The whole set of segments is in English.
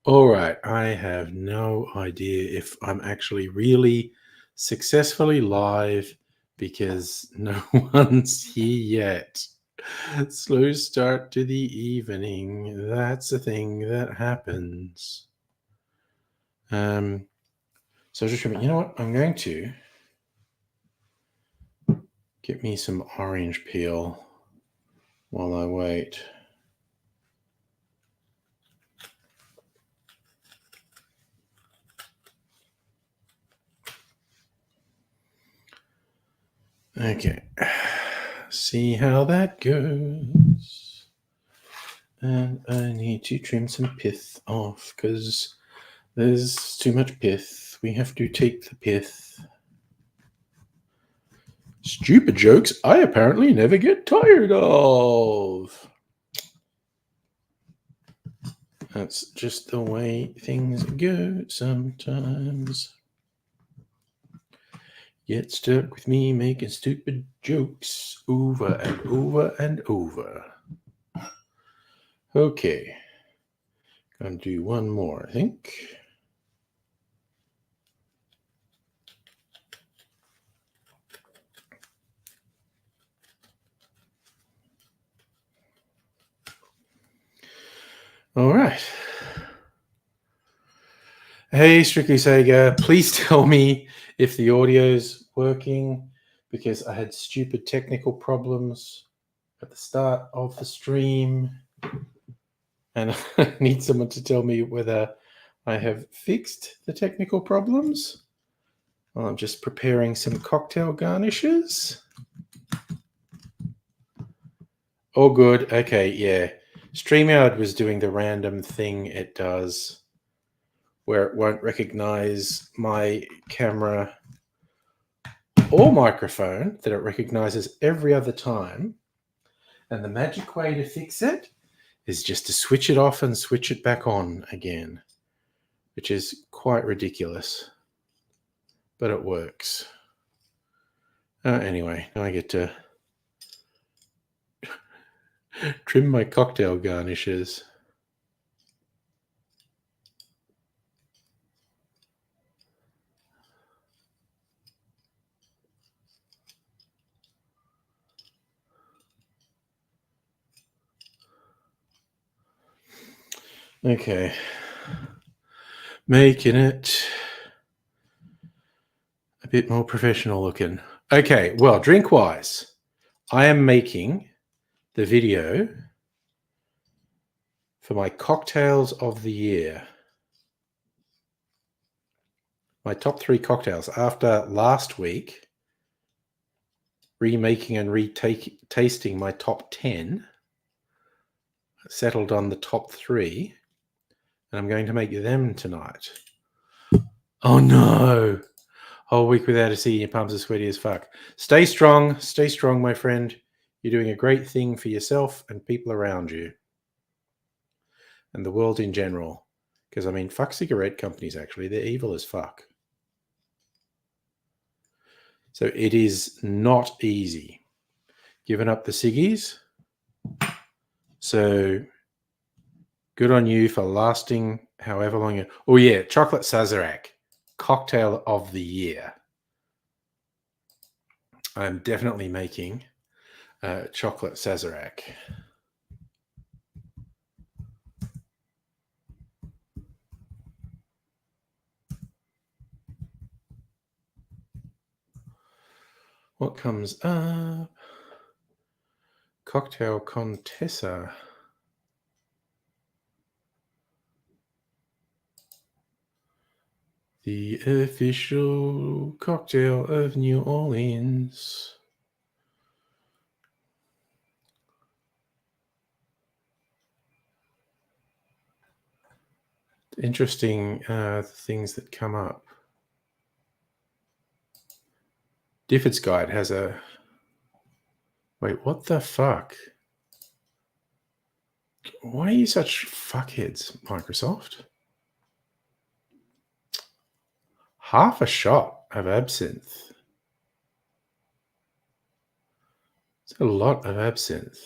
All right, I have no idea if I'm actually really successfully live because no one's here yet. Slow start to the evening. That's a thing that happens. So just remember, you know what? I'm going to get me some orange peel while I wait. Okay, see how that goes. And I need to trim some pith off because there's too much pith. We have to take the pith. Stupid jokes I apparently never get tired of. That's just the way things go sometimes. Get stuck with me making stupid jokes over and over and over. Okay. Gonna do one more, I think. All right. Hey, Strictly Sega, please tell me if the audio's working because I had stupid technical problems at the start of the stream and I need someone to tell me whether I have fixed the technical problems. Well, I'm just preparing some cocktail garnishes. Oh, good. Okay, yeah. StreamYard was doing the random thing it does where it won't recognize my camera or microphone, that it recognizes every other time. And the magic way to fix it is just to switch it off and switch it back on again, which is quite ridiculous, but it works. Anyway, now I get to trim my cocktail garnishes. Okay, making it a bit more professional looking. Okay, well, drink-wise, I am making the video for my cocktails of the year. My top 3 cocktails after last week, remaking and tasting my top 10, settled on the top 3, and I'm going to make them tonight. Oh no! Whole week without a sea, your palms are sweaty as fuck. Stay strong, my friend. You're doing a great thing for yourself and people around you. And the world in general. Because, I mean, fuck cigarette companies, actually. They're evil as fuck. So it is not easy. Giving up the ciggies. So good on you for lasting however long. Oh yeah, chocolate Sazerac, cocktail of the year. I'm definitely making chocolate Sazerac. What comes up? Cocktail Contessa. The official cocktail of New Orleans. Interesting things that come up. Difford's Guide has a... Wait, what the fuck? Why are you such fuckheads, Microsoft? Half a shot of absinthe. It's a lot of absinthe.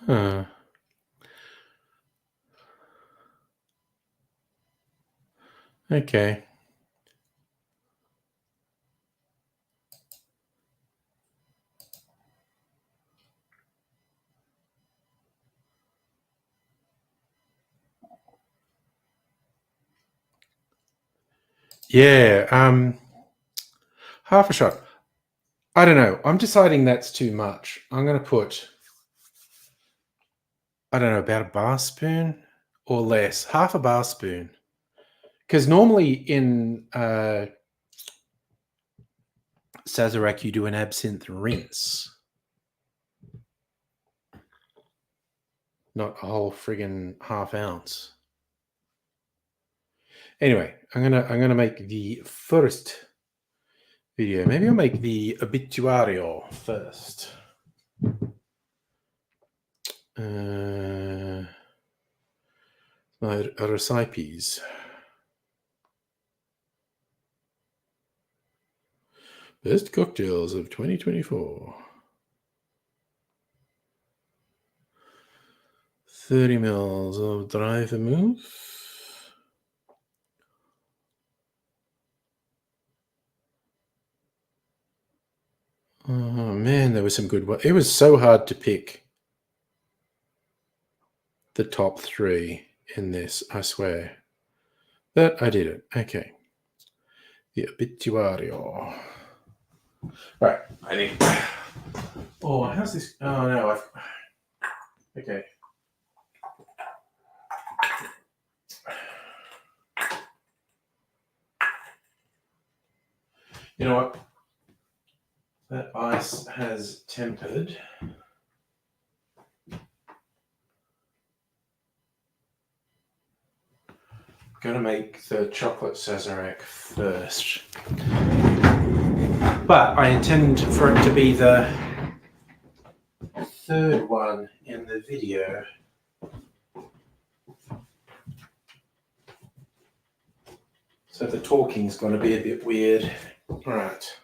Huh. Okay. Yeah, half a shot. I don't know. I'm deciding that's too much. I'm going to put, I don't know, about a bar spoon or less. Half a bar spoon. Because normally in Sazerac, you do an absinthe rinse. Not a whole friggin' half ounce. Anyway, I'm gonna make the first video. Maybe I'll make the obituario first. My recipes. Best cocktails of 2024. 30 mils of dry vermouth. Oh man, there was some good one. It was so hard to pick the top three in this, I swear. But I did it. Okay. The obituario. Right. I need. Oh, how's this? Oh no. Okay. You know what? That ice has tempered. Gonna make the chocolate Sazerac first. But I intend for it to be the third one in the video. So the talking's going to be a bit weird. All right.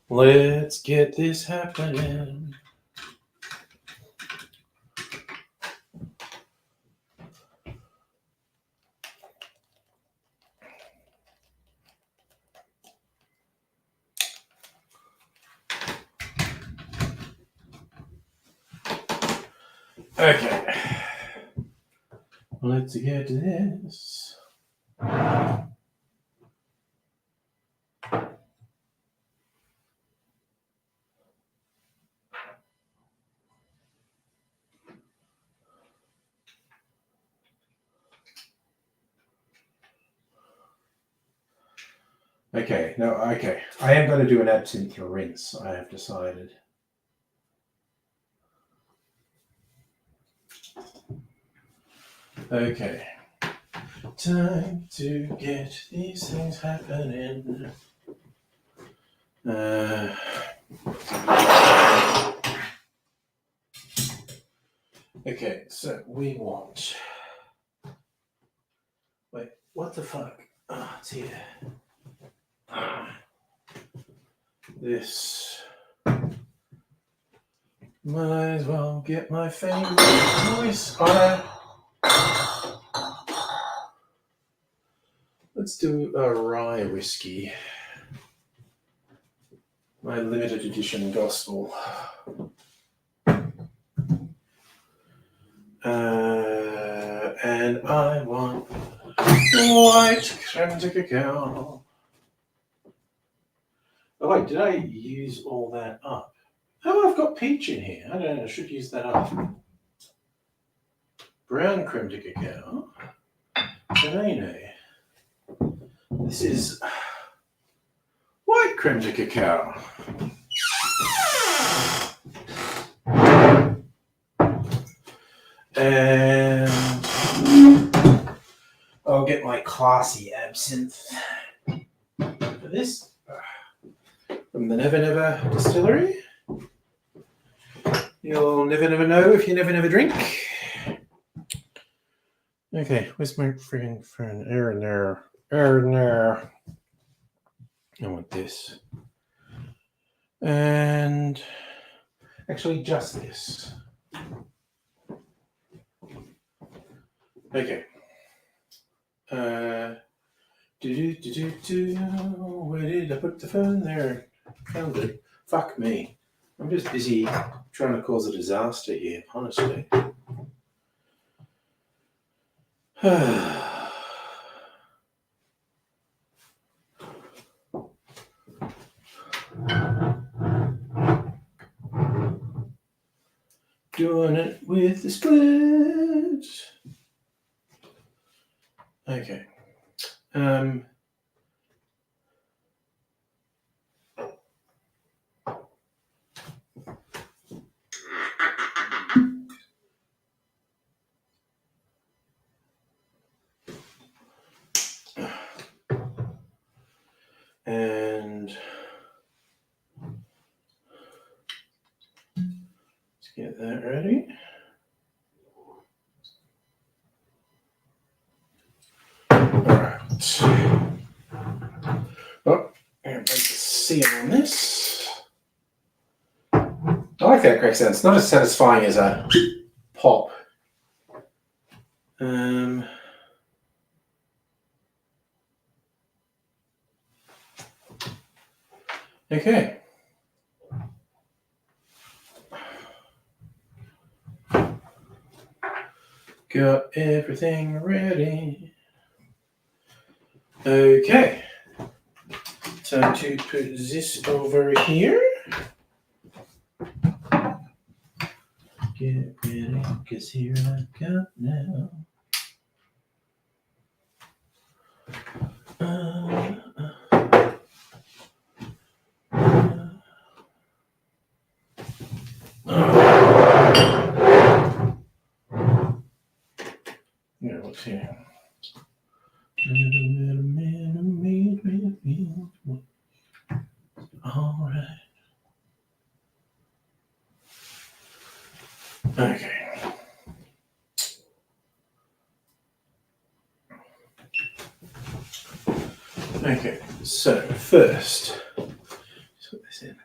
Let's get this happening. Okay. Let's get this. Okay, no, okay. I am going to do an absinthe rinse, I have decided. Okay. Time to get these things happening. Okay, so we want... Wait, what the fuck? Oh, it's here. This... Might as well get my favorite voice on it. Let's do a rye whiskey. My limited edition gospel. And I want white creme de cacao. Oh wait, did I use all that up? Oh, I've got peach in here. I don't know, I should use that up. Brown creme de cacao. Canino. This is... What? creme de cacao. And I'll get my classy absinthe for this from the Never Never Distillery. You'll never know if you never drink. Okay, where's my friggin' friend? Erner. I want this. And actually just this. Okay. Where did I put the phone? There. Found it. Fuck me. I'm just busy trying to cause a disaster here, honestly. Doing it with the split. Okay. And let's get that ready. Alright. Oh, and break the seal on this. I like that crack sound. It's not as satisfying as a pop. Okay. Got everything ready. Okay. Time to put this over here. Get ready, cause here I go now. Yeah, what's here? All right. Okay. Okay, so first, let's put this in.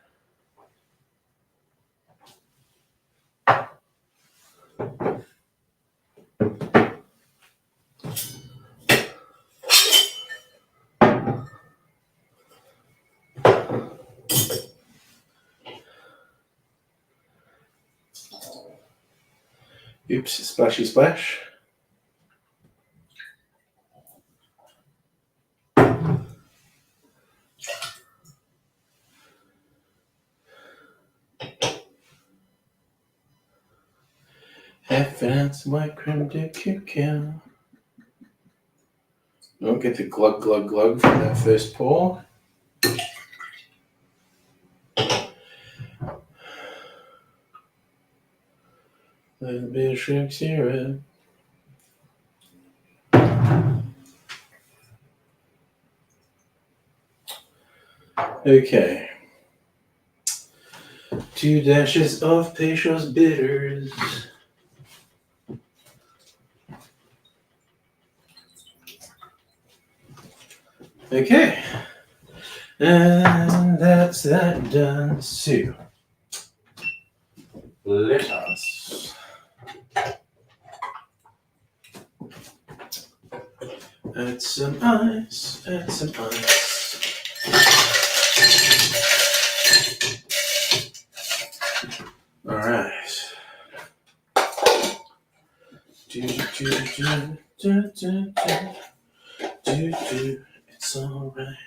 Oops, splashy splash. Half an ounce of white creme de cacao. Don't get the glug glug glug from that first pour. A little bit of shrimp syrup. Okay. 2 dashes of Peychaud's bitters. Okay. And that's that done. So, let us add some ice, All right. It's all right.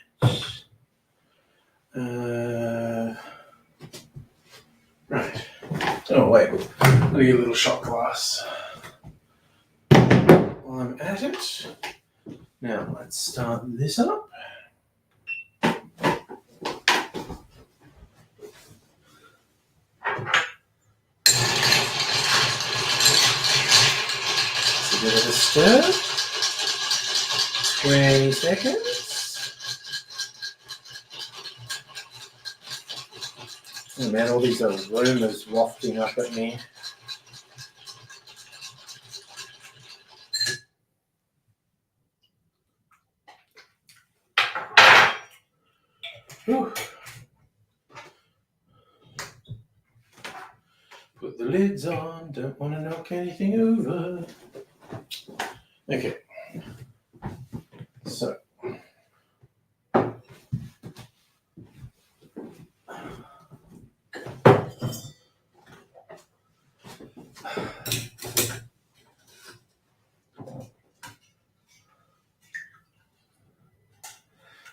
Right. Oh, wait. Let me get a little shot glass while I'm at it. Now, let's start this up. stir. 20 seconds. Oh man, all these aromas wafting up at me. Whew. Put the lids on, don't want to knock anything over. Okay. So.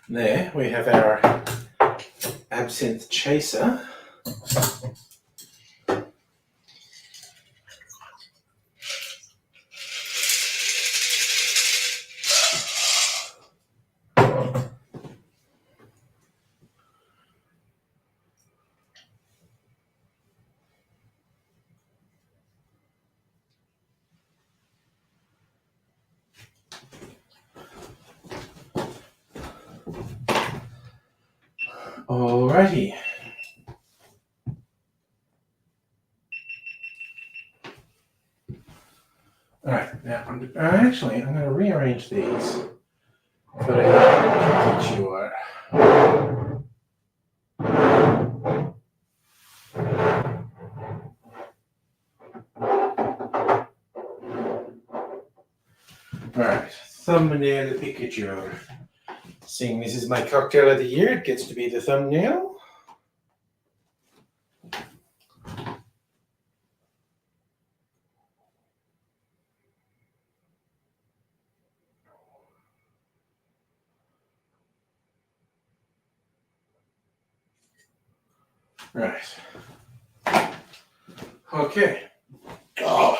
There we have our absinthe chaser. Alrighty. Alright, now I'm going to rearrange these so that I sure. Alright, thumbnail picture. Seeing this is my cocktail of the year, it gets to be the thumbnail. Right. Okay. Oh.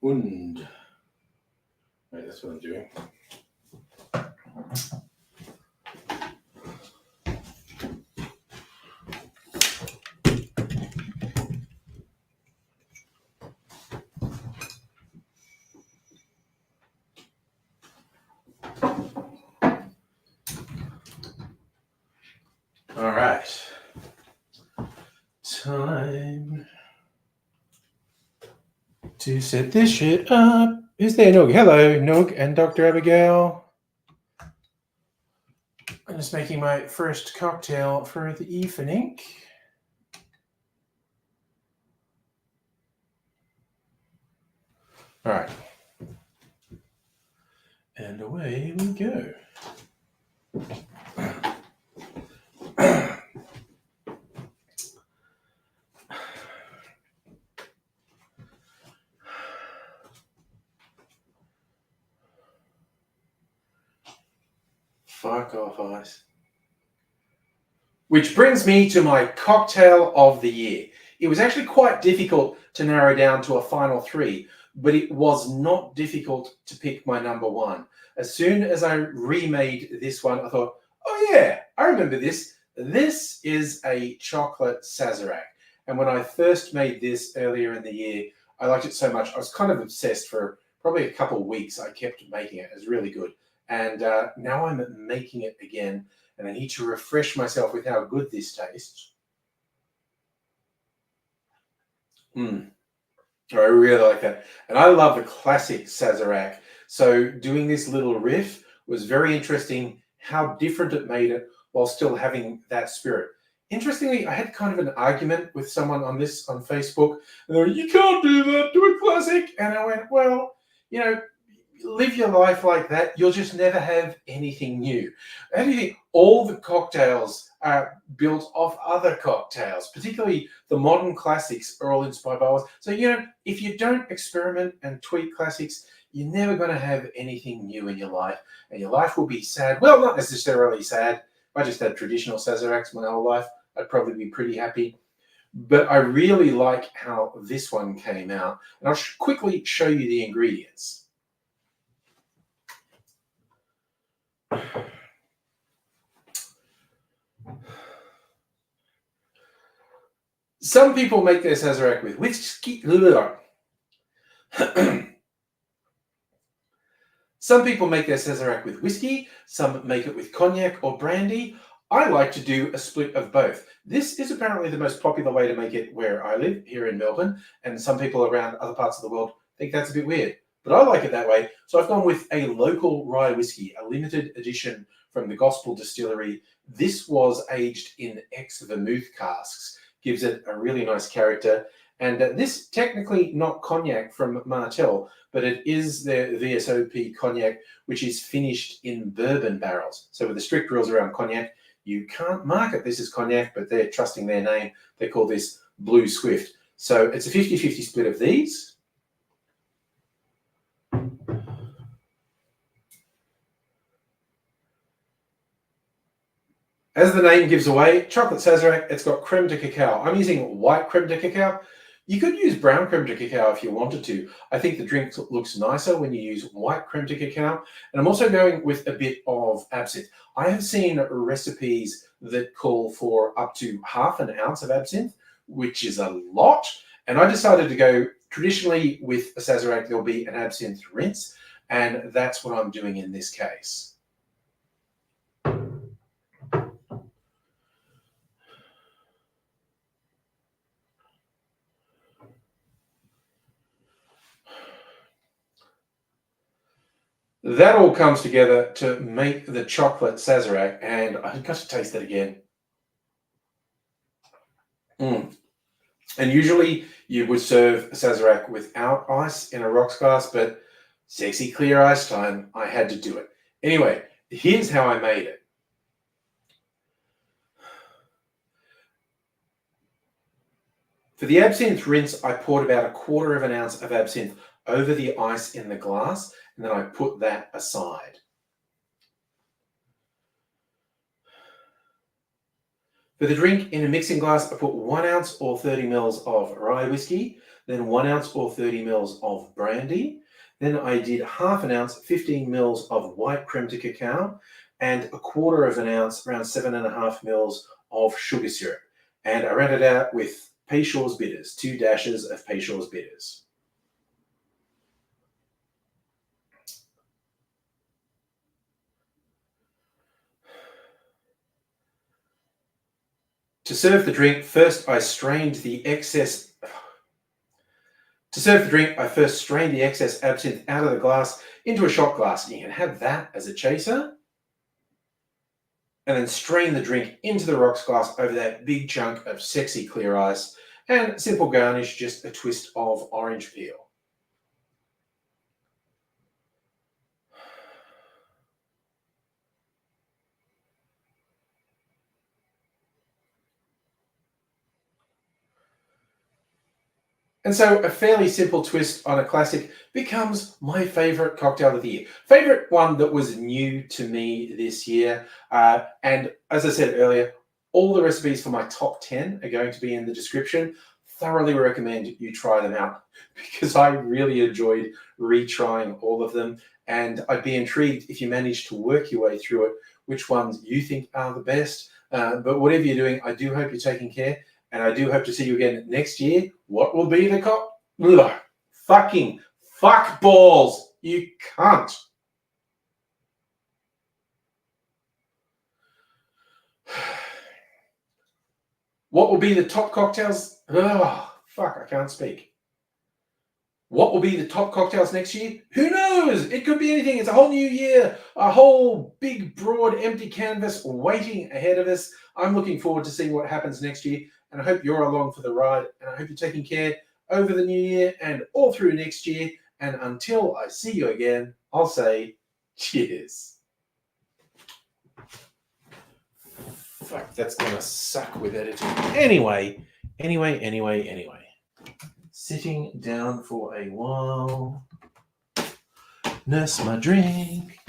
Und. Right, that's what I'm doing. All right. Time to set this shit up. Who's there, Noog? Hello, Noog and Dr. Abigail. I'm just making my first cocktail for the evening. All right. And away we go. Fuck off, ice. Which brings me to my cocktail of the year. It was actually quite difficult to narrow down to a final three, but it was not difficult to pick my number one. As soon as I remade this one, I thought, oh yeah, I remember this. This is a chocolate Sazerac. And when I first made this earlier in the year, I liked it so much. I was kind of obsessed for probably a couple of weeks. I kept making it. It was really good. And now I'm making it again. And I need to refresh myself with how good this tastes. I really like that. And I love the classic Sazerac. So doing this little riff was very interesting, how different it made it while still having that spirit. Interestingly, I had kind of an argument with someone on this on Facebook. And they were, you can't do that, do a classic. And I went, well, you know, live your life like that, you'll just never have anything new. How do you think all the cocktails are built off other cocktails, particularly the modern classics are all inspired by ours? So, you know, if you don't experiment and tweak classics, you're never going to have anything new in your life, and your life will be sad. Well, not necessarily sad. If I just had traditional Sazeracs my whole life, I'd probably be pretty happy. But I really like how this one came out, and I'll quickly show you the ingredients. Some people make their Sazerac with whiskey. Some people make their Sazerac with whiskey, some make it with cognac or brandy. I like to do a split of both. This is apparently the most popular way to make it where I live, here in Melbourne, and some people around other parts of the world think that's a bit weird. But I like it that way, so I've gone with a local rye whiskey, a limited edition from the Gospel Distillery. This was aged in ex-vermouth casks, gives it a really nice character. And this technically not cognac from Martell, but it is their VSOP cognac, which is finished in bourbon barrels. So with the strict rules around cognac, you can't market this as cognac, but they're trusting their name. They call this Blue Swift. So it's a 50-50 split of these. As the name gives away, chocolate Sazerac, it's got creme de cacao. I'm using white creme de cacao. You could use brown creme de cacao if you wanted to. I think the drink looks nicer when you use white creme de cacao. And I'm also going with a bit of absinthe. I have seen recipes that call for up to ½ an ounce of absinthe, which is a lot. And I decided to go traditionally with a Sazerac, there'll be an absinthe rinse. And that's what I'm doing in this case. That all comes together to make the chocolate Sazerac, and I've got to taste it again. And usually you would serve a Sazerac without ice in a rocks glass, but sexy clear ice time, I had to do it. Anyway, here's how I made it. For the absinthe rinse, I poured about ½ an ounce of absinthe over the ice in the glass, and then I put that aside. For the drink, in a mixing glass, I put 1 ounce or 30 mils of rye whiskey, then 1 ounce or 30 mils of brandy. Then I did ½ an ounce, 15 mils of white creme de cacao, and 1/4 an ounce, around 7.5 mils of sugar syrup. And I rounded out with Peychaud's bitters, 2 dashes of Peychaud's bitters. To serve the drink, first I strained the excess. To serve the drink, I first strained the excess absinthe out of the glass into a shot glass. You can have that as a chaser. And then strain the drink into the rocks glass over that big chunk of sexy clear ice. And simple garnish, just a twist of orange peel. And so a fairly simple twist on a classic becomes my favorite cocktail of the year. Favorite one that was new to me this year. And as I said earlier, all the recipes for my top 10 are going to be in the description. Thoroughly recommend you try them out because I really enjoyed retrying all of them. And I'd be intrigued if you manage to work your way through it, which ones you think are the best. But whatever you're doing, I do hope you're taking care. And I do hope to see you again next year. What will be the fucking fuck balls? You can't. What will be the top cocktails? Oh, fuck, I can't speak. What will be the top cocktails next year? Who knows? It could be anything. It's a whole new year, a whole big, broad, empty canvas waiting ahead of us. I'm looking forward to seeing what happens next year. And I hope you're along for the ride. And I hope you're taking care over the new year and all through next year. And until I see you again, I'll say cheers. Fuck, that's going to suck with editing. Anyway. Sitting down for a while. Nurse my drink.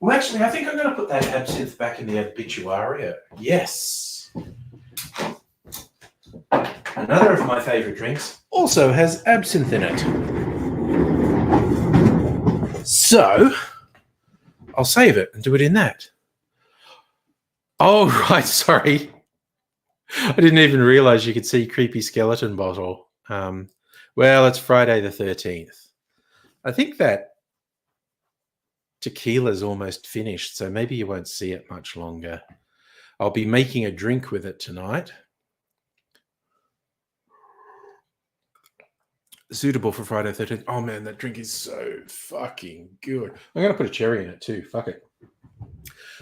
Well, actually, I think I'm going to put that absinthe back in the obituary. Yes. Another of my favorite drinks also has absinthe in it. So, I'll save it and do it in that. Oh, right, sorry. I didn't even realize you could see creepy skeleton bottle. Well, it's Friday the 13th. I think that tequila's almost finished, so maybe you won't see it much longer. I'll be making a drink with it tonight. Suitable for Friday 13th. Oh man, that drink is so fucking good. I'm going to put a cherry in it too. Fuck it.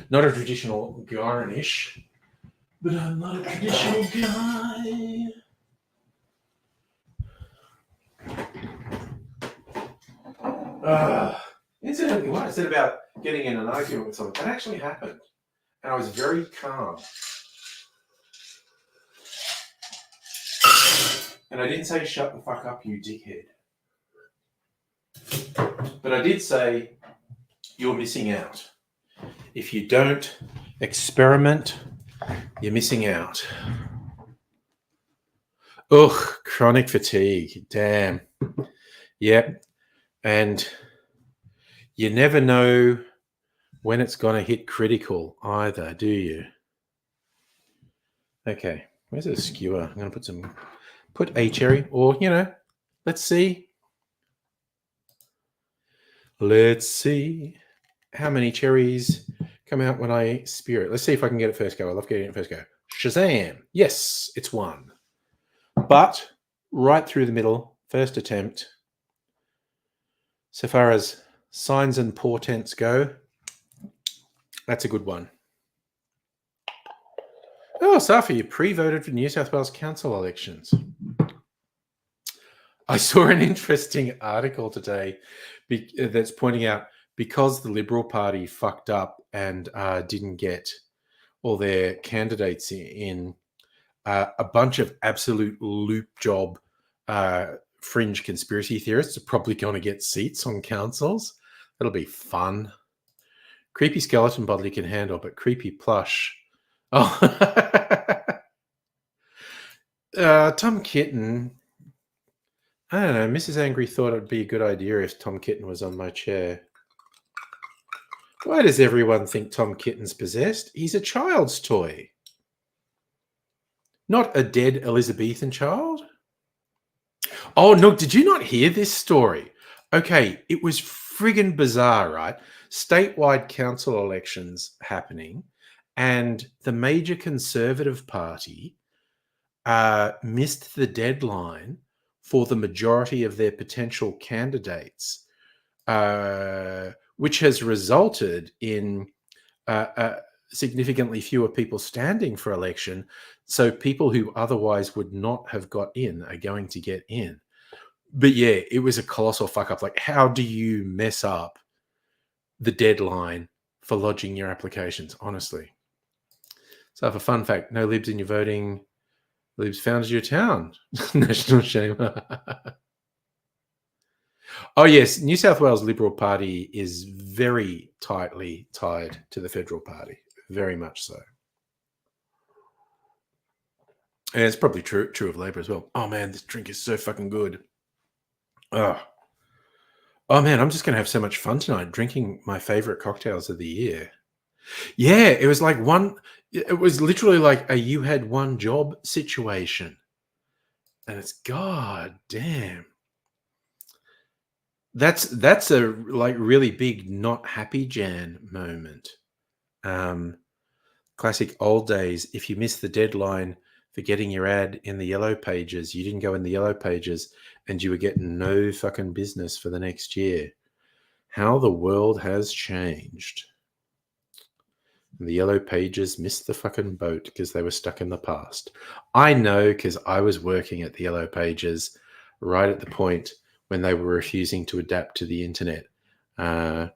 Not a traditional garnish, but I'm not a traditional guy. Incidentally, what I said about getting in an argument with someone, that actually happened. And I was very calm. And I didn't say, shut the fuck up, you dickhead. But I did say, you're missing out. If you don't experiment, you're missing out. Ugh, chronic fatigue. Damn. Yep. And you never know when it's going to hit critical either, do you? Okay. Where's a skewer? I'm going to put a cherry, or, let's see. Let's see how many cherries come out when I spear it. Let's see if I can get it first go. I love getting it first go. Shazam. Yes, it's one. But right through the middle, first attempt. So far as signs and portents go, that's a good one. Oh, Safi, you pre-voted for New South Wales council elections. I saw an interesting article today that's pointing out because the Liberal Party fucked up and didn't get all their candidates in, a bunch of absolute loop job fringe conspiracy theorists are probably going to get seats on councils. That'll be fun. Creepy skeleton bottle you can handle, but creepy plush. Oh, Tom Kitten. I don't know. Mrs. Angry thought it would be a good idea if Tom Kitten was on my chair. Why does everyone think Tom Kitten's possessed? He's a child's toy. Not a dead Elizabethan child. Oh, no, did you not hear this story? Okay, it was friggin' bizarre, right? Statewide council elections happening, and the major Conservative Party missed the deadline for the majority of their potential candidates, which has resulted in significantly fewer people standing for election. So people who otherwise would not have got in are going to get in. But yeah, it was a colossal fuck up. Like, how do you mess up the deadline for lodging your applications? Honestly. So, for fun fact, no libs in your voting. Libs founded your town. National shame. Oh, yes. New South Wales Liberal Party is very tightly tied to the Federal Party. Very much so. And it's probably true of Labor as well. Oh, man, this drink is so fucking good. Oh, man, I'm just going to have so much fun tonight drinking my favorite cocktails of the year. Yeah, it was literally like a you had one job situation. And it's god damn. That's a really big not happy Jan moment. Classic old days. If you miss the deadline for getting your ad in the yellow pages, you didn't go in the yellow pages and you were getting no fucking business for the next year. How the world has changed. And the yellow pages missed the fucking boat because they were stuck in the past. I know, because I was working at the yellow pages right at the point when they were refusing to adapt to the internet. Their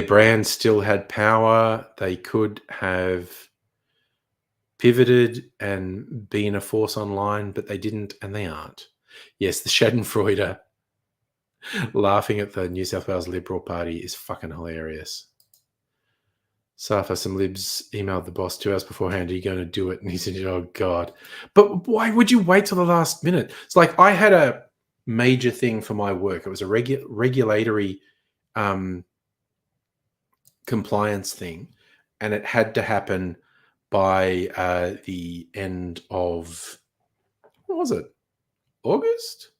brand still had power. They could have pivoted and been a force online, but they didn't, and they aren't. Yes, the Schadenfreude laughing at the New South Wales Liberal Party is fucking hilarious. Safa, some libs emailed the boss 2 hours beforehand, are you going to do it? And he said, oh, God. But why would you wait till the last minute? It's like I had a major thing for my work. It was a regulatory compliance thing, and it had to happen by the end of, what was it, August?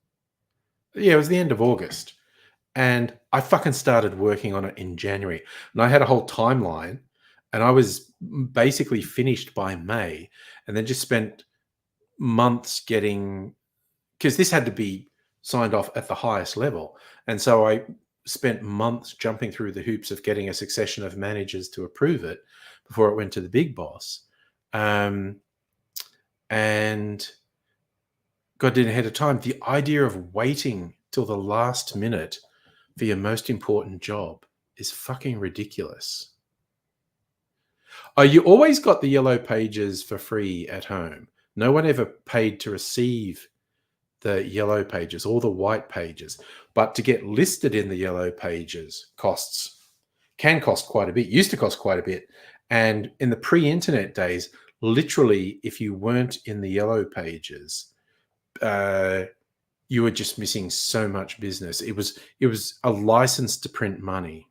Yeah, it was the end of August. And I fucking started working on it in January. And I had a whole timeline, and I was basically finished by May, and then just spent months getting, because this had to be signed off at the highest level. And so I spent months jumping through the hoops of getting a succession of managers to approve it before it went to the big boss. And got it ahead of time. The idea of waiting till the last minute for your most important job is fucking ridiculous. Oh, you always got the yellow pages for free at home. No one ever paid to receive the yellow pages or the white pages. But to get listed in the yellow pages can cost quite a bit, used to cost quite a bit. And in the pre-internet days, literally, if you weren't in the yellow pages, you were just missing so much business. It was a license to print money.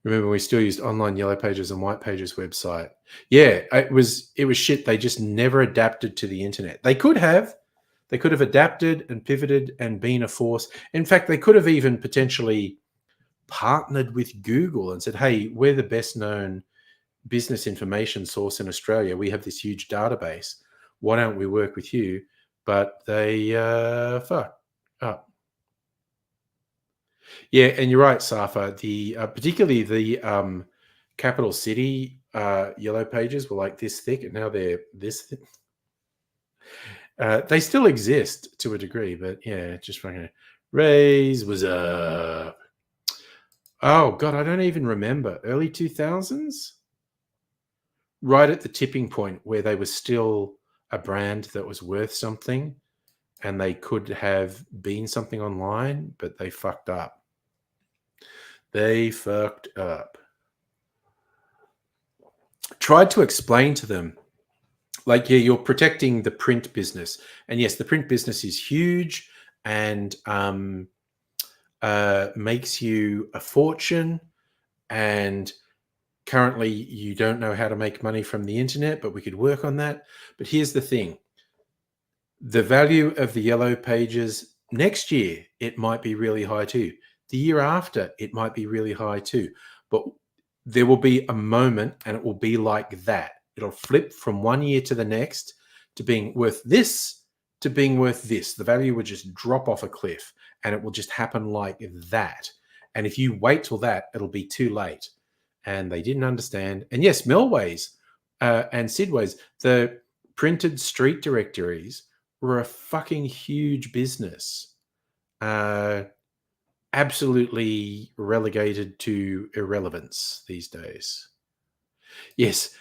Remember, we still used online yellow pages and white pages website. Yeah, it was shit. They just never adapted to the internet. They could have adapted and pivoted and been a force. In fact, they could have even potentially partnered with Google and said, "Hey, we're the best known business information source in Australia. We have this huge database. Why don't we work with you?" But they fuck up. Yeah, and you're right, Safa. The particularly the capital city yellow pages were like this thick, and now they're this thick. They still exist to a degree, but yeah, just fucking Raise was oh god, I don't even remember. Early 2000s? Right at the tipping point where they were still a brand that was worth something, and they could have been something online, but they fucked up. They fucked up. Tried to explain to them, like, yeah, you're protecting the print business. And yes, the print business is huge and makes you a fortune. And currently, you don't know how to make money from the internet, but we could work on that. But here's the thing. The value of the yellow pages next year, it might be really high too. The year after, it might be really high too. But there will be a moment and it will be like that. It'll flip from one year to the next to being worth this to being worth this. The value would just drop off a cliff and it will just happen like that. And if you wait till that, it'll be too late. And they didn't understand. And yes, Melways and Sidways, the printed street directories were a fucking huge business. Absolutely relegated to irrelevance these days. Yes,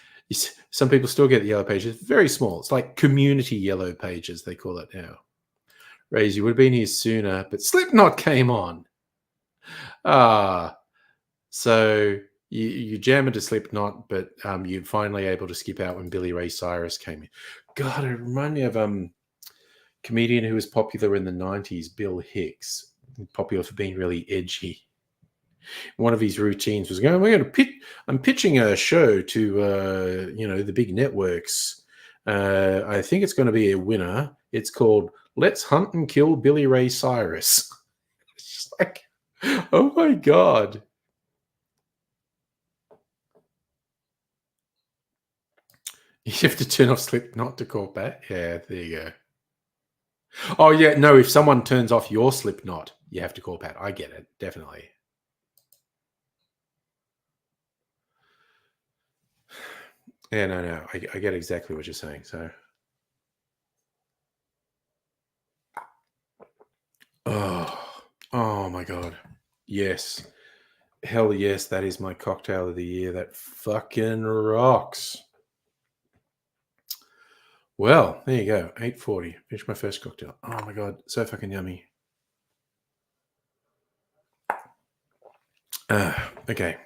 some people still get the yellow pages. Very small. It's like community yellow pages, they call it now. Raise, you would have been here sooner, but Slipknot came on. So you jam into Slipknot, but you're finally able to skip out when Billy Ray Cyrus came in. God, it reminded me of comedian who was popular in the 90s, Bill Hicks, popular for being really edgy. One of his routines was going, I'm pitching a show to, the big networks. I think it's going to be a winner. It's called Let's Hunt and Kill Billy Ray Cyrus. It's just like, oh my God. You have to turn off Slipknot to call back? Yeah, there you go. Oh, yeah, no, if someone turns off your Slipknot, you have to call Pat. I get it, definitely. Yeah, no, I get exactly what you're saying. So, oh my God. Yes. Hell yes, that is my cocktail of the year. That fucking rocks. Well, there you go. 8:40. Finished my first cocktail. Oh my God, so fucking yummy. Okay.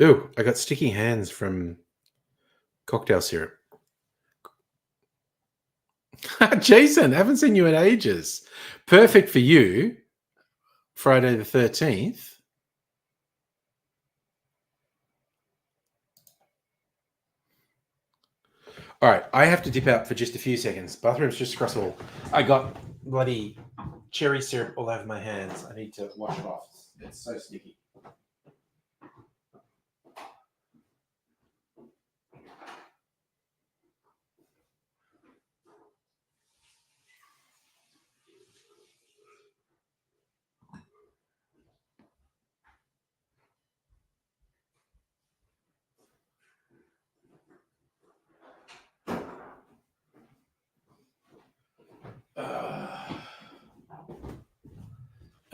Ooh, I got sticky hands from cocktail syrup. Jason, haven't seen you in ages. Perfect for you. Friday the 13th. All right, I have to dip out for just a few seconds. Bathroom's just across the hall. I got bloody cherry syrup all over my hands. I need to wash it off. It's so sticky.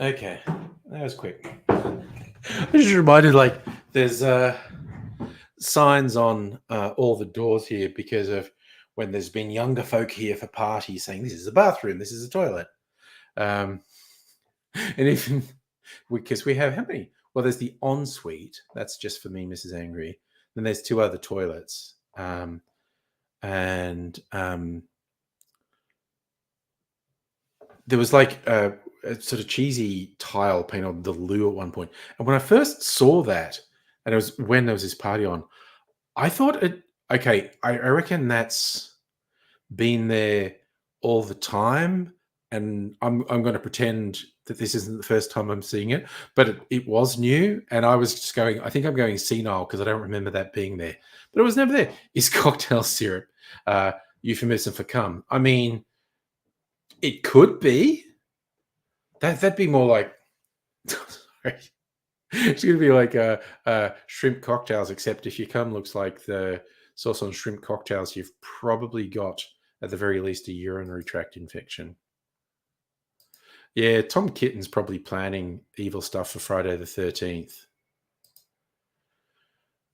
Okay, that was quick. I just reminded, like, there's signs on all the doors here because of when there's been younger folk here for parties saying this is a bathroom, this is a toilet. And even because we have how many? Well, there's the ensuite. That's just for me, Mrs. Angry. Then there's 2 other toilets. And there was like a sort of cheesy tile paint on the loo at one point. And when I first saw that, and it was when there was this party on, I thought it. Okay, I reckon that's been there all the time, and I'm going to pretend that this isn't the first time I'm seeing it, but it was new, and I was just going. I think I'm going senile because I don't remember that being there, but it was never there. Is cocktail syrup euphemism for cum? I mean, it could be. That'd be more like. Sorry. It's going to be like shrimp cocktails, except if your cum looks like the sauce on shrimp cocktails, you've probably got, at the very least, a urinary tract infection. Yeah, Tom Kitten's probably planning evil stuff for Friday the 13th.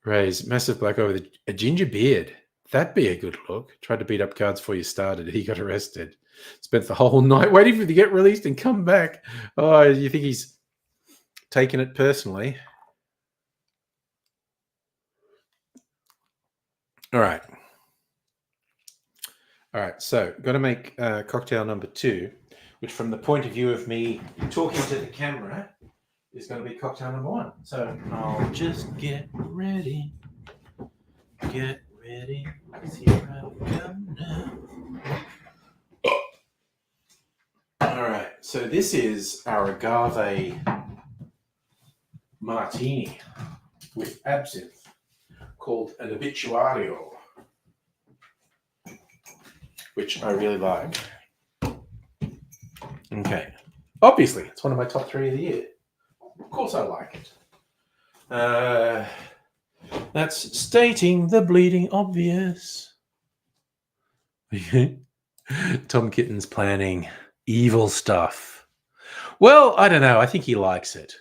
Ray's massive black guy with a ginger beard. That'd be a good look. Tried to beat up guards before you started. He got arrested. Spent the whole night waiting for him to get released and come back. Oh, you think he's taking it personally? All right. All right, so got to make cocktail number 2, which from the point of view of me talking to the camera is going to be cocktail number 1. So I'll just get ready. Get ready. Here I come now. All right, so this is our agave martini with absinthe called an obituario, which I really like. Okay. Obviously, it's one of my top 3 of the year. Of course I like it. That's stating the bleeding obvious. Tom Kitten's planning evil stuff. Well, I don't know. I think he likes it.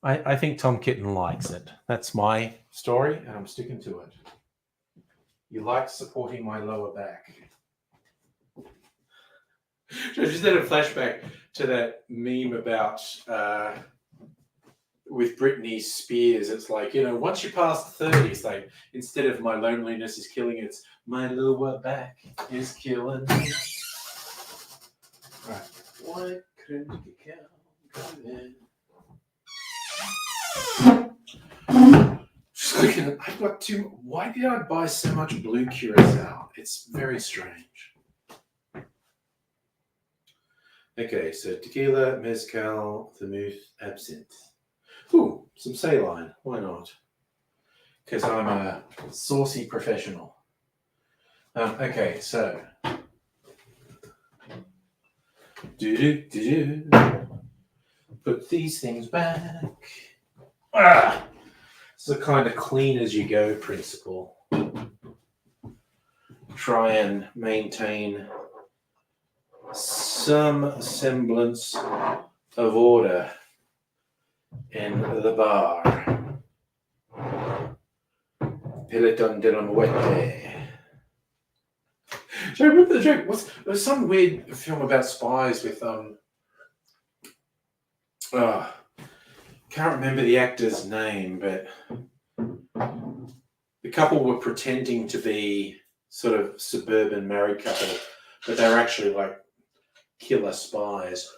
I think Tom Kitten likes it. That's my story, and I'm sticking to it. You like supporting my lower back. So I just had a flashback to that meme about with Britney Spears. It's like, once you pass 30, it's like, instead of my loneliness is killing, it's my lower back is killing me. Right. Why couldn't you come in? Just looking at, I've got too. Why did I buy so much blue curacao? It's very strange. Okay, so tequila, mezcal, vermouth, absinthe. Ooh, some saline. Why not? Because I'm a saucy professional. Okay, so. Put these things back. It's the kind of clean as you go principle. Try and maintain some semblance of order in the bar. Peloton de la Muerte. Do you remember the joke? There's some weird film about spies with can't remember the actor's name, but the couple were pretending to be sort of suburban married couple, but they were actually like killer spies.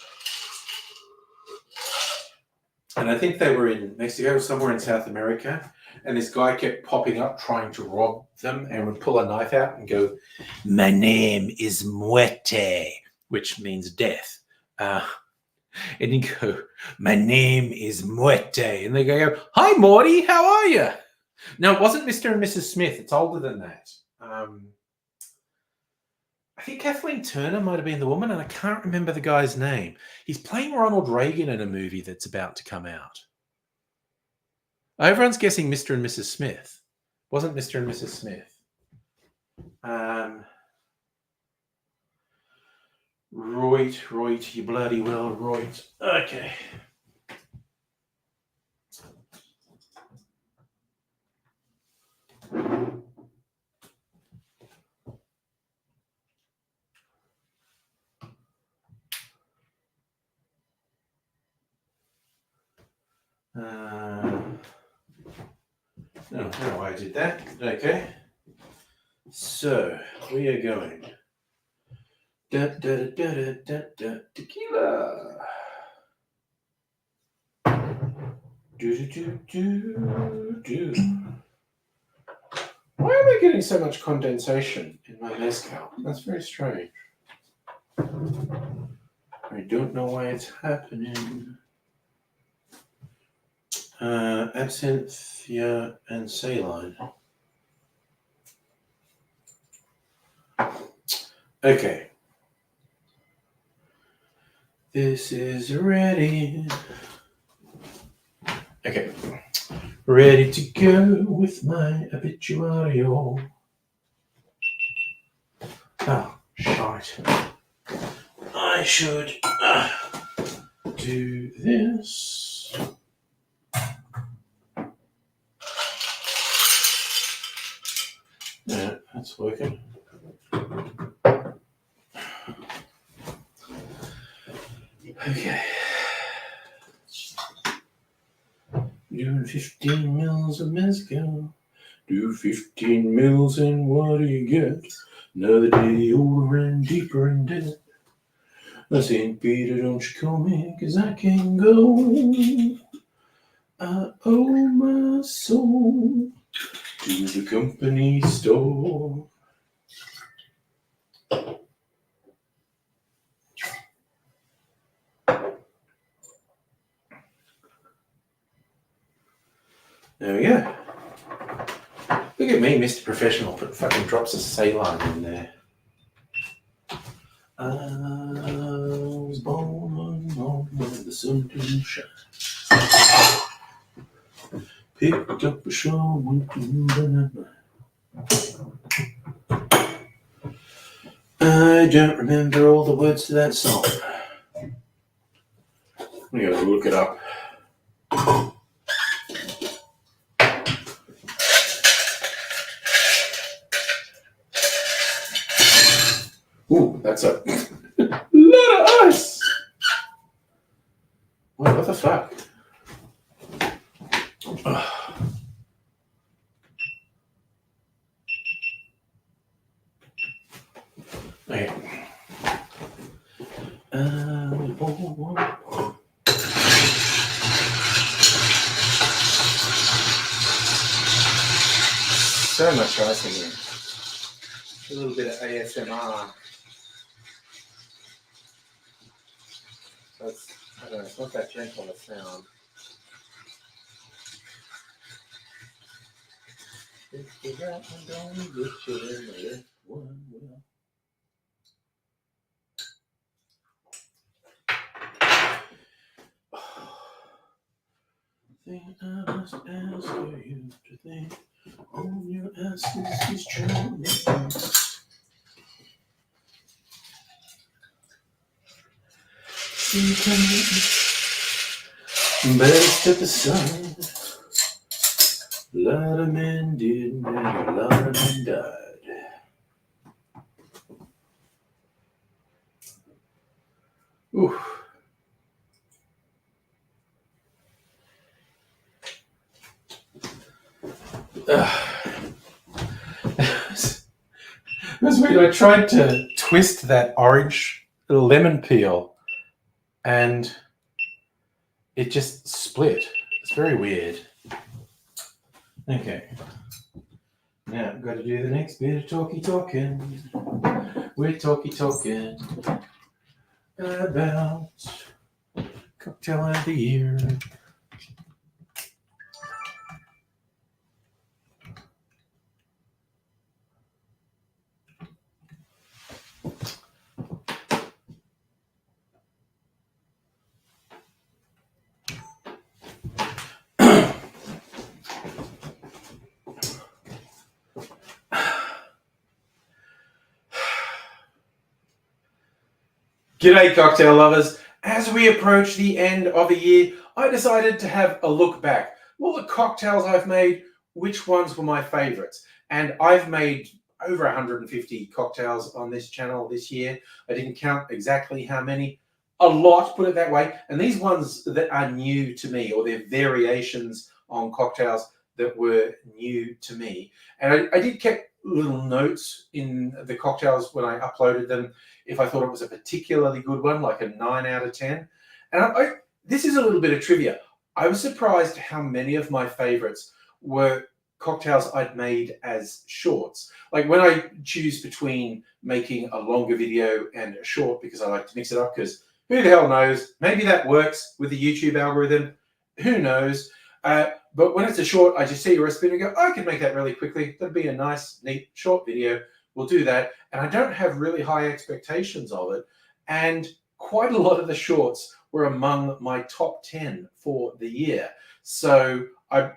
And I think they were in Mexico, somewhere in South America, and this guy kept popping up trying to rob them and would pull a knife out and go, "My name is Muerte," which means death. And he'd go, "My name is Muerte." And they go, "Hi, Morty, how are you?" No, it wasn't Mr. and Mrs. Smith. It's older than that. I think Kathleen Turner might have been the woman, and I can't remember the guy's name. He's playing Ronald Reagan in a movie that's about to come out. Everyone's guessing Mr. and Mrs. Smith. Wasn't Mr. and Mrs. Smith. Reut, you bloody well, Reut. Okay. No, I did that. Okay. So we are going. Tequila. Why am I getting so much condensation in my mezcal? That's very strange. I don't know why it's happening. Absinthe and saline. Okay. This is ready. Okay. Ready to go with my obituario. Oh, shite. I should do this. Yeah, that's working. Okay. Doing 15 mils of mezcal. Do 15 mils and what do you get? Another day older and deeper in debt. St. Peter, don't you call me, 'cause I can't go. I owe my soul to the company store. There we go. Look at me, Mr. Professional, put fucking drops of saline in there. I was born on when the sun didn't shine. Picked up a shawl, went to the I don't remember all the words to that song. I'm going to look it up. Ooh, that's a lot of ice. What the fuck? Okay. So much ice in here. A little bit of ASMR. So I don't know, it's not that gentle a sound. It's the right one, don't get you in the left one will. Thing I must ask for you to think on your asses is trying to better step aside. A lot of men did, and a lot of men died. Ooh. It was weird. I tried to twist that orange lemon peel and it just split. It's very weird. Okay. Now I've got to do the next bit of talking. We're talking about cocktail of the year. G'day, cocktail lovers. As we approach the end of the year, I decided to have a look back. All the cocktails I've made, which ones were my favorites? And I've made over 150 cocktails on this channel this year. I didn't count exactly how many. A lot, put it that way. And these ones that are new to me, or they're variations on cocktails that were new to me. And I did keep little notes in the cocktails when I uploaded them if I thought it was a particularly good one, like a 9 out of 10. And this is a little bit of trivia. I was surprised how many of my favorites were cocktails I'd made as shorts. Like when I choose between making a longer video and a short, because I like to mix it up, because who the hell knows? Maybe that works with the YouTube algorithm. Who knows? But when it's a short, I just see a recipe and go, I can make that really quickly. That'd be a nice, neat, short video. We'll do that. And I don't have really high expectations of it. And quite a lot of the shorts were among my top 10 for the year. So I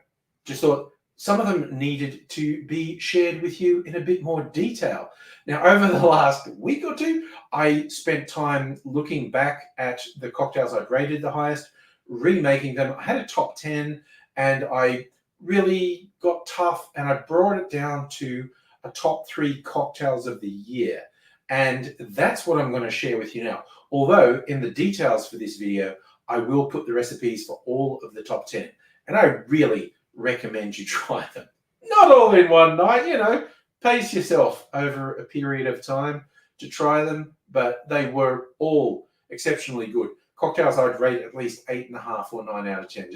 just thought some of them needed to be shared with you in a bit more detail. Now, over the last week or two, I spent time looking back at the cocktails I'd rated the highest, remaking them. I had a top 10 and I really got tough and I brought it down to a top 3 cocktails of the year. And that's what I'm going to share with you now. Although in the details for this video, I will put the recipes for all of the top 10. And I really recommend you try them. Not all in one night, pace yourself over a period of time to try them, but they were all exceptionally good. Cocktails I'd rate at least 8.5 or 9 out of 10.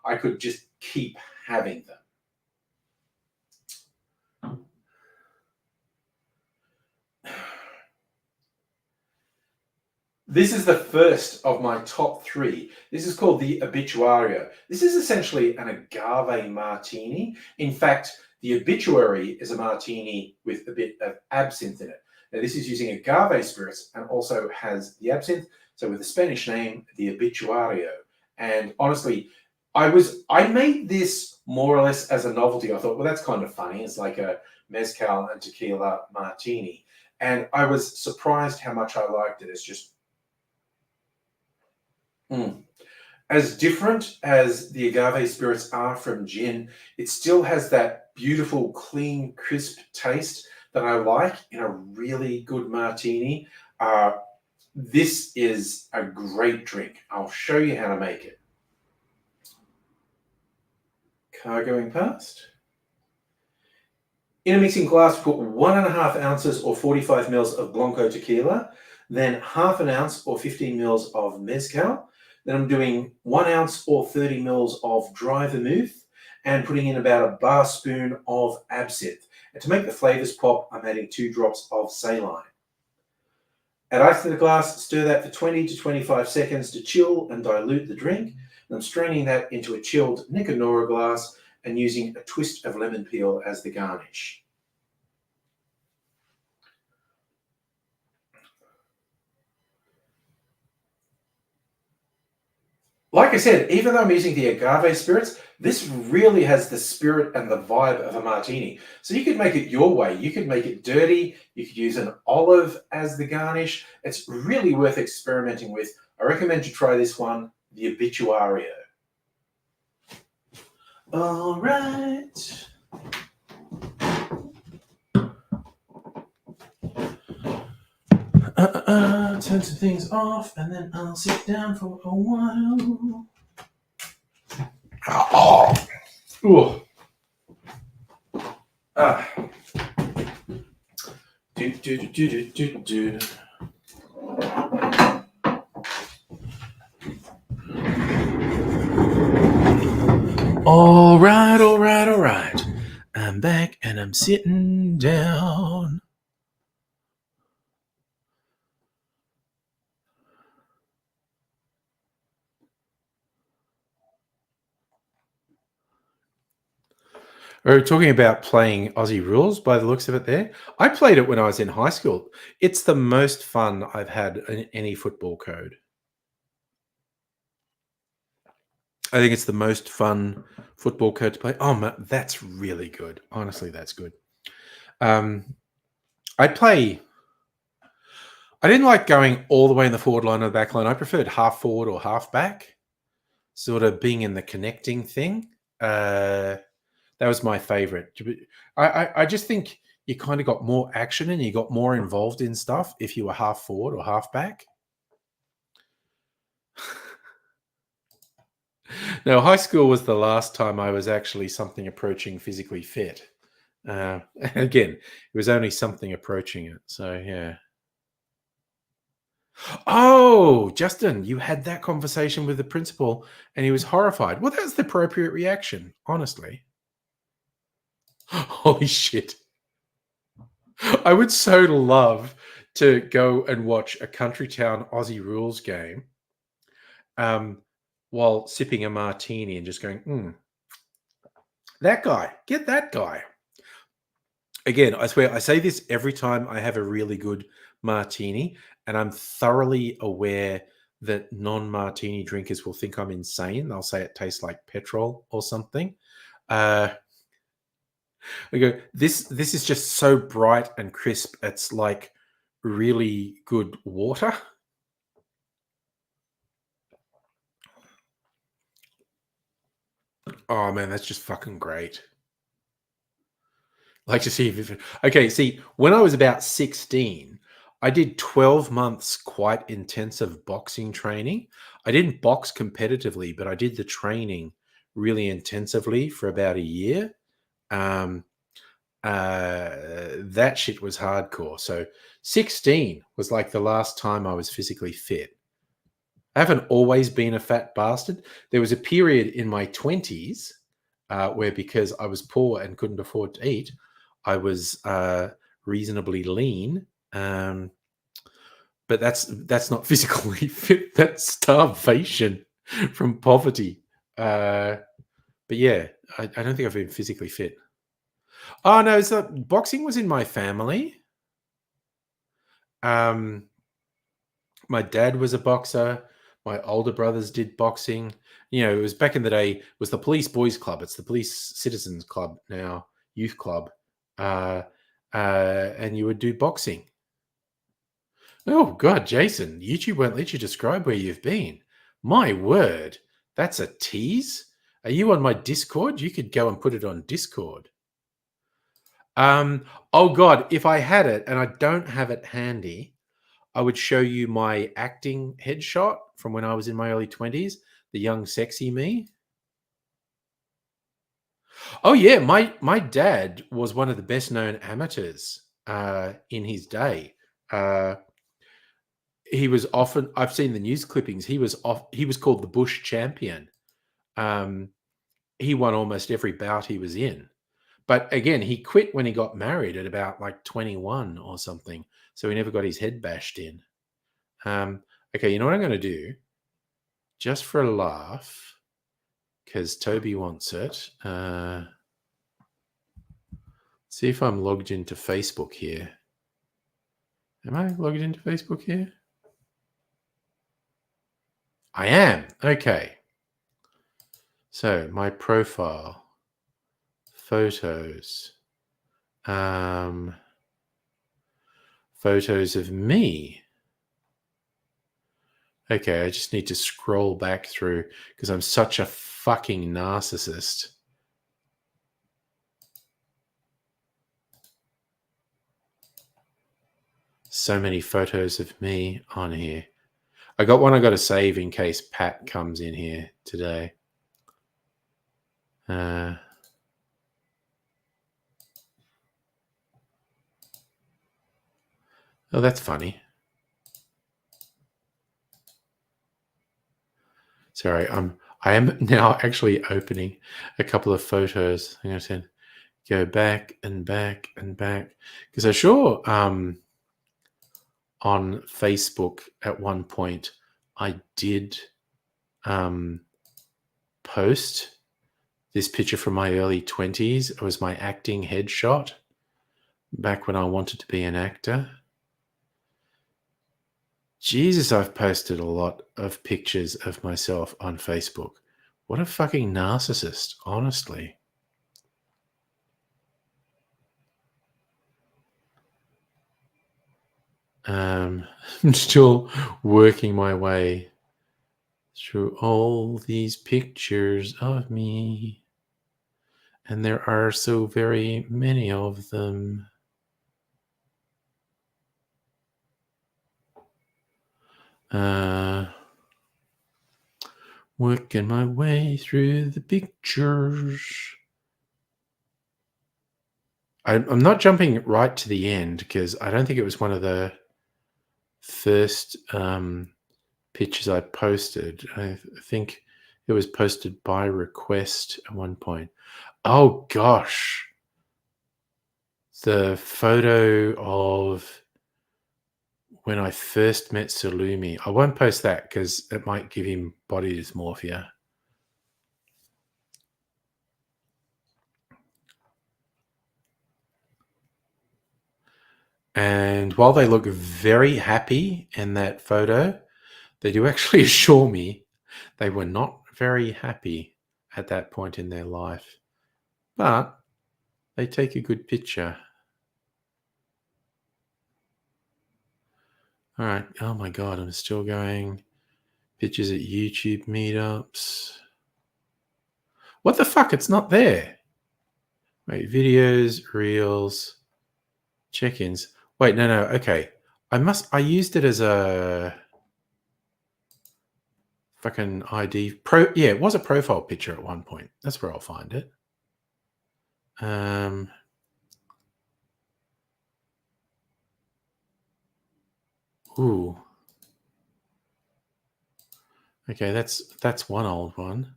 I could just keep having them. This is the first of my top 3. This is called the Obituario. This is essentially an agave martini. In fact, the Obituary is a martini with a bit of absinthe in it. Now, this is using agave spirits and also has the absinthe. So with the Spanish name, the Obituario. And honestly, I made this more or less as a novelty. I thought, well, that's kind of funny. It's like a mezcal and tequila martini. And I was surprised how much I liked it. It's just as different as the agave spirits are from gin, it still has that beautiful, clean, crisp taste that I like in a really good martini. This is a great drink. I'll show you how to make it. Car going past. In a mixing glass, put 1.5 ounces or 45 mils of Blanco tequila, then 1/2 ounce or 15 mils of mezcal. Then I'm doing 1 ounce or 30 mils of dry vermouth and putting in about a bar spoon of absinthe. And to make the flavors pop, I'm adding 2 drops of saline. Add ice to the glass, stir that for 20 to 25 seconds to chill and dilute the drink. And I'm straining that into a chilled Nickanora glass and using a twist of lemon peel as the garnish. Like I said, even though I'm using the agave spirits, this really has the spirit and the vibe of a martini. So you could make it your way. You could make it dirty. You could use an olive as the garnish. It's really worth experimenting with. I recommend you try this one, the Obituario. All right. Turn some things off and then I'll sit down for a while. Ooh. Do. All right. and I'm sitting down. We're talking about playing Aussie Rules by the looks of it there. I played it when I was in high school. It's the most fun I've had in any football code. I think it's the most fun football code to play. Oh, man, that's really good. Honestly, that's good. I'd play. I didn't like going all the way in the forward line or the back line. I preferred half forward or half back, sort of being in the connecting thing. That was my favorite. I just think you kind of got more action and you got more involved in stuff if you were half forward or half back. No, high school was the last time I was actually something approaching physically fit. Again, it was only something approaching it. So, yeah. Oh, Justin, you had that conversation with the principal and he was horrified. Well, that's the appropriate reaction, honestly. Holy shit. I would so love to go and watch a Country Town Aussie Rules game while sipping a martini and just going, that guy, get that guy. Again, I swear, I say this every time I have a really good martini, and I'm thoroughly aware that non-martini drinkers will think I'm insane. They'll say it tastes like petrol or something. I go, this is just so bright and crisp. It's like really good water. Oh man, that's just fucking great. Like to see if okay, see, when I was about 16, I did 12 months quite intensive boxing training. I didn't box competitively, but I did the training really intensively for about a year. Um, that shit was hardcore. So 16 was like the last time I was physically fit. I haven't always been a fat bastard. There was a period in my 20s where, because I was poor and couldn't afford to eat, I was reasonably lean. But that's not physically fit. That's starvation from poverty. But yeah, I don't think I've been physically fit. Oh no, so boxing was in my family. My dad was a boxer. My older brothers did boxing. You know, it was back in the day. It was the Police Boys Club. It's the Police Citizens Club now, youth club, and you would do boxing. Oh God, Jason, YouTube won't let you describe where you've been. My word, that's a tease. Are you on my Discord? You could go and put it on Discord. Oh God, if I had it, and I don't have it handy, I would show you my acting headshot from when I was in my early 20s, the young, sexy me. Oh, yeah. My dad was one of the best known amateurs in his day. He was often, I've seen the news clippings, he was called the Bush champion. He won almost every bout he was in. But again, he quit when he got married at about like 21 or something. So he never got his head bashed in. Okay, you know what I'm going to do? Just for a laugh, because Toby wants it. See if I'm logged into Facebook here. Am I logged into Facebook here? I am. Okay. So my profile, photos, photos of me. Okay, I just need to scroll back through because I'm such a fucking narcissist. So many photos of me on here. I got one I got to save in case Pat comes in here today. Oh, that's funny. Sorry, I am now actually opening a couple of photos. I'm going to send. go back and back and back. Because I saw on Facebook at one point, I did post this picture from my early 20s. It was my acting headshot back when I wanted to be an actor. Jesus, I've posted a lot of pictures of myself on Facebook. What a fucking narcissist, honestly. I'm still working my way through all these pictures of me. And there are so very many of them. Working my way through the pictures. I'm not jumping right to the end because I don't think it was one of the first pictures I posted. I think it was posted by request at one point. Oh gosh. The photo of when I first met Salumi. I won't post that because it might give him body dysmorphia. And while they look very happy in that photo, they do actually assure me they were not very happy at that point in their life. But they take a good picture. All right. Oh my God, I'm still going. Pictures at YouTube meetups. What the fuck? It's not there. Wait, videos, reels, check-ins. Wait, no. Okay. I used it as a fucking ID. Yeah, it was a profile picture at one point. That's where I'll find it. Ooh. Okay, that's one old one.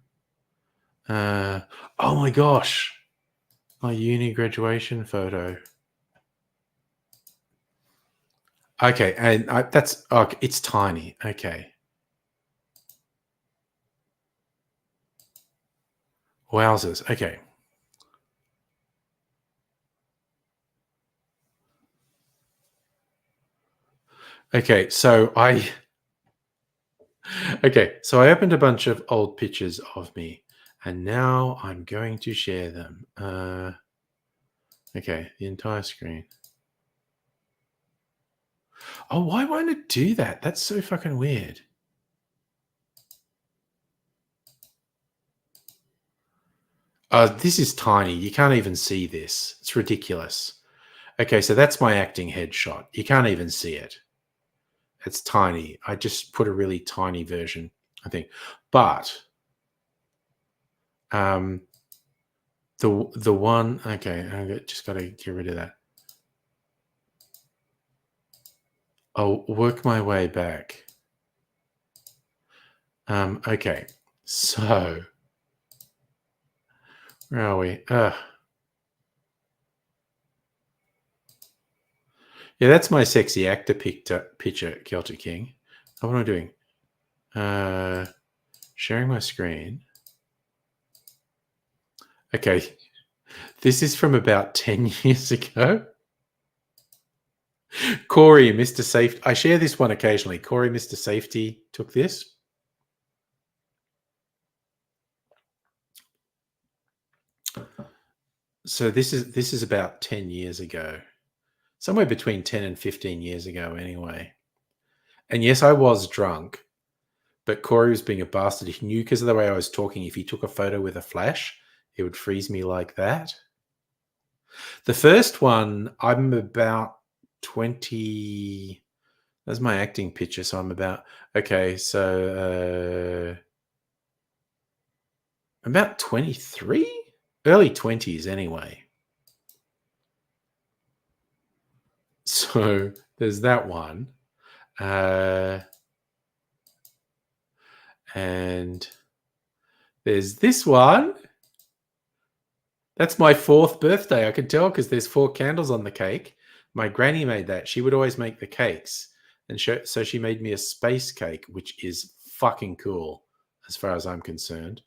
Oh my gosh. My uni graduation photo. Okay, and that's okay, it's tiny. Okay. Wowzers. Okay. Okay, so I opened a bunch of old pictures of me, and now I'm going to share them. Okay, the entire screen. Oh, why won't it do that? That's so fucking weird. This is tiny. You can't even see this. It's ridiculous. Okay, so that's my acting headshot. You can't even see it. It's tiny. I just put a really tiny version, I think. But the one, okay, I just got to get rid of that. I'll work my way back. Okay, so where are we? Yeah, that's my sexy actor picture, Celtic King. Oh, what am I doing? Sharing my screen. Okay, this is from about 10 years ago. Corey, Mr. Safety. I share this one occasionally. Corey, Mr. Safety took this. So this is about 10 years ago. Somewhere between 10 and 15 years ago anyway. And yes, I was drunk, but Corey was being a bastard. He knew because of the way I was talking, if he took a photo with a flash, it would freeze me like that. The first one, I'm about 20. That's my acting picture. So I'm about, okay, so about 23? Early 20s anyway. So there's that one. And there's this one. That's my 4th birthday. I can tell because there's 4 candles on the cake. My granny made that. She would always make the cakes. And so she made me a space cake, which is fucking cool as far as I'm concerned.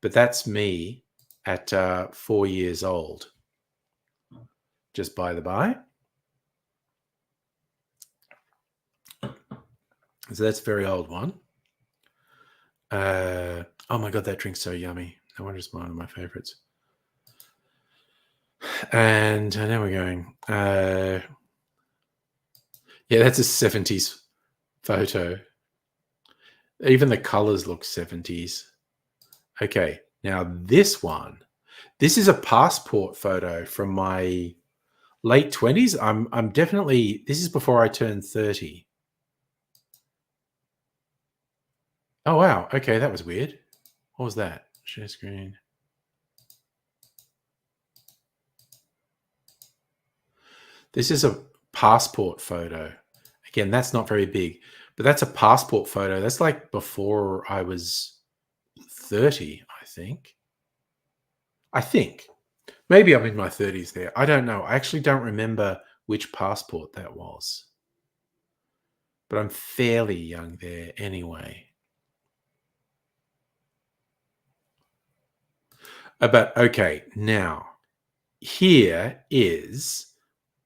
But that's me at 4 years old. Just by the by. So that's a very old one. Oh my God, that drink's so yummy. No wonder it's one of my favorites. And now we're going. Yeah, that's a 70s photo. Even the colors look 70s. Okay, now this one. This is a passport photo from my late 20s. I'm definitely, this is before I turned 30. Oh wow. Okay, that was weird. What was that? Share screen. This is a passport photo. Again, that's not very big, but that's a passport photo. That's like before I was 30, I think. Maybe I'm in my 30s there. I don't know. I actually don't remember which passport that was. But I'm fairly young there anyway. But okay, now here is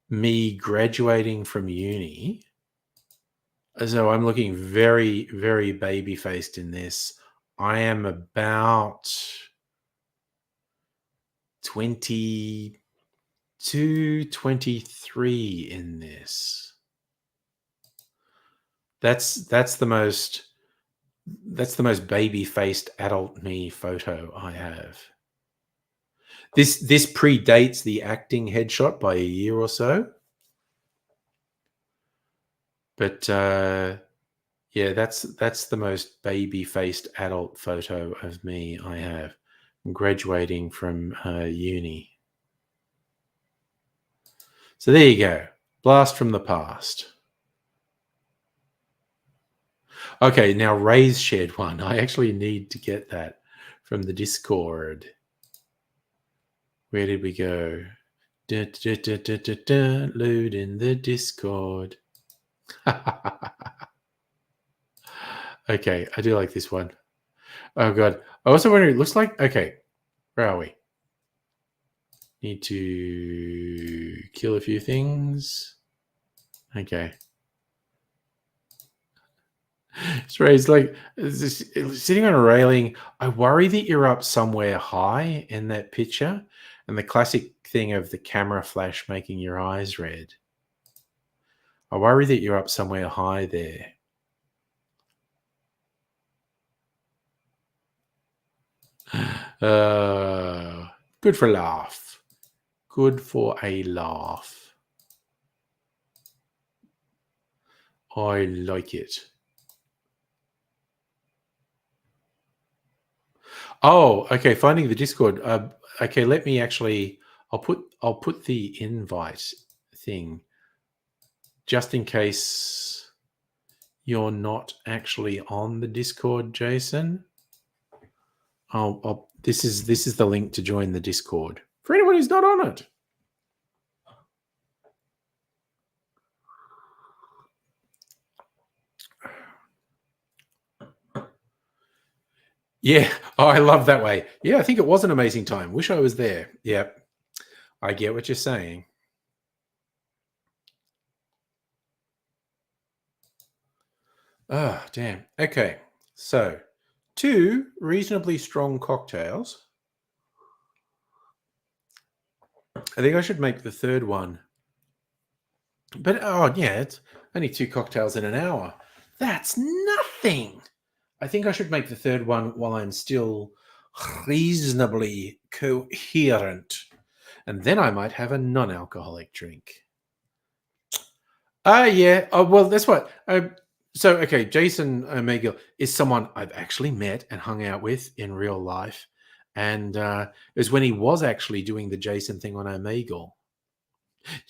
me graduating from uni. So I'm looking very, very baby faced in this. I am about 22, 23 in this. That's the most baby faced adult me photo I have. This predates the acting headshot by a year or so. But yeah, that's the most baby-faced adult photo of me I have. I'm graduating from uni. So there you go. Blast from the past. Okay, now Ray's shared one. I actually need to get that from the Discord. Where did we go? Load in the Discord. Okay, I do like this one. Oh God. I also wonder, it looks like, okay, where are we? Need to kill a few things. Okay. So Ray's like sitting on a railing. I worry that you're up somewhere high in that picture, and the classic thing of the camera flash making your eyes red. I worry that you're up somewhere high there. Good for a laugh. Good for a laugh. I like it. Oh, okay. Finding the Discord. Okay, let me actually. I'll put the invite thing just in case you're not actually on the Discord, Jason. This is the link to join the Discord for anyone who's not on it. Yeah. Oh, I love that way. Yeah, I think it was an amazing time. Wish I was there. Yep. I get what you're saying. Oh, damn. Okay. So, 2 reasonably strong cocktails. I think I should make the third one. But, oh, yeah, it's only 2 cocktails in an hour. That's nothing. I think I should make the third one while I'm still reasonably coherent. And then I might have a non-alcoholic drink. Yeah. Oh, well, that's what. So, okay, Jason Omegle is someone I've actually met and hung out with in real life. And it was when he was actually doing the Jason thing on Omegle.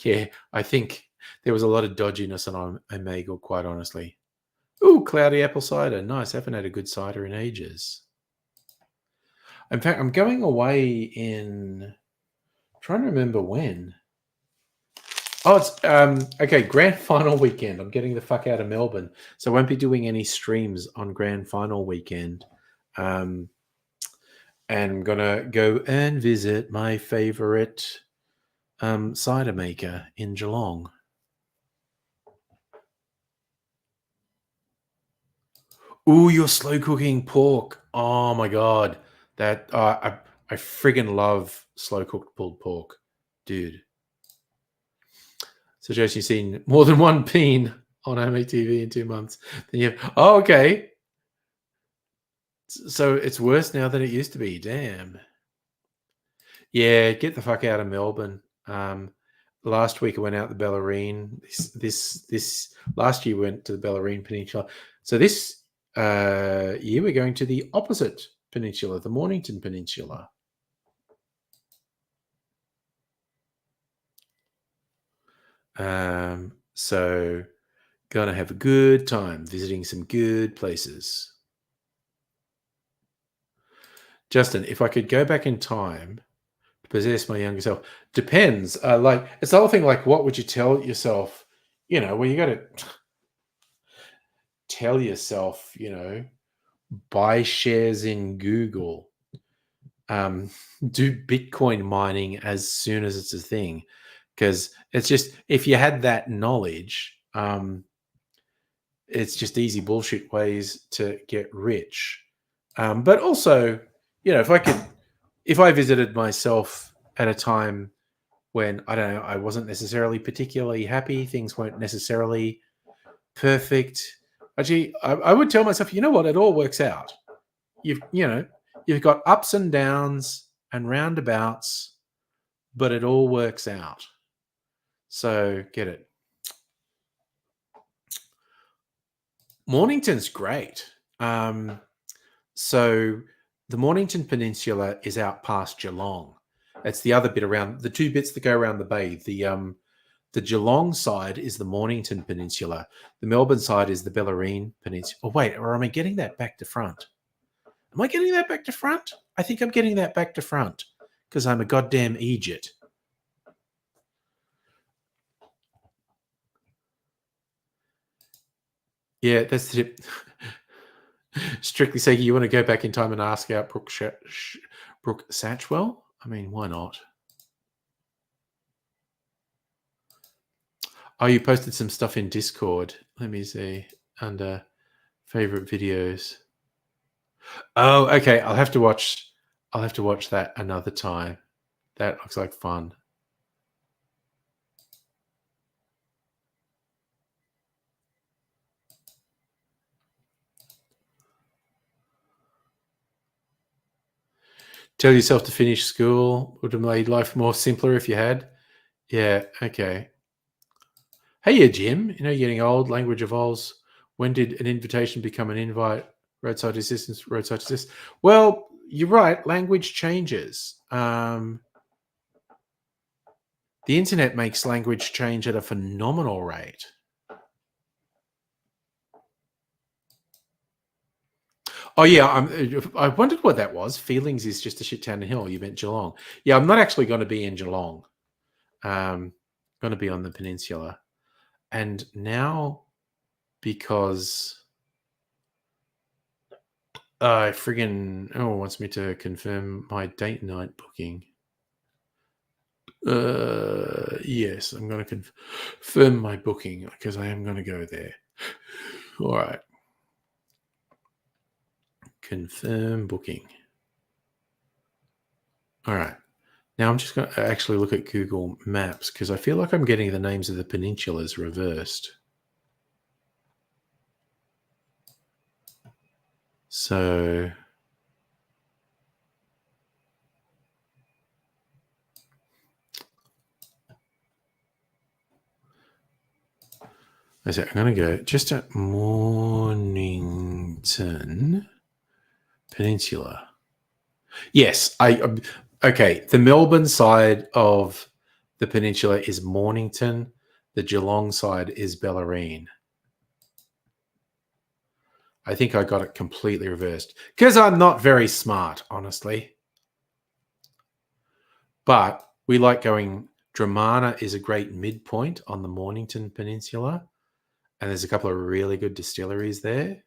Yeah, I think there was a lot of dodginess on Omegle, quite honestly. Ooh, cloudy apple cider. Nice. I haven't had a good cider in ages. In fact, I'm going away in trying to remember when. Oh, it's okay. Grand final weekend. I'm getting the fuck out of Melbourne, so I won't be doing any streams on grand final weekend. And I'm gonna go and visit my favorite cider maker in Geelong. Ooh, you're slow cooking pork. Oh my god, that I friggin' love slow cooked pulled pork, dude. So, Jason, you've seen more than one peen on anime TV in 2 months. Then you have, oh, okay. So it's worse now than it used to be. Damn. Yeah, get the fuck out of Melbourne. Last week I went out the Bellarine. This last year we went to the Bellarine Peninsula. So this year we're going to the opposite peninsula, the Mornington Peninsula. So gonna have a good time visiting some good places. Justin, if I could go back in time to possess my younger self, depends. Like it's the whole thing. Like, what would you tell yourself? You know, well, you got to tell yourself, you know, buy shares in Google, do Bitcoin mining as soon as it's a thing, because it's just if you had that knowledge, it's just easy bullshit ways to get rich. But also, you know, if I visited myself at a time when I don't know, I wasn't necessarily particularly happy, things weren't necessarily perfect. Actually, I would tell myself, you know what, it all works out. You've got ups and downs and roundabouts, but it all works out. So get it. Mornington's great. So the Mornington Peninsula is out past Geelong. It's the other bit around the two bits that go around the bay. The Geelong side is the Mornington Peninsula. The Melbourne side is the Bellarine Peninsula. Oh wait, or am I getting that back to front? Am I getting that back to front? I think I'm getting that back to front because I'm a goddamn Egypt. Yeah, that's the tip. Strictly saying, you want to go back in time and ask out Brooke Satchwell? I mean, why not? Oh, you posted some stuff in Discord. Let me see. Under favorite videos. Oh, okay. I'll have to watch that another time. That looks like fun. Tell yourself to finish school would have made life more simpler if you had. Yeah, okay. Hey, yeah, Jim. You know, you're getting old. Language evolves. When did an invitation become an invite? Roadside assistance, roadside assist. Well, you're right. Language changes. The internet makes language change at a phenomenal rate. Oh yeah, I wondered what that was. Feelings is just a shit town hill. You meant Geelong. Yeah, I'm not actually going to be in Geelong. Going to be on the peninsula, and now because friggin' wants me to confirm my date night booking. Yes, I'm going to confirm my booking because I am going to go there. All right. Confirm booking. All right. Now I'm just going to actually look at Google Maps because I feel like I'm getting the names of the peninsulas reversed. So I'm going to go just at Mornington Peninsula. Yes, okay. The Melbourne side of the peninsula is Mornington. The Geelong side is Bellarine. I think I got it completely reversed because I'm not very smart, honestly. But We like going. Dramana is a great midpoint on the Mornington Peninsula, and there's a couple of really good distilleries there.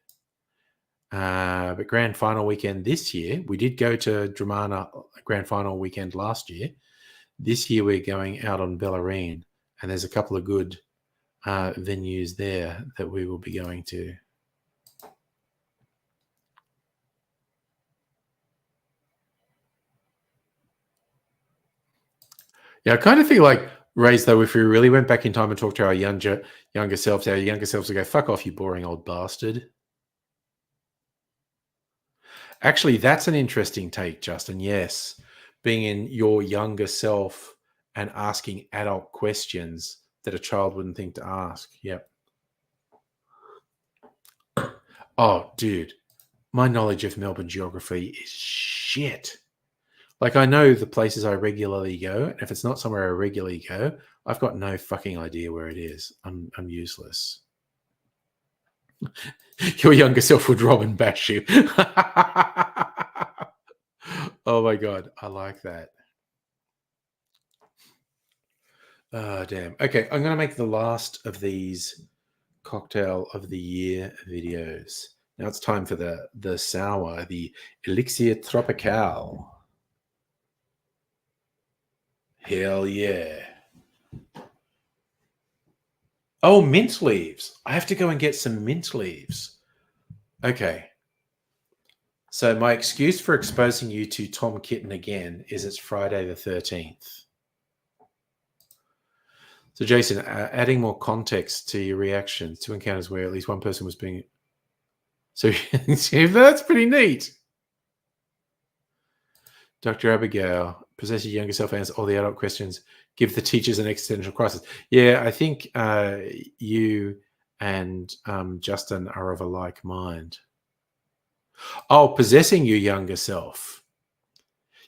But grand final weekend this year, we did go to Dramana grand final weekend last year. This year we're going out on Bellarine, and there's a couple of good venues there that we will be going to. Yeah, I kind of feel like, Rays, though, if we really went back in time and talked to our younger selves would go, fuck off, you boring old bastard. Actually, that's an interesting take, Justin. Yes. Being in your younger self and asking adult questions that a child wouldn't think to ask. Yep. Oh, dude, my knowledge of Melbourne geography is shit. Like, I know the places I regularly go, and if it's not somewhere I regularly go, I've got no fucking idea where it is. I'm useless. Your younger self would rob and bash you. Oh my god, I like that. Oh, damn. Okay, I'm going to make the last of these cocktail of the year videos. Now it's time for the sour, the Elixir Tropical. Hell yeah. Oh, mint leaves. I have to go and get some mint leaves. Okay. So my excuse for exposing you to Tom Kitten again is it's Friday the 13th. So, Jason, adding more context to your reactions to encounters where at least one person was being... So, that's pretty neat. Dr. Abigail, possess your younger self, answer all the adult questions, give the teachers an existential crisis. Yeah, I think you and Justin are of a like mind. Oh, possessing your younger self.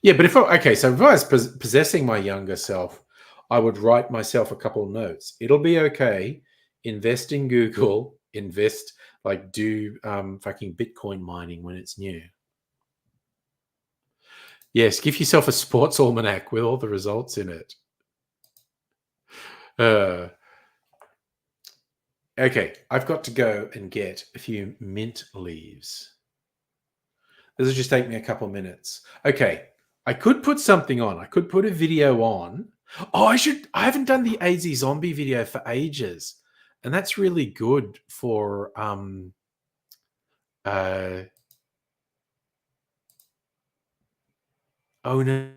Yeah, but if I was possessing my younger self, I would write myself a couple of notes. It'll be okay. Invest in Google. Do fucking Bitcoin mining when it's new. Yes, give yourself a sports almanac with all the results in it. Okay, I've got to go and get a few mint leaves. This will just take me a couple minutes. Okay, I could put something on. I could put a video on. Oh, I haven't done the AZ zombie video for ages. And that's really good for oh no.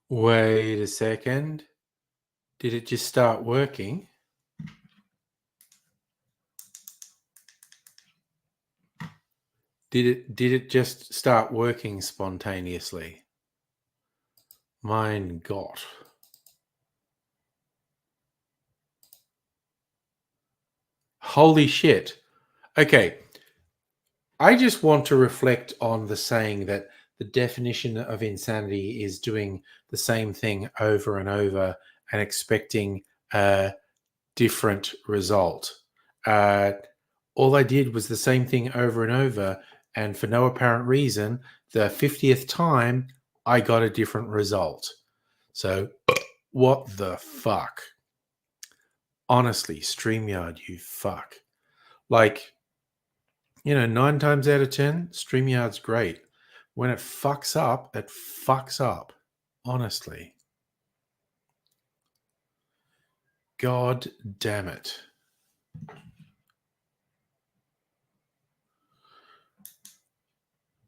Wait a second. Did it just start working? Did it just start working spontaneously? Mein Gott. Holy shit. Okay. I just want to reflect on the saying that the definition of insanity is doing the same thing over and over and expecting a different result. Uh, all I did was the same thing over and over, and for no apparent reason, the 50th time, I got a different result. So, what the fuck? Honestly, StreamYard, you fuck. Like, 9 times out of 10, StreamYard's great. When it fucks up, it fucks up. Honestly. God damn it.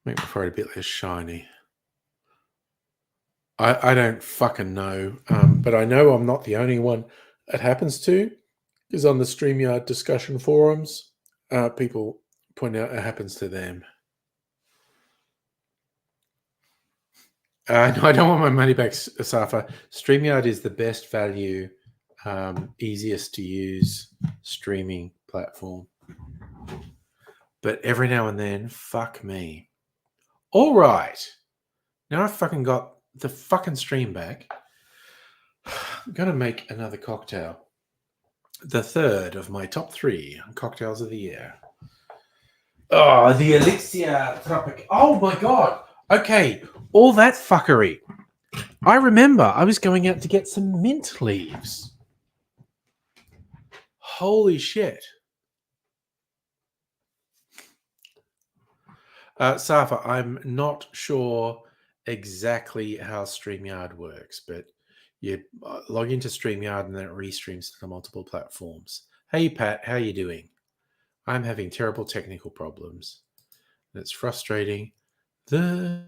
Make my forehead a bit less shiny. I don't fucking know. But I know I'm not the only one it happens to. Because on the StreamYard discussion forums, people point out it happens to them. No, I don't want my money back, Safa. StreamYard is the best value, easiest to use streaming platform. But every now and then, fuck me. All right. Now I've fucking got the fucking stream back. I'm going to make another cocktail. The third of my top 3 cocktails of the year. Oh, the Elixir Tropic. Oh my God. Okay. All that fuckery. I remember I was going out to get some mint leaves. Holy shit. Safa, I'm not sure exactly how StreamYard works, but you log into StreamYard and then it restreams to the multiple platforms. Hey, Pat, how you doing? I'm having terrible technical problems. It's frustrating. The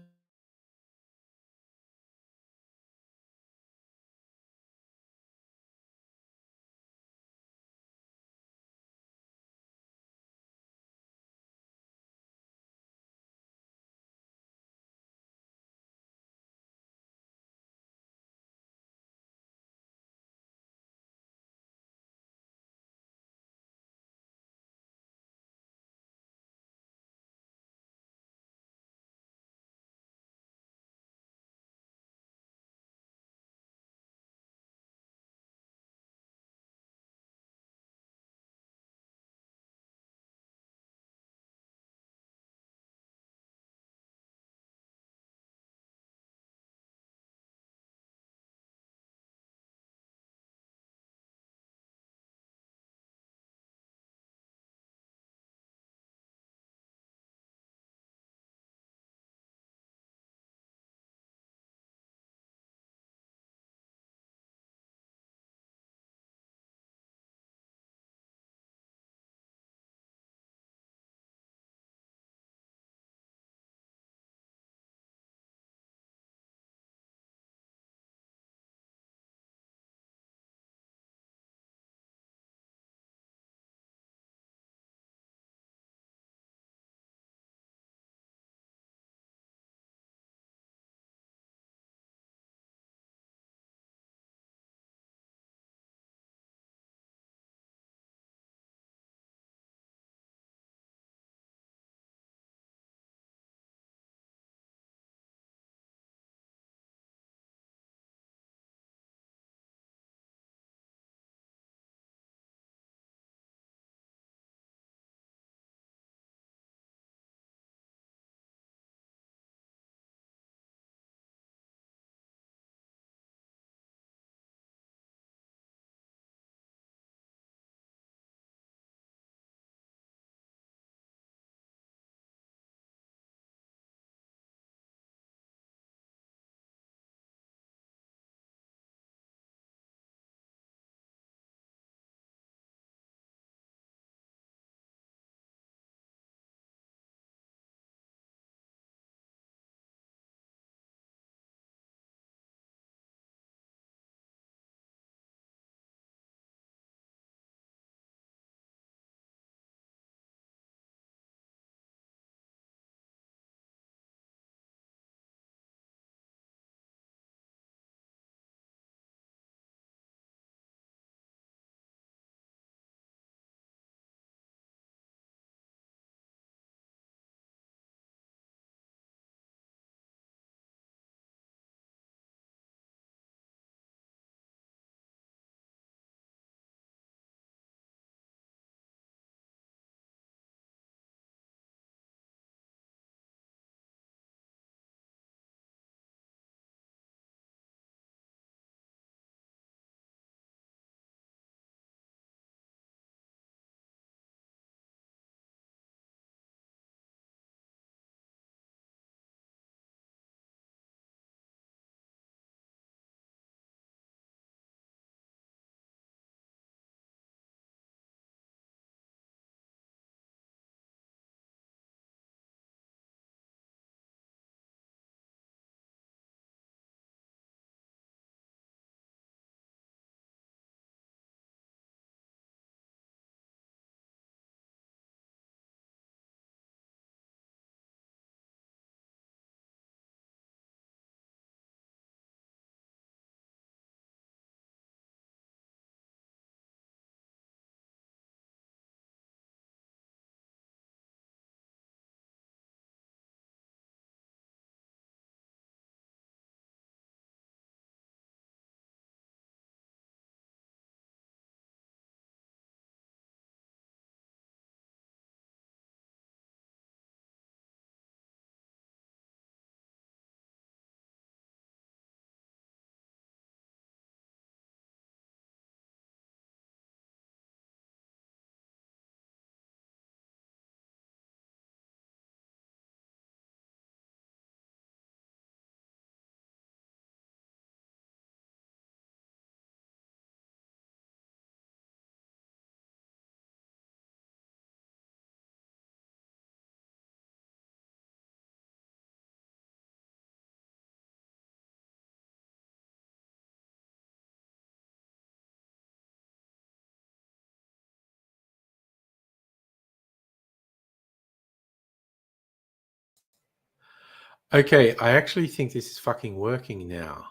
Okay, I actually think this is fucking working now.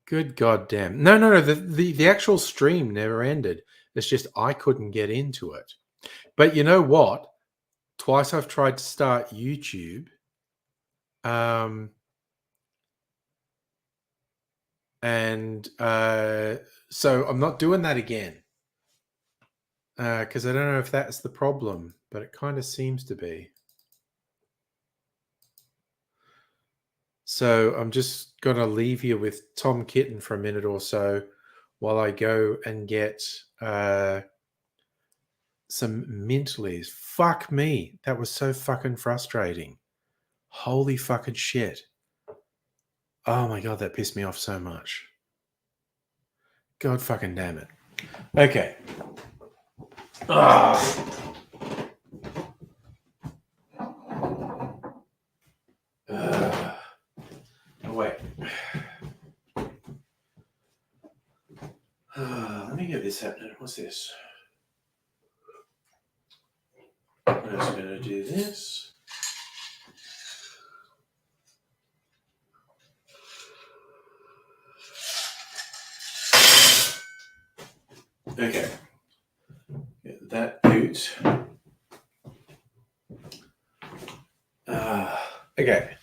Good goddamn. No. The actual stream never ended. It's just I couldn't get into it. But you know what? Twice I've tried to start YouTube. So I'm not doing that again. Because I don't know if that's the problem, but it kind of seems to be. So I'm just going to leave you with Tom Kitten for a minute or so while I go and get some mint leaves. Fuck me. That was so fucking frustrating. Holy fucking shit. Oh my God, that pissed me off so much. God fucking damn it. Okay. Wait. Let me get this happening. What's this? I'm just going to do this. Okay. Get that out. Okay.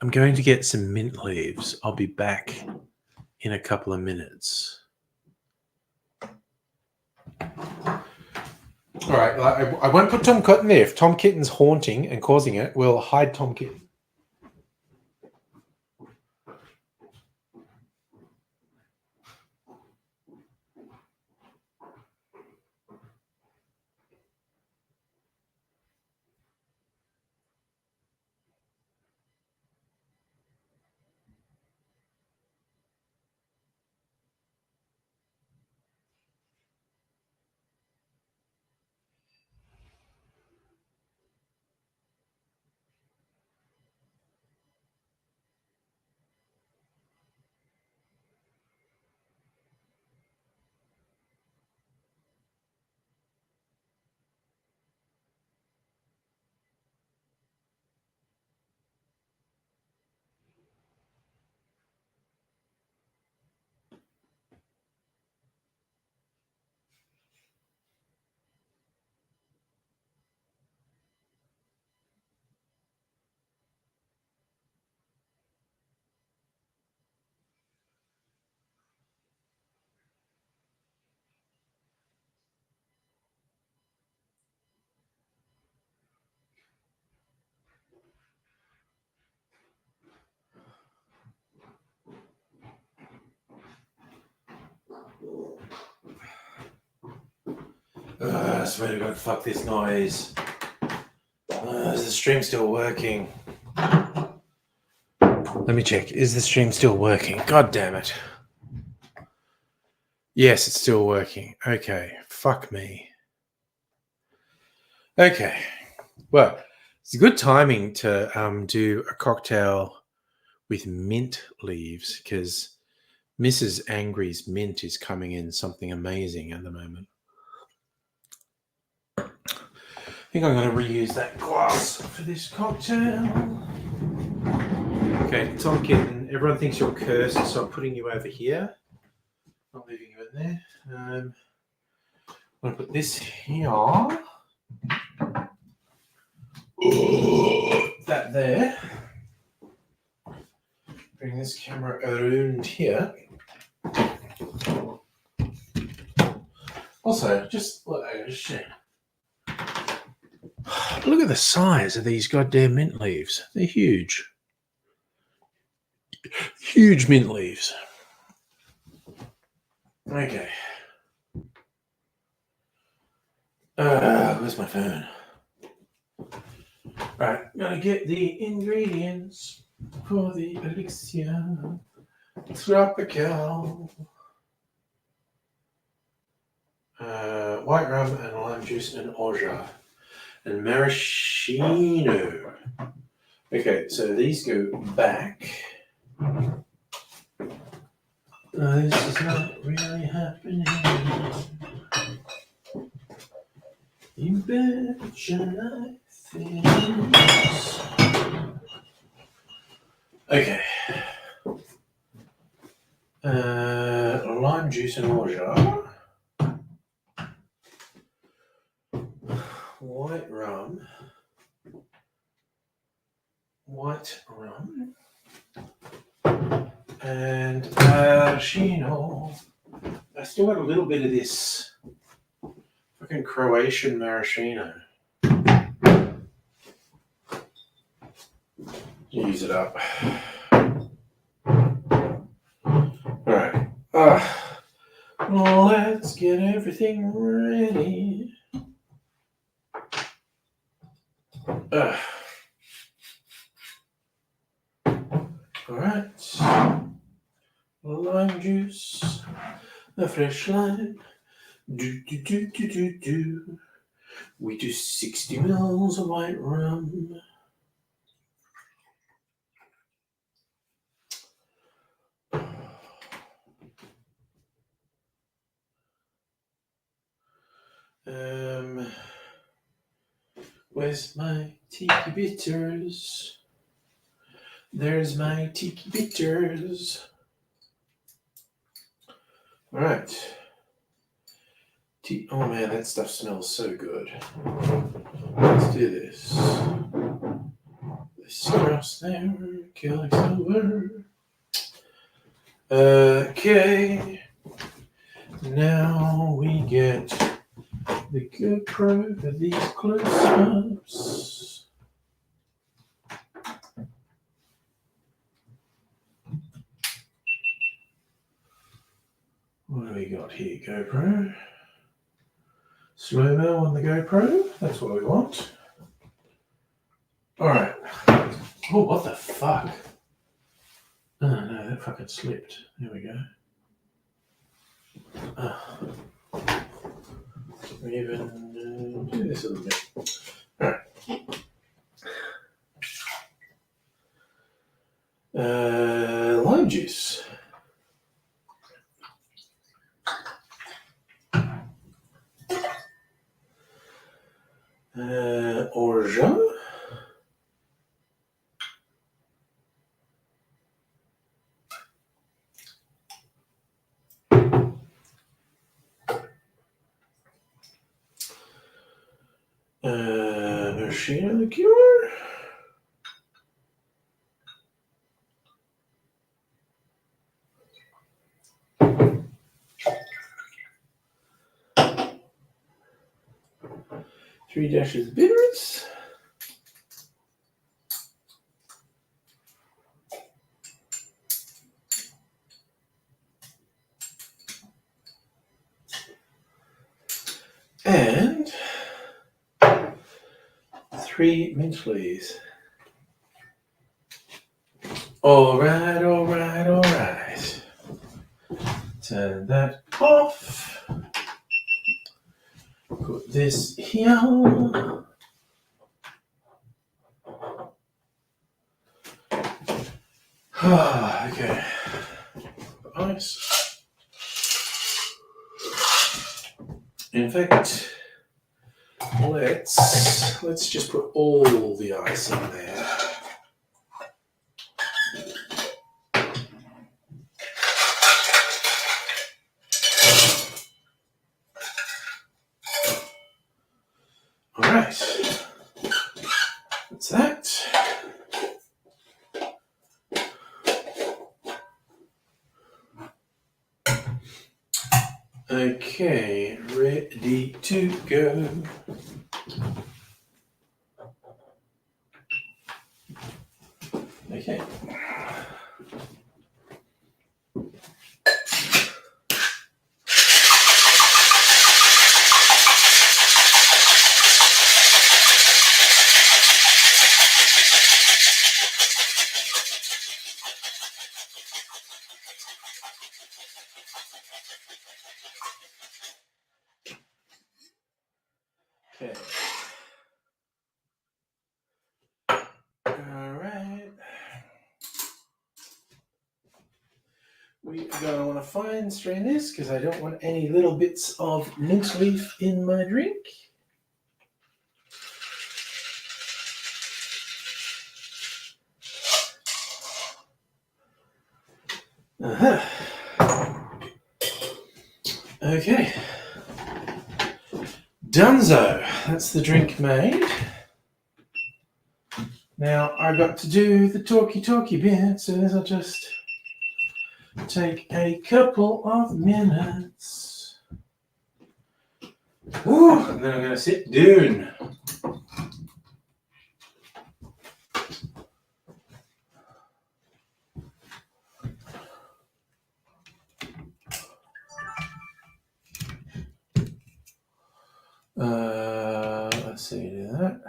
I'm going to get some mint leaves. I'll be back in a couple of minutes. All right. I won't put Tom Kitten there. If Tom Kitten's haunting and causing it, we'll hide Tom Kitten. I swear to God, fuck this noise. Is the stream still working? Let me check. Is the stream still working? God damn it. Yes, it's still working. Okay. Fuck me. Okay. Well, it's good timing to do a cocktail with mint leaves because Mrs. Angry's mint is coming in something amazing at the moment. I think I'm going to reuse that glass for this cocktail. Okay, Tom Kitten, everyone thinks you're cursed, so I'm putting you over here. Not leaving you in there. I'm going to put this here. That there. Bring this camera around here. Also, just look at the size of these goddamn mint leaves. They're huge. Huge mint leaves. Okay. Where's my phone? Right, I'm gonna get the ingredients for the elixir tropical. White rum and lime juice and orgeat and maraschino. Okay, so these go back. This is not really happening. You betcha life is. Okay. Lime juice and orgeat. White rum. And maraschino. I still got a little bit of this fucking Croatian maraschino. Use it up. Alright. Let's get everything ready. Alright. Lime juice. A fresh lime. Do. We do 60 mils of white rum. Where's my tiki bitters? There's my tiki bitters. All right. Oh man, that stuff smells so good. Let's do this. This across there, killing silver. Okay. Now we get the GoPro for these close-ups. What do we got here, GoPro? Slow-mo on the GoPro. That's what we want. All right. Oh, what the fuck? Oh, no, that fucking slipped. There we go. We even do this a little bit. All right. Lime juice. Orgeat. Maraschino liqueur. Three dashes of bitters. And 3 mint leaves. All right. Turn that off. Put this here. Okay. Ice. In fact, let's just put all the ice in there. All right. That's that. Okay, ready to go. Okay. Okay. All right. We are going to want to fine strain this because I don't want any little bits of mint leaf in my drink. Okay. Dunzo. That's the drink made. Now I've got to do the talky bit, so this will just take a couple of minutes. Ooh, and then I'm going to sit down. Let's see, do that.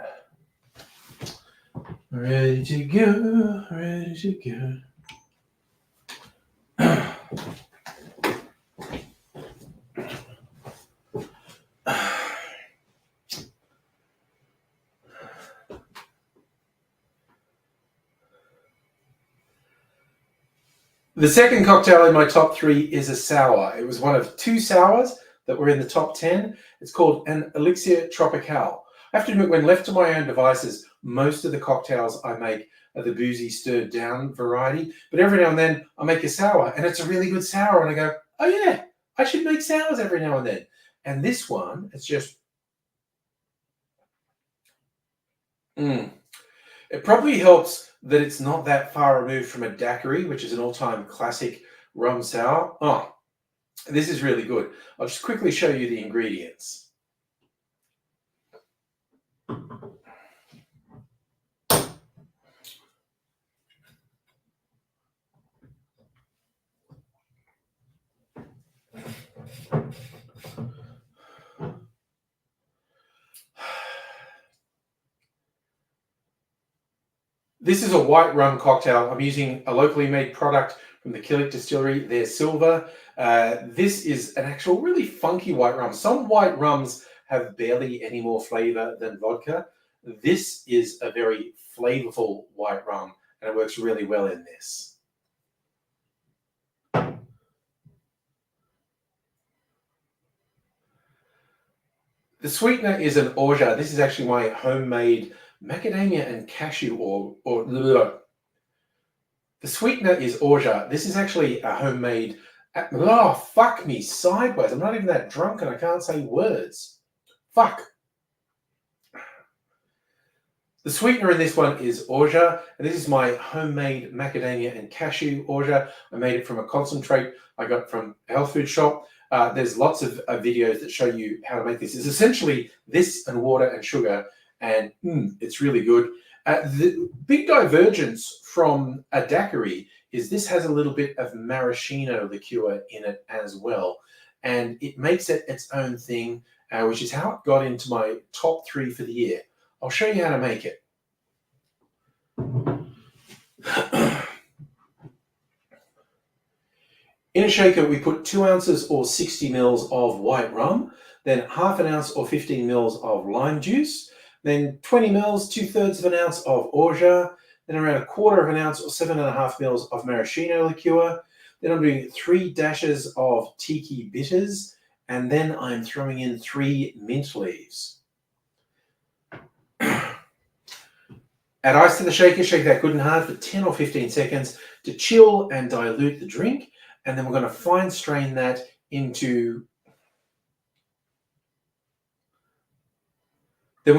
Ready to go, ready to go. The second cocktail in my top 3 is a sour. It was one of 2 sours that were in the top 10. It's called an Elixir Tropical. I have to admit, when left to my own devices, most of the cocktails I make are the boozy stirred down variety. But every now and then I make a sour and it's a really good sour and I go, oh yeah, I should make sours every now and then. And this one, it's just... It probably helps that it's not that far removed from a daiquiri, which is an all-time classic rum sour. Oh, this is really good. I'll just quickly show you the ingredients. This is a white rum cocktail. I'm using a locally made product from the Killick Distillery. They're silver. This is an actual really funky white rum. Some white rums have barely any more flavor than vodka. This is a very flavorful white rum, and it works really well in this. The sweetener is an orgeat. This is actually my homemade macadamia and cashew the sweetener is orgeat. This is actually a homemade... Oh, fuck me sideways. I'm not even that drunk and I can't say words. Fuck. The sweetener in this one is orgeat, and this is my homemade macadamia and cashew orgeat. I made it from a concentrate I got from a health food shop. There's lots of videos that show you how to make this. It's essentially this and water and sugar, and it's really good. The big divergence from a daiquiri is this has a little bit of maraschino liqueur in it as well, and it makes it its own thing, which is how it got into my top 3 for the year. I'll show you how to make it. In a shaker, we put 2 ounces or 60 mils of white rum, then half an ounce or 15 mils of lime juice, then 20 mils, 2/3 of an ounce of orgeat, then around 1/4 of an ounce or 7.5 mils of maraschino liqueur. Then I'm doing 3 dashes of tiki bitters, and then I'm throwing in 3 mint leaves. Add ice to the shaker, shake that good and hard for 10 or 15 seconds to chill and dilute the drink. And then we're going to fine strain that into... a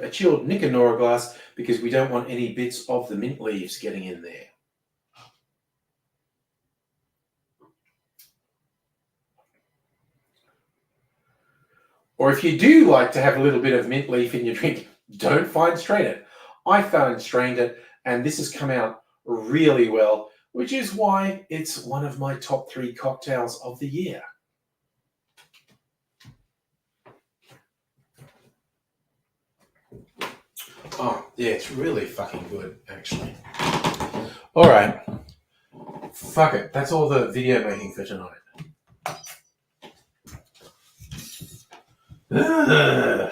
chilled Nicanora glass because we don't want any bits of the mint leaves getting in there. Or if you do like to have a little bit of mint leaf in your drink, don't fine strain it. I fine strained it, and this has come out really well, which is why it's one of my top 3 cocktails of the year. Oh, yeah, it's really fucking good, actually. All right. Fuck it. That's all the video making for tonight. I'm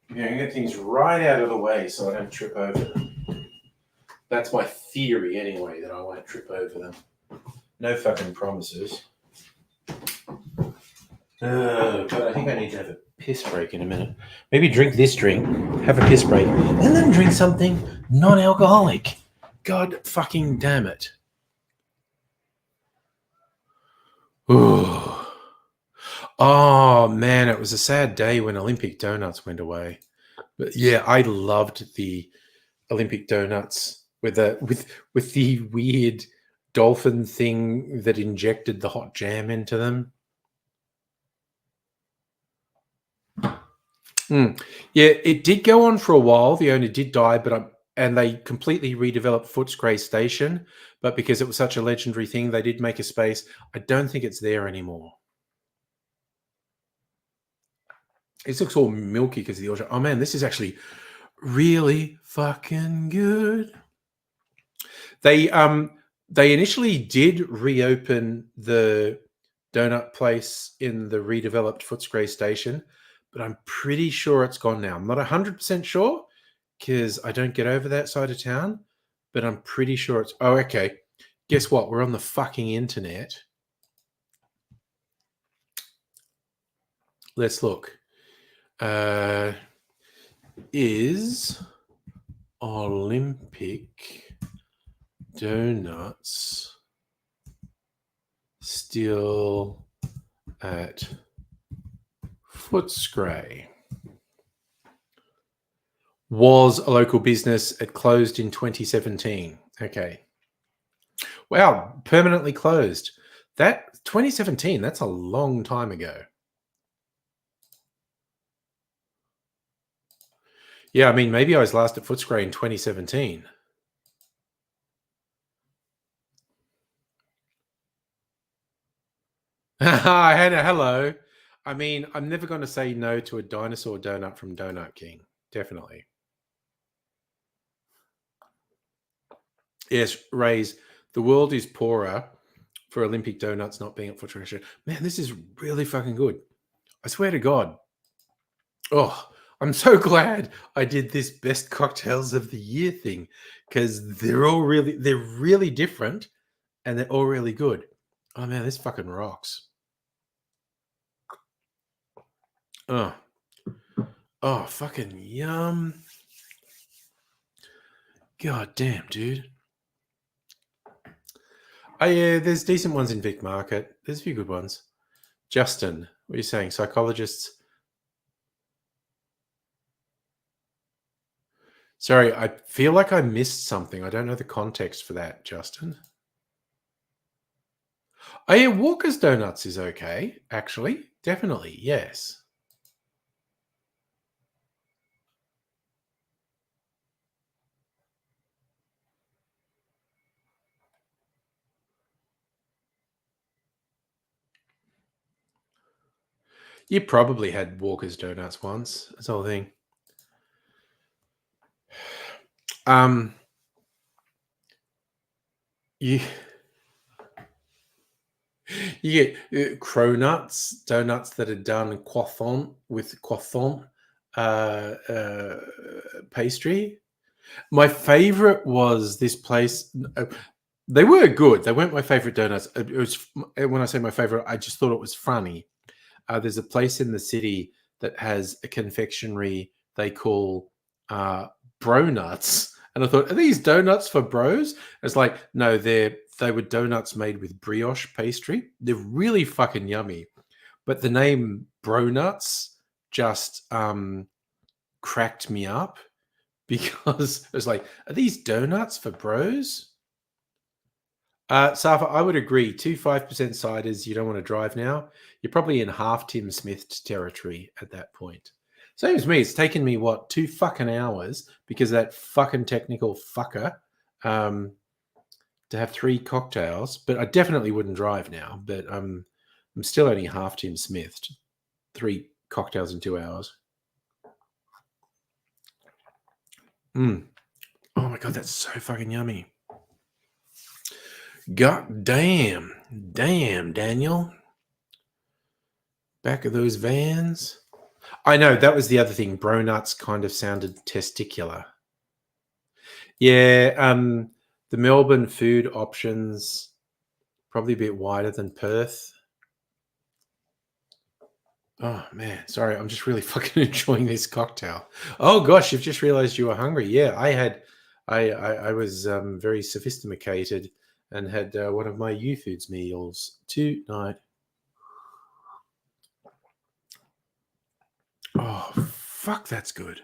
going to get things right out of the way so I don't trip over them. That's my theory anyway, that I won't trip over them. No fucking promises. But I think I need to have a piss break in a minute. Maybe drink this drink, have a piss break, and then drink something non-alcoholic. God fucking damn it. Ooh. Oh man, it was a sad day when Olympic Donuts went away. But yeah, I loved the Olympic Donuts with the weird dolphin thing that injected the hot jam into them. Mm. Yeah, it did go on for a while. The owner did die, and they completely redeveloped Footscray Station. But because it was such a legendary thing, they did make a space. I don't think it's there anymore. It looks all milky because of the orchard. Oh man, this is actually really fucking good. They initially did reopen the donut place in the redeveloped Footscray Station, but I'm pretty sure it's gone now. I'm not 100% sure because I don't get over that side of town, but I'm pretty sure it's. Oh, okay. Guess what? We're on the fucking internet. Let's look. Is Olympic Donuts still at Footscray? Was a local business. It closed in 2017. Okay. Wow, permanently closed. That 2017, that's a long time ago. Yeah, I mean, maybe I was last at Footscray in 2017. I had a hello. I mean, I'm never going to say no to a dinosaur donut from Donut King. Definitely. Yes, Rays. The world is poorer for Olympic donuts not being at Footscray. Man, this is really fucking good. I swear to God. Oh, I'm so glad I did this best cocktails of the year thing because they're really different and they're all really good. Oh man, this fucking rocks. Oh, oh, fucking yum. God damn, dude. Oh yeah, there's decent ones in Vic Market. There's a few good ones. Justin, what are you saying? Psychologists. Sorry, I feel like I missed something. I don't know the context for that, Justin. Oh yeah, Walker's Donuts is okay, actually. Definitely, yes. You probably had Walker's Donuts once. That's the whole thing. Um, you you get cronuts, donuts that are done croissant with croissant pastry. My favorite was this place. They were good. They weren't my favorite donuts. It was when I say my favorite, I just thought it was funny. There's a place in the city that has a confectionery they call bro nuts, and I thought, are these donuts for bros? It's like, no, they were donuts made with brioche pastry. They're really fucking yummy, but the name bro nuts just cracked me up because it was like, are these donuts for bros? Safa, I would agree. Two 5% ciders, you don't want to drive now. You're probably in half Tim Smith territory at that point. Same as me. It's taken me, what, 2 fucking hours because of that fucking technical fucker to have 3 cocktails. But I definitely wouldn't drive now. But I'm still only half Tim Smith. 3 cocktails in 2 hours. Oh my God, that's so fucking yummy. God damn. Damn, Daniel. Back of those vans. I know, that was the other thing. Bro nuts kind of sounded testicular. Yeah, the Melbourne food options probably a bit wider than Perth. Oh man, sorry, I'm just really fucking enjoying this cocktail. Oh gosh, you've just realized you were hungry. Yeah, I was very sophisticated and had one of my U Foods meals tonight. Oh, fuck, that's good.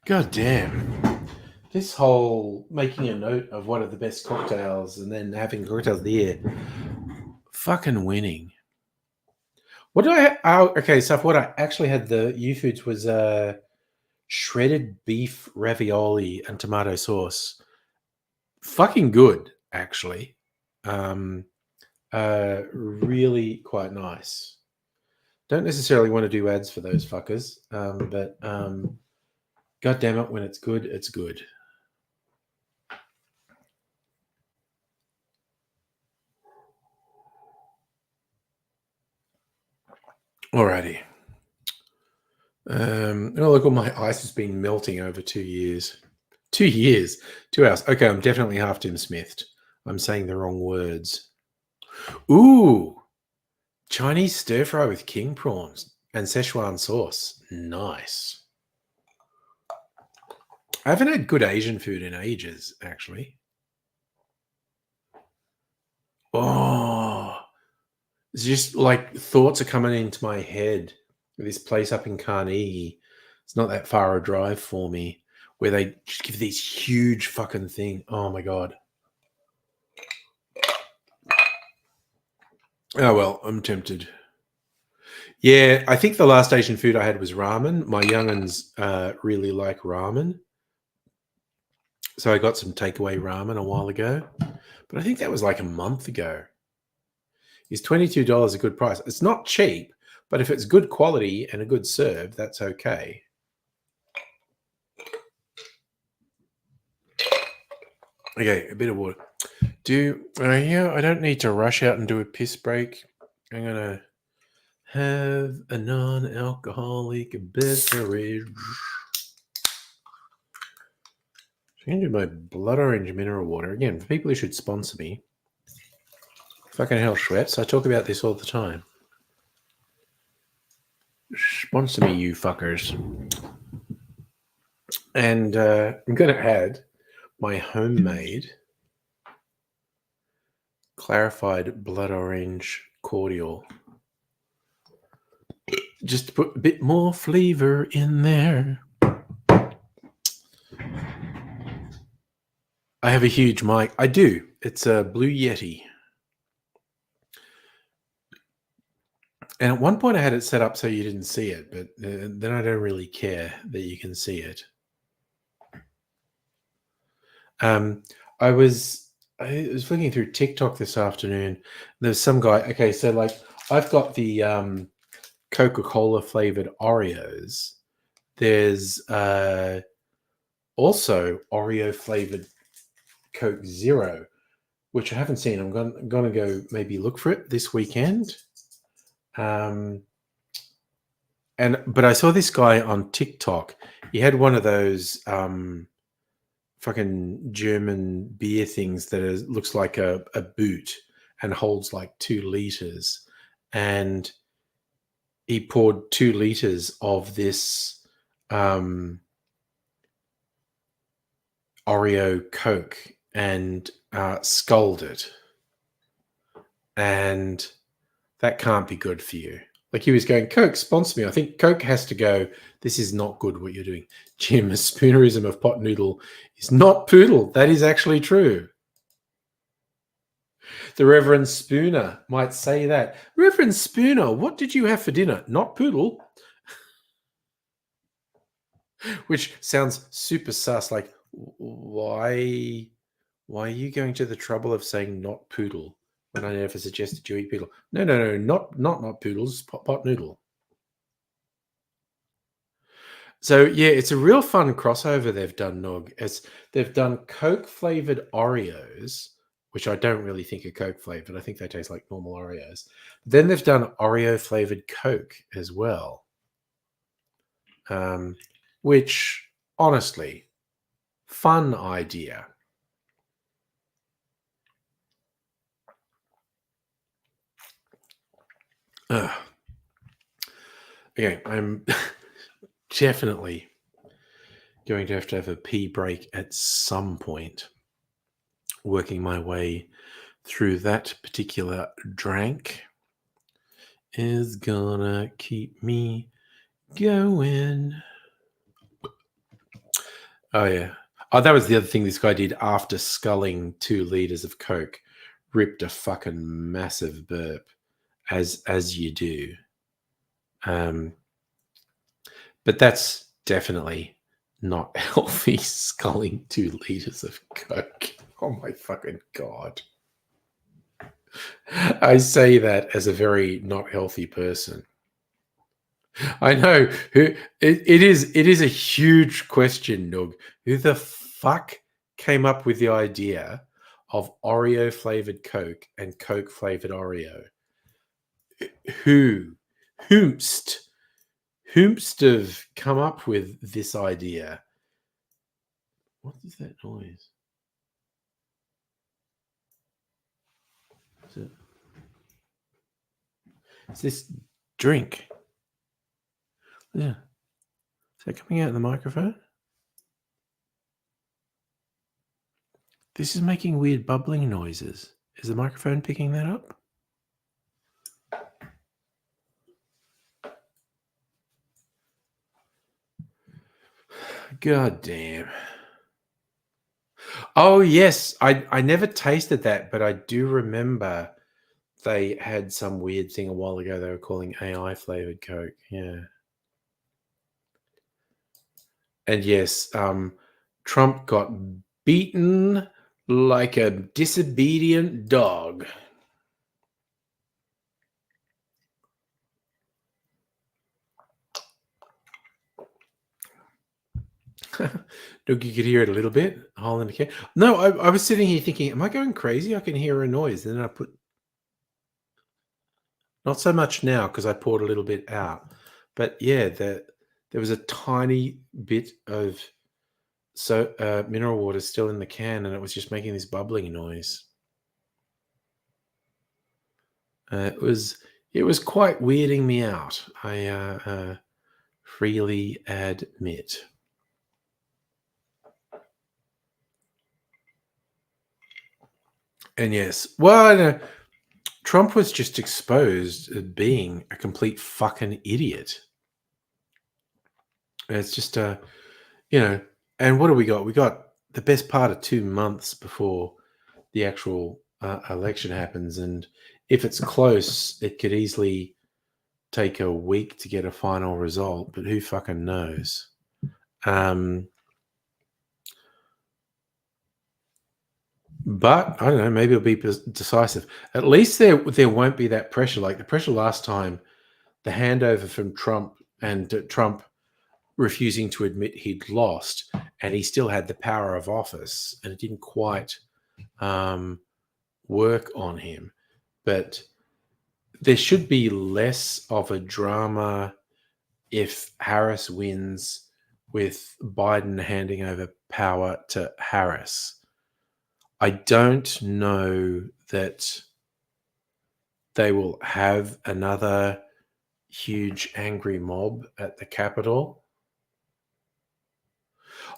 God damn. This whole making a note of what are the best cocktails and then having cocktails of the year, fucking winning. What do I? Oh, okay. So what I actually had the U Foods was shredded beef ravioli and tomato sauce. Fucking good, actually. Um, really quite nice. Don't necessarily want to do ads for those fuckers, but god damn it, when it's good, it's good. Alrighty. Oh, look, all my ice has been melting over 2 years. 2 years, 2 hours. Okay, I'm definitely half Tim Smithed. I'm saying the wrong words. Ooh, Chinese stir fry with king prawns and Szechuan sauce. Nice. I haven't had good Asian food in ages, actually. Oh, it's just like thoughts are coming into my head. This place up in Carnegie, it's not that far a drive for me, where they just give these huge fucking thing. Oh my god. Oh well, I'm tempted. Yeah, I think the last Asian food I had was ramen. My young'uns really like ramen, so I got some takeaway ramen a while ago. But I think that was like a month ago. Is $22 a good price? It's not cheap, but if it's good quality and a good serve, that's okay. Okay, a bit of water. Yeah, I don't need to rush out and do a piss break. I'm gonna have a non-alcoholic beverage. I'm gonna do my blood orange mineral water again. For people who should sponsor me, fucking hell, Schweppes. I talk about this all the time. Sponsor me, you fuckers. And I'm gonna add my homemade clarified blood orange cordial, just to put a bit more flavor in there. I have a huge mic. I do. It's a Blue Yeti. And at one point I had it set up so you didn't see it, but then I don't really care that you can see it. I was looking through TikTok this afternoon. There's some guy. Okay, so like I've got the Coca-Cola flavored Oreos. There's also Oreo flavored Coke Zero, which I haven't seen. I'm going to go maybe look for it this weekend. But I saw this guy on TikTok. He had one of those fucking German beer things that looks like a boot and holds like 2 liters. And he poured 2 liters of this Oreo Coke and sculled it. And that can't be good for you. Like he was going, Coke, sponsor me. I think Coke has to go, this is not good what you're doing. Jim, a spoonerism of pot noodle is not poodle. That is actually true. The Reverend Spooner might say that. Reverend Spooner, what did you have for dinner? Not poodle. Which sounds super sus. Like, why are you going to the trouble of saying not poodle when I never suggested you eat poodle? No, not poodles, pot noodle. So yeah, it's a real fun crossover they've done, Nog. They've done Coke flavored Oreos, which I don't really think are Coke flavored. I think they taste like normal Oreos. Then they've done Oreo flavored Coke as well, which honestly, fun idea. Okay, I'm definitely going to have a pee break at some point. Working my way through that particular drank is gonna keep me going. Oh yeah. Oh, that was the other thing this guy did after sculling 2 liters of Coke. Ripped a fucking massive burp, as you do. But that's definitely not healthy. Sculling 2 liters of Coke. Oh my fucking god. I say that as a very not healthy person. I know. It is a huge question, Doug. Who the fuck came up with the idea of Oreo flavored Coke and Coke flavored Oreo? Who? Whomst? Whomst have come up with this idea? What is that noise? Is this drink? Yeah. Is that coming out in the microphone? This is making weird bubbling noises. Is the microphone picking that up? God damn. Oh yes, I never tasted that, but I do remember they had some weird thing a while ago they were calling AI flavored Coke. Yeah. And yes, Trump got beaten like a disobedient dog. Look, you could hear it a little bit. Hole in the can. No, I was sitting here thinking, am I going crazy? I can hear a noise. And then I put not so much now because I poured a little bit out. But yeah, there was a tiny bit of mineral water still in the can, and it was just making this bubbling noise. It was quite weirding me out. I freely admit. And yes, well, Trump was just exposed as being a complete fucking idiot. It's just and what do we got? We got the best part of 2 months before the actual election happens, and if it's close, it could easily take a week to get a final result. But who fucking knows? But I don't know. Maybe it'll be decisive. At least there won't be that pressure. Like the pressure last time, the handover from Trump and Trump refusing to admit he'd lost, and he still had the power of office, and it didn't quite work on him. But there should be less of a drama if Harris wins with Biden handing over power to Harris. I don't know that they will have another huge angry mob at the Capitol.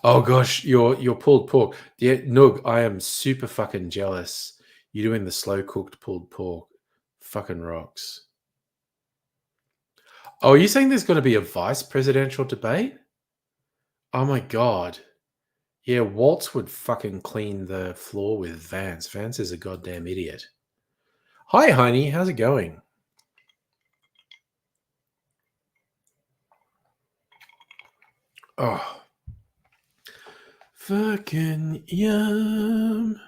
Oh gosh, your pulled pork. Yeah, Noog, I am super fucking jealous. You're doing the slow cooked pulled pork. Fucking rocks. Oh, are you saying there's going to be a vice presidential debate? Oh my god. Yeah, Waltz would fucking clean the floor with Vance. Vance is a goddamn idiot. Hi, honey. How's it going? Oh. Fucking yum.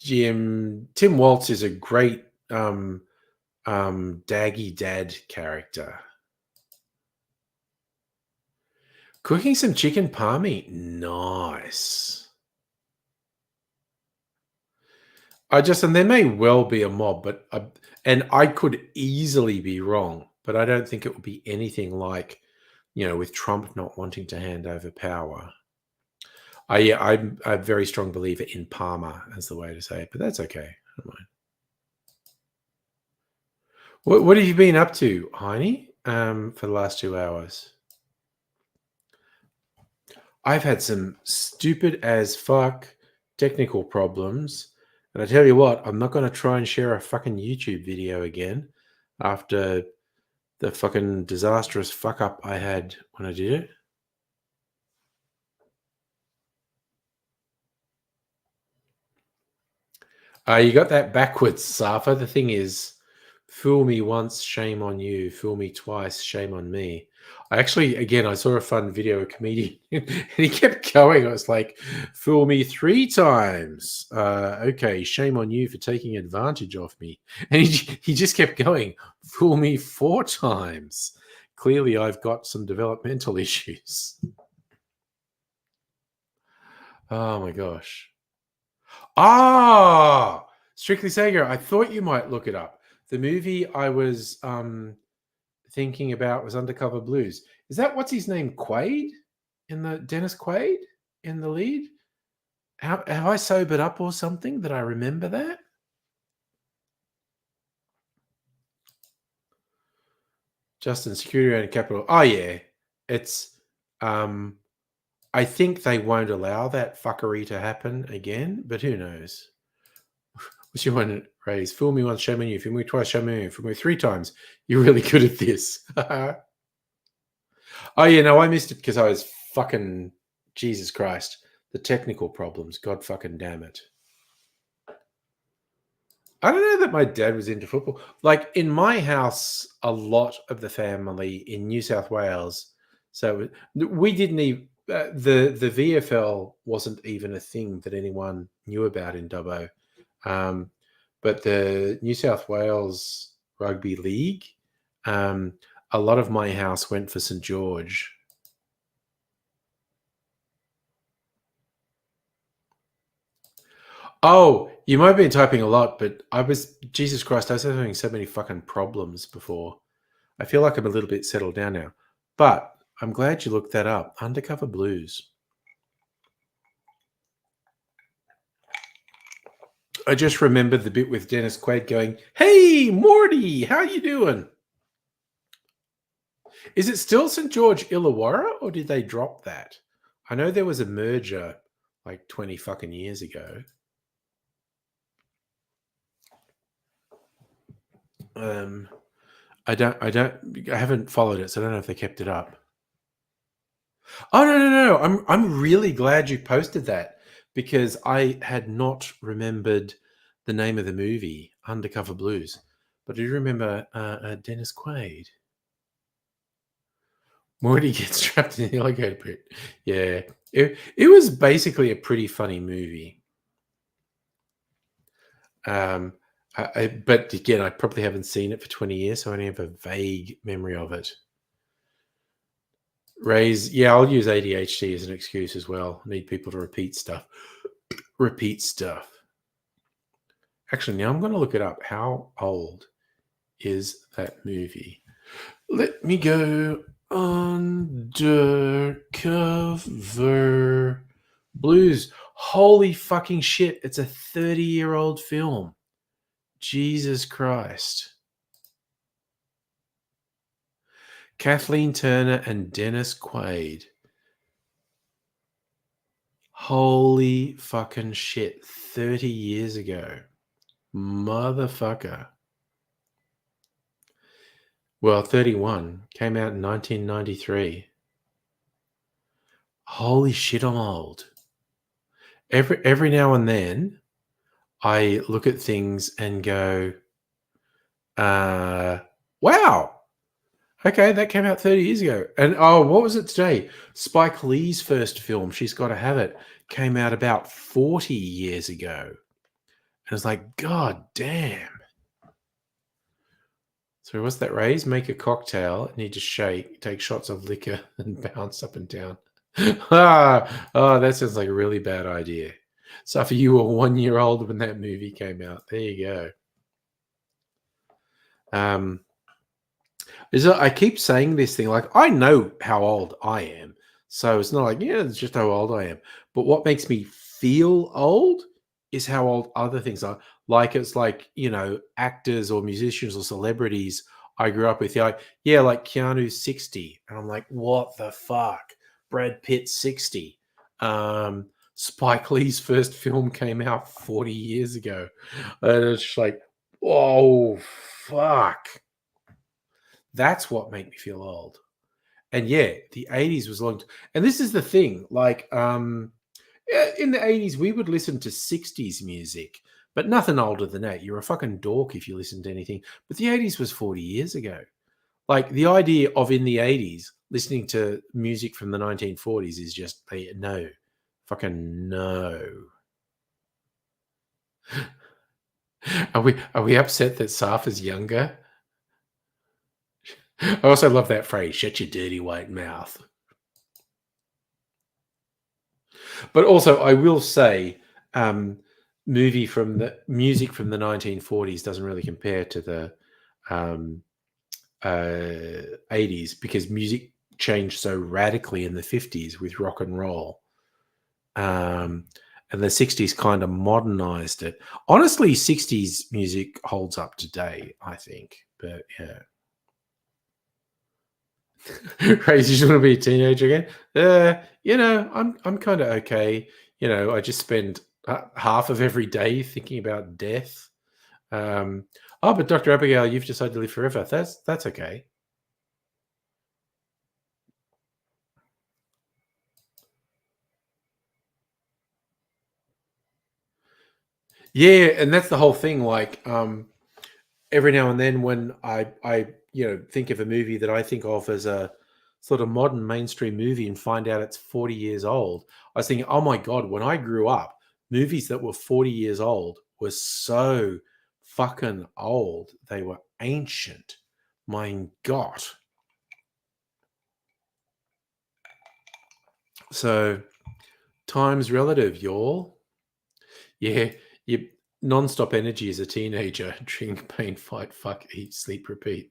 Tim Waltz is a great Daggy Dad character. Cooking some chicken palmy. Nice. And there may well be a mob, but and I could easily be wrong, but I don't think it would be anything like, with Trump not wanting to hand over power. I'm a very strong believer in Palmer as the way to say it, but that's okay. I don't mind. What have you been up to, Heine, for the last 2 hours? I've had some stupid as fuck technical problems. And I tell you what, I'm not going to try and share a fucking YouTube video again after the fucking disastrous fuck up I had when I did it. You got that backwards, Safa. The thing is, fool me once, shame on you. Fool me twice, shame on me. I saw a fun video, a comedian, and he kept going. I was like, fool me 3 times. Okay, shame on you for taking advantage of me. And he just kept going, fool me 4 times. Clearly, I've got some developmental issues. Oh my gosh. Ah, Strictly Sega. I thought you might look it up. The movie I was thinking about was Undercover Blues. Is that what's his name? Quaid in the Dennis Quaid in the lead? Have I sobered up or something that I remember that? Justin Security and Capital. Oh yeah, it's. I think they won't allow that fuckery to happen again, but who knows? What's your one raise? Fool me once, shame on you. Fool me twice, shame on you. Fool me 3 times. You're really good at this. Oh yeah, no, I missed it because I was fucking Jesus Christ. The technical problems. God fucking damn it. I don't know that my dad was into football. Like in my house, a lot of the family in New South Wales. So we didn't even the VFL wasn't even a thing that anyone knew about in Dubbo. But the New South Wales Rugby League, a lot of my house went for St George. Oh, you might have been typing a lot, but Jesus Christ, I was having so many fucking problems before. I feel like I'm a little bit settled down now. But I'm glad you looked that up. Undercover Blues. I just remembered the bit with Dennis Quaid going, "Hey, Morty, how you doing?" Is it still St. George Illawarra or did they drop that? I know there was a merger like 20 fucking years ago. I haven't followed it, so I don't know if they kept it up. Oh no. I'm really glad you posted that because I had not remembered the name of the movie, Undercover Blues. But do you remember Dennis Quaid? Morty gets trapped in the alligator pit. Yeah. It was basically a pretty funny movie. But again, I probably haven't seen it for 20 years, so I only have a vague memory of it. Yeah, I'll use ADHD as an excuse as well. I need people to repeat stuff. Actually, now I'm going to look it up. How old is that movie? Let me go. Undercover Blues. Holy fucking shit. It's a 30-year-old film. Jesus Christ. Kathleen Turner and Dennis Quaid. Holy fucking shit. 30 years ago. Motherfucker. Well, 31. Came out in 1993. Holy shit, I'm old. Every now and then, I look at things and go, wow. Okay, that came out 30 years ago. And oh, what was it today? Spike Lee's first film, She's Gotta Have It, came out about 40 years ago. And it's like, God damn. So what's that, Raise? Make a cocktail, need to shake, take shots of liquor, and bounce up and down. Oh, that sounds like a really bad idea. So if you were 1 year old when that movie came out, there you go. I keep saying this thing, like I know how old I am, so it's not like it's just how old I am. But what makes me feel old is how old other things are. Like it's like actors or musicians or celebrities I grew up with. Like Keanu's 60, and I'm like, what the fuck? Brad Pitt's 60. Spike Lee's first film came out 40 years ago, and it's just like, oh fuck. That's what made me feel old. And yeah, the 80s was long. And this is the thing, like, yeah, in the 80s, we would listen to 60s music, but nothing older than that. You're a fucking dork if you listen to anything. But the 80s was 40 years ago. Like, the idea of in the 80s listening to music from the 1940s is just no, fucking no. Are we upset that Saf is younger? I also love that phrase, shut your dirty white mouth. But also, I will say, um, music from the 1940s doesn't really compare to the um, 80s, because music changed so radically in the 50s with rock and roll. And the 60s kind of modernized it. Honestly, 60s music holds up today, I think. But yeah. Crazy, you just want to be a teenager again? I'm kind of okay. I just spend half of every day thinking about death. Um, oh, but Dr. Abigail, you've decided to live forever. That's okay. Yeah, and that's the whole thing. Like, every now and then, when I think of a movie that I think of as a sort of modern mainstream movie and find out it's 40 years old, I was thinking, oh my god, when I grew up, movies that were 40 years old were so fucking old. They were ancient. My god. So time's relative, y'all. Yeah, you non-stop energy as a teenager. Drink, pain, fight, fuck, eat, sleep, repeat.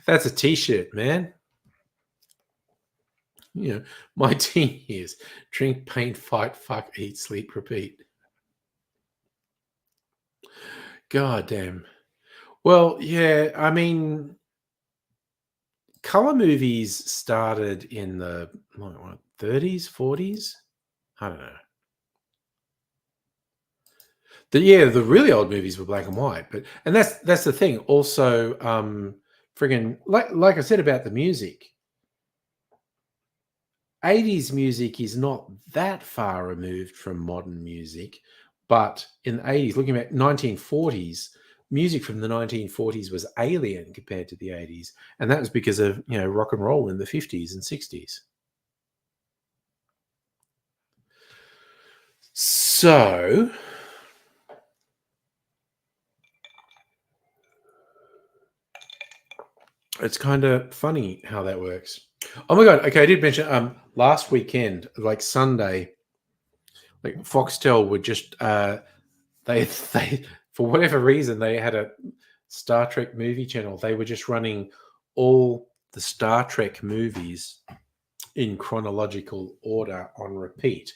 That's a t-shirt, man. My teen years: drink, paint, fight, fuck, eat, sleep, repeat. God damn. Well, yeah, I mean, color movies started in the 30s, 40s. I don't know. The really old movies were black and white, but and that's the thing. Also, friggin' like I said about the music, 80s music is not that far removed from modern music, but in the 80s, looking at 1940s, music from the 1940s was alien compared to the 80s. And that was because of, rock and roll in the 50s and 60s. So it's kind of funny how that works. Oh my god, okay, I did mention last weekend, like Sunday, like Foxtel would just they for whatever reason they had a Star Trek movie channel. They were just running all the Star Trek movies in chronological order on repeat.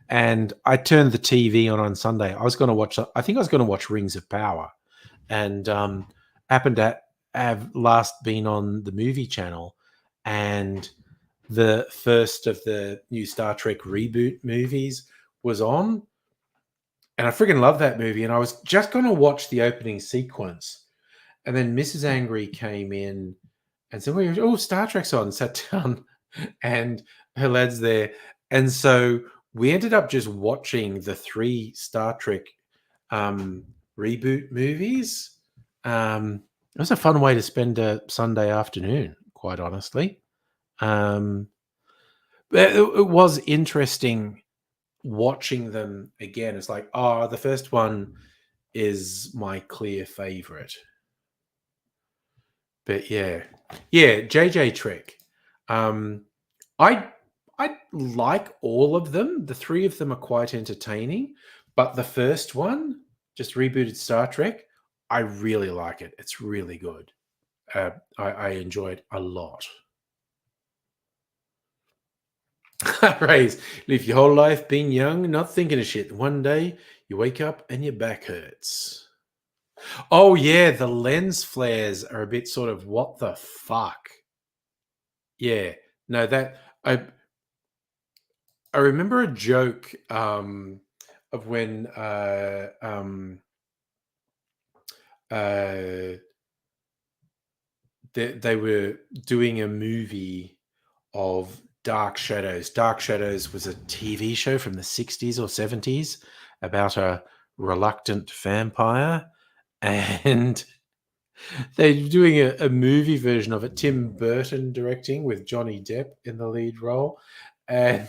And I turned the TV on Sunday. I was going to watch. I think I was going to watch Rings of Power, and happened to have last been on the movie channel, and the first of the new Star Trek reboot movies was on, and I freaking love that movie. And I was just going to watch the opening sequence, and then Mrs. Angry came in and said, "Oh, Star Trek's on." Sat down, and her lad's there, and so we ended up just watching the three Star Trek reboot movies. It was a fun way to spend a Sunday afternoon, quite honestly. But it was interesting watching them again. It's like, oh, the first one is my clear favorite. But yeah, JJ Trek. Um, I I like all of them. The three of them are quite entertaining, but the first one, just rebooted Star Trek, I really like it. It's really good. I enjoy it a lot. Raise, live your whole life being young, not thinking of shit. One day you wake up and your back hurts. Oh yeah, the lens flares are a bit sort of what the fuck. Yeah, no, that I remember a joke of when uh, they were doing a movie of Dark Shadows. Dark Shadows was a TV show from the 60s or 70s about a reluctant vampire. And they're doing a movie version of it, Tim Burton directing with Johnny Depp in the lead role. And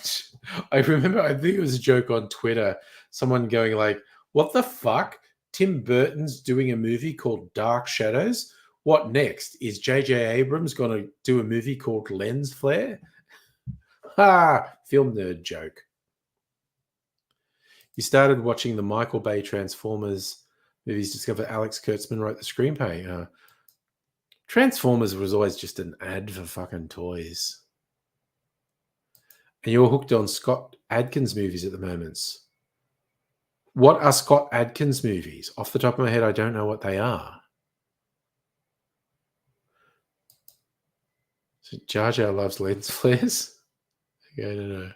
I remember, I think it was a joke on Twitter, someone going like, what the fuck? Tim Burton's doing a movie called Dark Shadows? What next? Is J.J. Abrams going to do a movie called Lens Flare? Ha! Film nerd joke. You started watching the Michael Bay Transformers movies, discovered Alex Kurtzman wrote the screenplay. Transformers was always just an ad for fucking toys. And you're hooked on Scott Adkins movies at the moment. What are Scott Adkins movies? Off the top of my head, I don't know what they are. So Jar Jar loves lens flares? Okay, I don't know.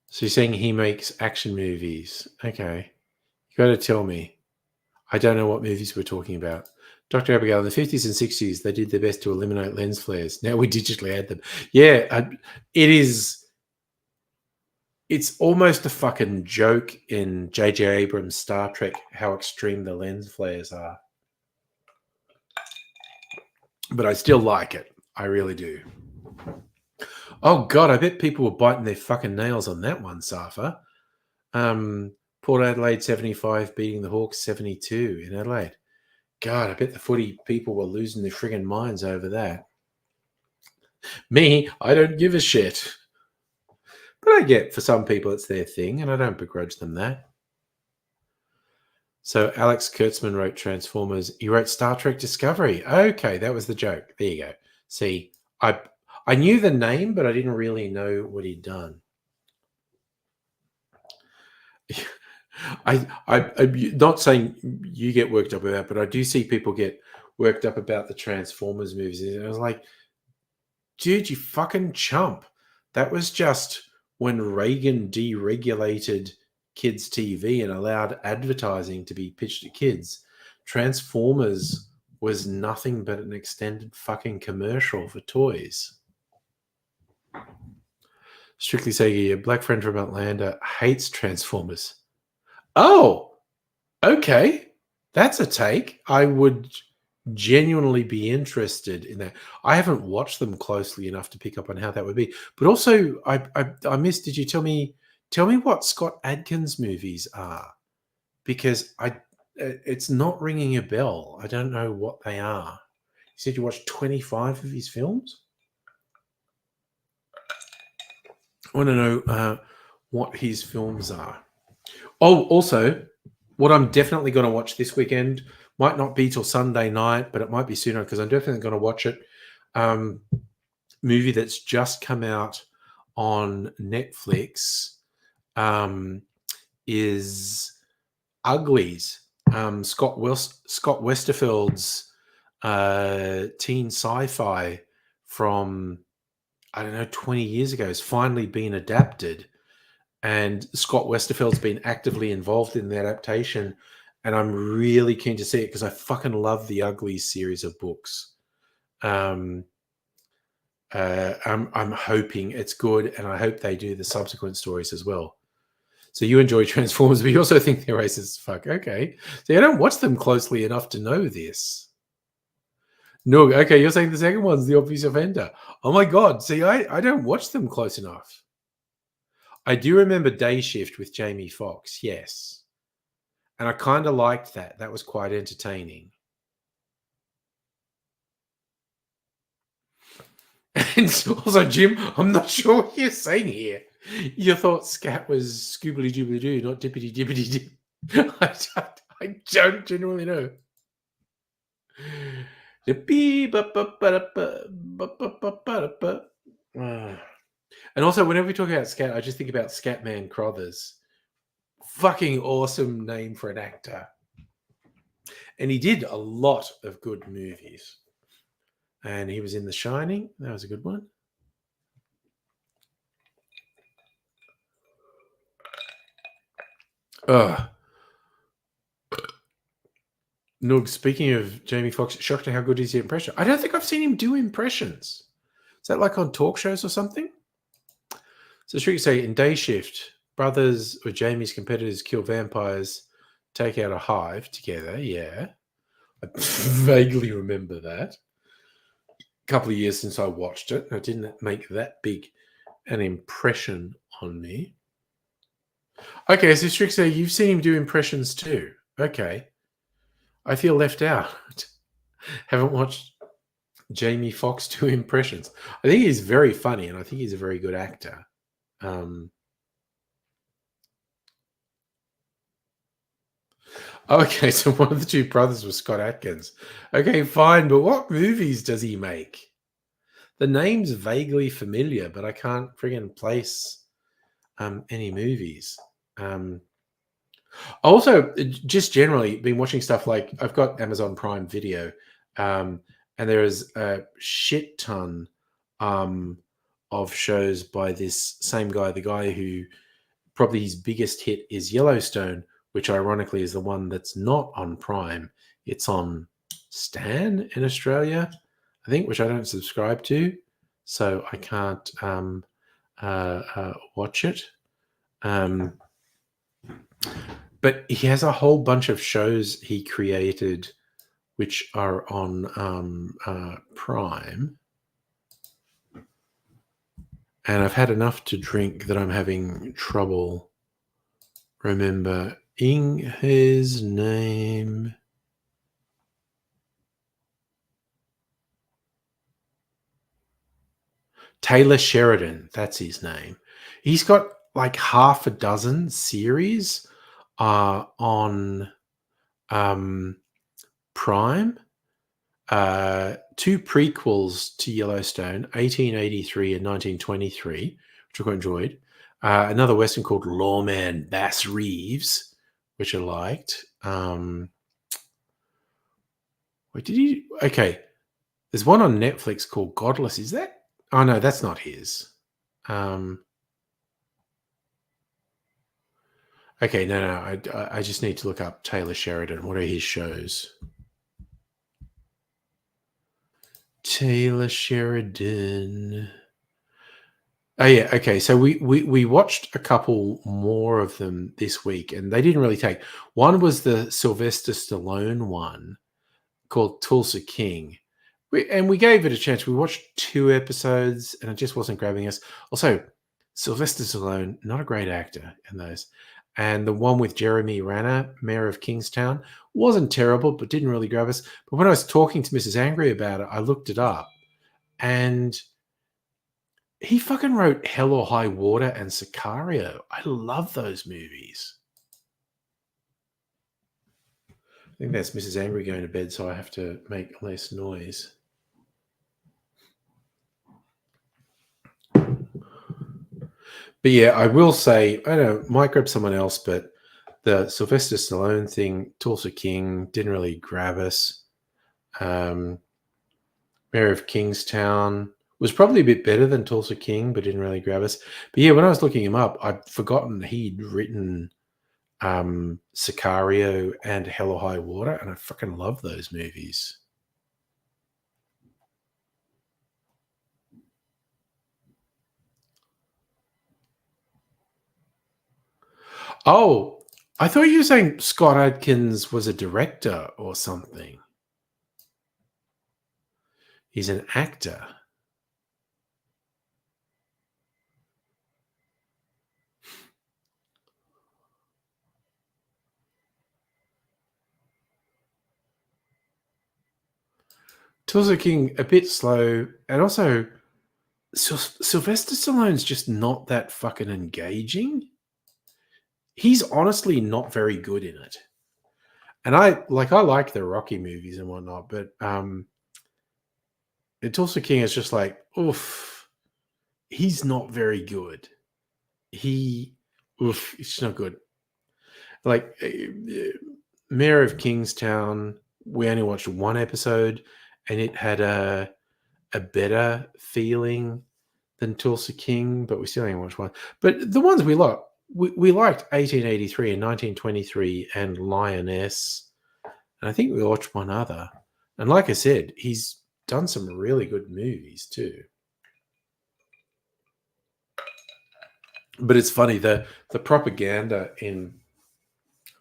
So you're saying he makes action movies. Okay. You got to tell me. I don't know what movies we're talking about. Dr. Abigail, in the 50s and 60s, they did their best to eliminate lens flares. Now we digitally add them. Yeah, it is. It's almost a fucking joke in J.J. Abrams' Star Trek how extreme the lens flares are. But I still like it. I really do. Oh, God, I bet people were biting their fucking nails on that one, Safa. Port Adelaide 75 beating the Hawks 72 in Adelaide. God, I bet the footy people were losing their friggin' minds over that. Me, I don't give a shit. But I get for some people it's their thing, and I don't begrudge them that. So Alex Kurtzman wrote Transformers. He wrote Star Trek Discovery. Okay, that was the joke. There you go. See, I knew the name, but I didn't really know what he'd done. I'm not saying you get worked up about, but I do see people get worked up about the Transformers movies. And I was like, dude, you fucking chump. That was just when Reagan deregulated kids' TV and allowed advertising to be pitched to kids. Transformers was nothing but an extended fucking commercial for toys. Strictly Sega, a black friend from Atlanta hates Transformers. Oh, okay. That's a take. I would genuinely be interested in that. I haven't watched them closely enough to pick up on how that would be. But also, I missed. Did you tell me what Scott Adkins movies are? Because it's not ringing a bell. I don't know what they are. You said you watched 25 of his films. I want to know what his films are. Oh, also, what I'm definitely going to watch this weekend might not be till Sunday night, but it might be sooner because I'm definitely going to watch it. Movie that's just come out on Netflix is Uglies. Scott Westerfeld's teen sci-fi from, I don't know, 20 years ago has finally been adapted. And Scott Westerfeld's been actively involved in the adaptation. And I'm really keen to see it because I fucking love the Uglies series of books. I'm hoping it's good, and I hope they do the subsequent stories as well. So you enjoy Transformers, but you also think they're racist as fuck. Okay. So I don't watch them closely enough to know this. No, okay, you're saying the second one's the obvious offender. Oh my God. See, I don't watch them close enough. I do remember Day Shift with Jamie Foxx, yes. And I kind of liked that. That was quite entertaining. And also, Jim, I'm not sure what you're saying here. You thought scat was scoobly doobly doo, not dippity dippity dip. I don't genuinely know. And also, whenever we talk about scat, I just think about Scatman Crothers. Fucking awesome name for an actor. And he did a lot of good movies. And he was in The Shining. That was a good one. Noog, speaking of Jamie Foxx, shocked at how good is the impression. I don't think I've seen him do impressions. Is that like on talk shows or something? So should we say in Day Shift, brothers or Jamie's competitors kill vampires, take out a hive together. Yeah. I vaguely remember that. A couple of years since I watched it. It didn't make that big an impression on me. Okay, so Strixer, you've seen him do impressions too. Okay. I feel left out. Haven't watched Jamie Foxx do impressions. I think he's very funny and I think he's a very good actor. Okay, so one of the two brothers was Scott Atkins. Okay, fine, but what movies does he make? The name's vaguely familiar, but I can't friggin' place any movies. Also, just generally been watching stuff like I've got Amazon Prime Video, and there is a shit ton of shows by this same guy, the guy who probably his biggest hit is Yellowstone, which ironically is the one that's not on Prime. It's on Stan in Australia, I think, which I don't subscribe to, so I can't watch it. But he has a whole bunch of shows he created which are on Prime. And I've had enough to drink that I'm having trouble remembering his name. Taylor Sheridan, that's his name. He's got like half a dozen series on Prime. Two prequels to Yellowstone, 1883 and 1923, which I quite enjoyed. Another Western called Lawman Bass Reeves, which I liked. Wait, did he? Okay. There's one on Netflix called Godless. Is that? Oh, no, that's not his. Okay, no. I just need to look up Taylor Sheridan. What are his shows? Taylor Sheridan. Oh yeah, okay. So we watched a couple more of them this week, and they didn't really take. One was the Sylvester Stallone one called Tulsa King, we gave it a chance. We watched 2 episodes, and it just wasn't grabbing us. Also, Sylvester Stallone, not a great actor in those. And the one with Jeremy Renner, Mayor of Kingstown, wasn't terrible, but didn't really grab us. But when I was talking to Mrs. Angry about it, I looked it up, and he fucking wrote Hell or High Water and Sicario. I love those movies. I think that's Mrs. Angry going to bed, so I have to make less noise. But yeah, I will say, I don't know, might grab someone else, but the Sylvester Stallone thing, Tulsa King, didn't really grab us. Mayor of Kingstown was probably a bit better than Tulsa King, but didn't really grab us. But yeah, when I was looking him up, I'd forgotten he'd written Sicario and Hell or High Water, and I fucking love those movies. Oh, I thought you were saying Scott Adkins was a director or something. He's an actor. Tulsa King, a bit slow, and also Sylvester Stallone's just not that fucking engaging. He's honestly not very good in it. And I like the Rocky movies and whatnot, but Tulsa King is just like, oof, he's not very good. It's not good. Like Mayor of Kingstown, we only watched 1 episode, and it had a better feeling than Tulsa King, but we still only watched 1. But the ones we liked 1883 and 1923 and Lioness. And I think we watched one other. And like I said, he's done some really good movies too. But it's funny, the propaganda in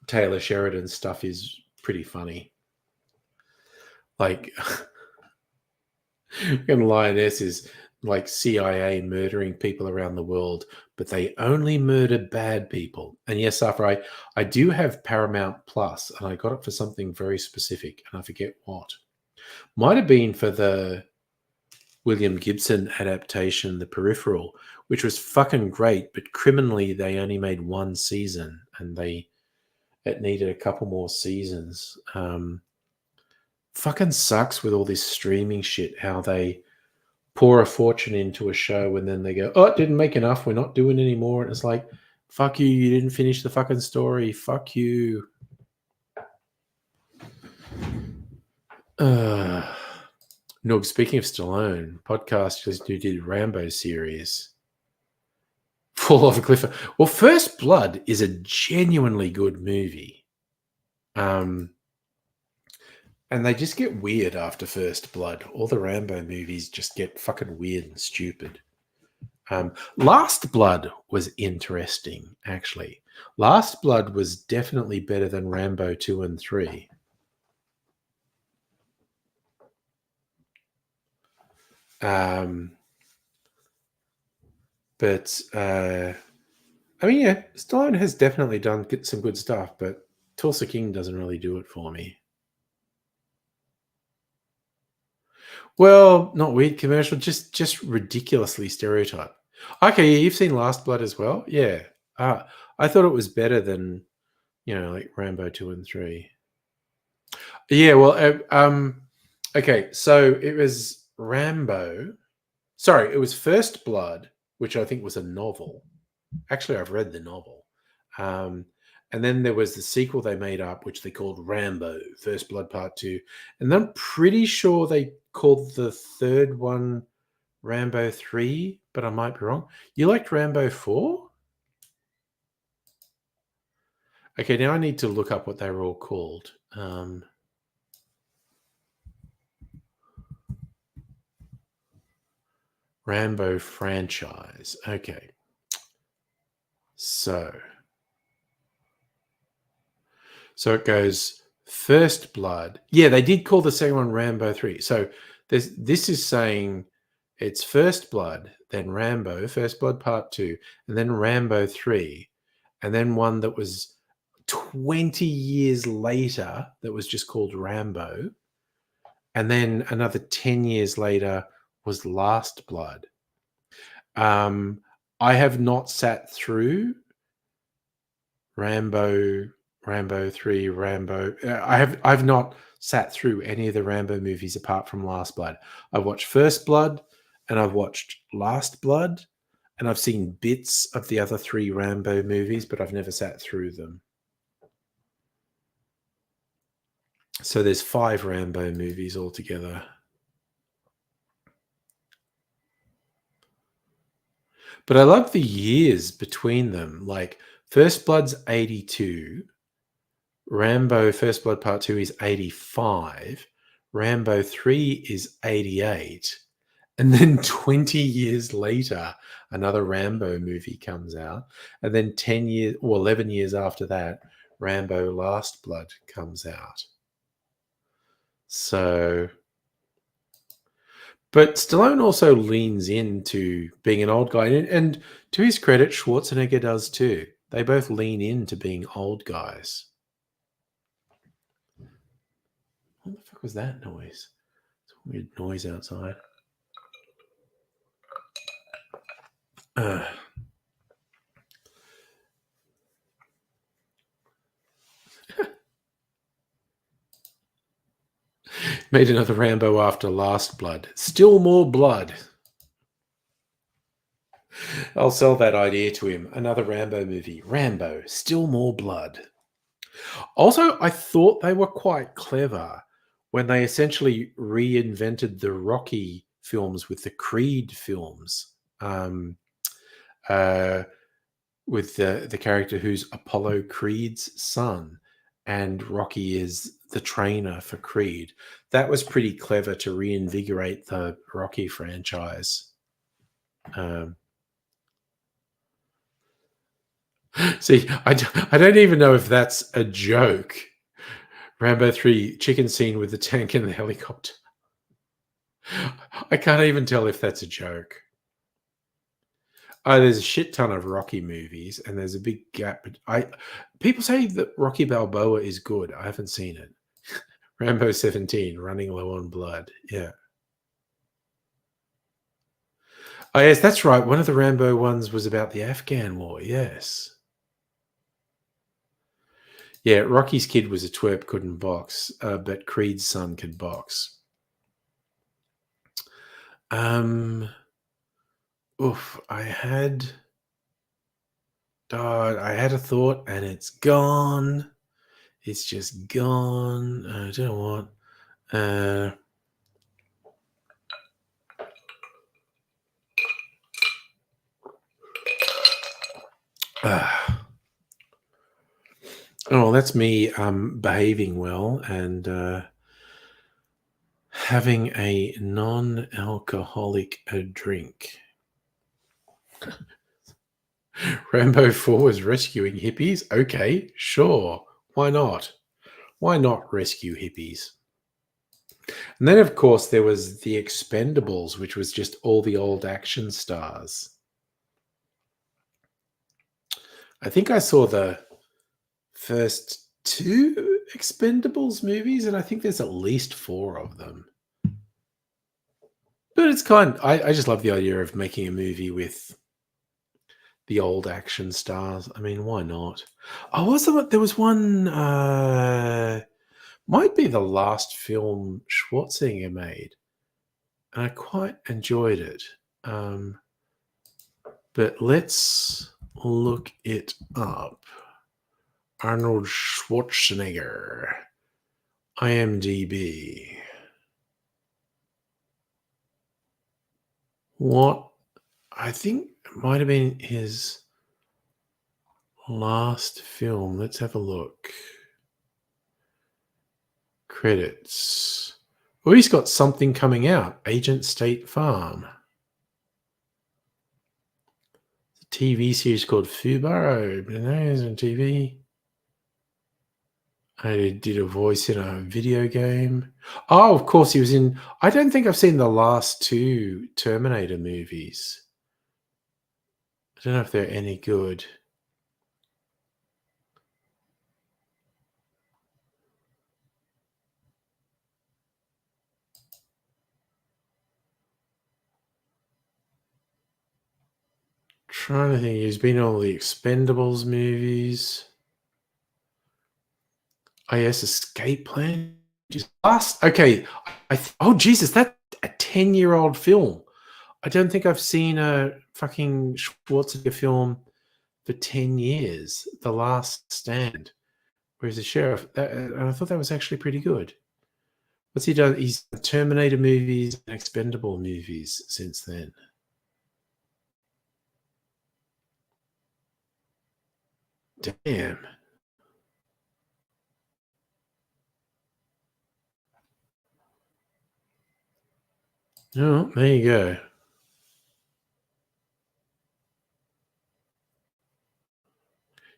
Taylor Sheridan's stuff is pretty funny. Like, and Lioness is like CIA murdering people around the world, but they only murder bad people. And yes, Safra, I do have Paramount Plus, and I got it for something very specific, and I forget what. Might have been for the William Gibson adaptation, The Peripheral, which was fucking great, but criminally they only made one season, and it needed a couple more seasons. Fucking sucks with all this streaming shit, how they pour a fortune into a show and then they go, oh, it didn't make enough, we're not doing any more. And it's like, fuck you, you didn't finish the fucking story. Fuck you. No, speaking of Stallone, podcast just did Rambo series. Fall off a cliff. Well, First Blood is a genuinely good movie. And they just get weird after First Blood. All the Rambo movies just get fucking weird and stupid. Last Blood was interesting, actually. Last Blood was definitely better than Rambo 2 and 3. But I mean, yeah, Stallone has definitely done some good stuff, but Tulsa King doesn't really do it for me. Well, not weird commercial, just ridiculously stereotyped. Okay, yeah, you've seen Last Blood as well, yeah. I thought it was better than like Rambo 2 and 3. Yeah, well, okay, so it was Rambo. Sorry, it was First Blood, which I think was a novel. Actually, I've read the novel. And then there was the sequel they made up, which they called Rambo, First Blood Part 2. And I'm pretty sure they called the third one Rambo 3, but I might be wrong. You liked Rambo 4? Okay, now I need to look up what they were all called. Rambo franchise. Okay. So it goes First Blood. Yeah, they did call the second one Rambo 3. So this is saying it's First Blood, then Rambo, First Blood Part 2, and then Rambo 3, and then one that was 20 years later that was just called Rambo, and then another 10 years later was Last Blood. I have not sat through Rambo 3, Rambo. I've not sat through any of the Rambo movies apart from Last Blood. I've watched First Blood and I've watched Last Blood, and I've seen bits of the other 3 Rambo movies, but I've never sat through them. So there's 5 Rambo movies altogether. But I love the years between them. Like First Blood's 82. Rambo First Blood Part 2 is 85. Rambo 3 is 88. And then 20 years later, another Rambo movie comes out. And then 10 years or 11 years after that, Rambo Last Blood comes out. So, but Stallone also leans into being an old guy. And to his credit, Schwarzenegger does too. They both lean into being old guys. What the fuck was that noise? It's a weird noise outside. Made another Rambo after Last Blood. Still more blood. I'll sell that idea to him. Another Rambo movie. Rambo, still more blood. Also, I thought they were quite clever when they essentially reinvented the Rocky films with the Creed films. With the character who's Apollo Creed's son, and Rocky is the trainer for Creed. That was pretty clever to reinvigorate the Rocky franchise. See, I don't even know if that's a joke. Rambo 3 chicken scene with the tank and the helicopter. I can't even tell if that's a joke. Oh, there's a shit ton of Rocky movies, and there's a big gap. People say that Rocky Balboa is good. I haven't seen it. Rambo 17, running low on blood. Yeah. Oh, yes, that's right. One of the Rambo ones was about the Afghan war. Yes. Yeah, Rocky's kid was a twerp, couldn't box, but Creed's son could box. I had a thought and it's gone. It's just gone. I don't know what. Oh, that's me behaving well and having a non-alcoholic drink. Rambo 4 was rescuing hippies? Okay, sure. Why not? Why not rescue hippies? And then, of course, there was The Expendables, which was just all the old action stars. I think I saw the first 2 Expendables movies, and I think there's at least 4 of them. But it's I just love the idea of making a movie with the old action stars. I mean, why not? There was one, might be the last film Schwarzenegger made, and I quite enjoyed it. But let's look it up. Arnold Schwarzenegger, IMDb. What I think might have been his last film. Let's have a look. Credits. Oh, he's got something coming out. Agent State Farm. It's a TV series called Fubaro. Bananas on TV. I did a voice in a video game. Oh, of course, he was in. I don't think I've seen the last 2 Terminator movies. I don't know if they're any good. Trying to think. He's been in all the Expendables movies. Oh, yes, Escape Plan. Okay. Oh, Jesus, that's a 10-year-old film. I don't think I've seen a fucking Schwarzenegger film for 10 years. The Last Stand, where he's a sheriff. And I thought that was actually pretty good. What's he done? He's done Terminator movies and Expendable movies since then. Damn. Oh, there you go.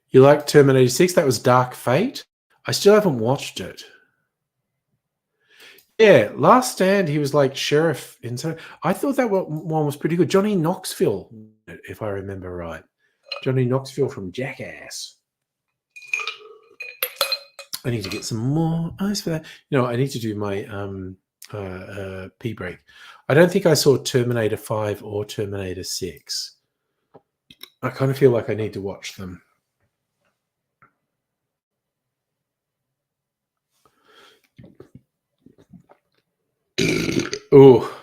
You like Terminator 6? That was Dark Fate. I still haven't watched it. Yeah, Last Stand, he was like sheriff in. I thought that one was pretty good. Johnny Knoxville, if I remember right. Johnny Knoxville from Jackass. I need to get some more ice for that. I need to do my pee break. I don't think I saw Terminator 5 or Terminator 6. I kind of feel like I need to watch them. Oh,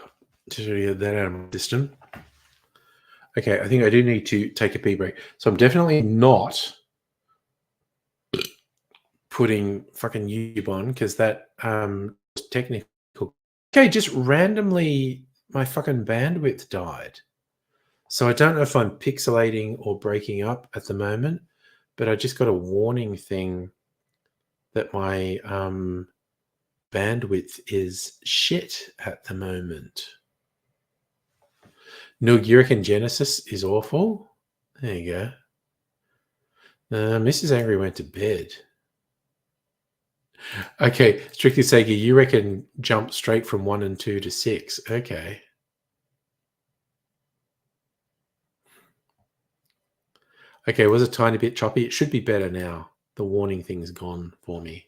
just really get that out of my system. Okay, I think I do need to take a pee break. So I'm definitely not putting fucking YouTube on because that was technical. Okay, just randomly my fucking bandwidth died. So I don't know if I'm pixelating or breaking up at the moment, but I just got a warning thing that my bandwidth is shit at the moment. Nilgiric Genesis is awful. There you go. Mrs. Angry went to bed. Okay, Strictly Sega, you reckon jump straight from 1 and 2 to 6. Okay. Okay, it was a tiny bit choppy. It should be better now. The warning thing's gone for me.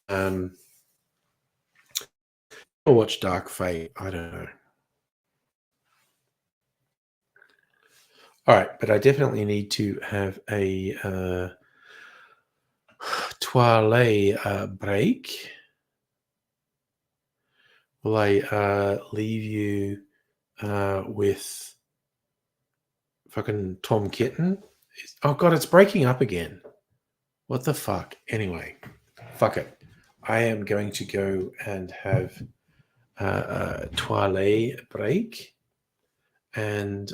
I'll watch Dark Fate. I don't know. All right, but I definitely need to have a toilet break. Will I leave you with fucking Tom Kitten? Oh, God, it's breaking up again. What the fuck? Anyway, fuck it. I am going to go and have a toilet break. And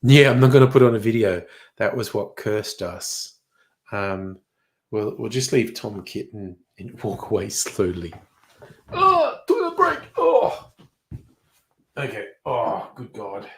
yeah, I'm not going to put on a video. That was what cursed us. We'll just leave Tom Kitten and walk away slowly. Oh, toilet break. Oh. Okay. Oh, good God.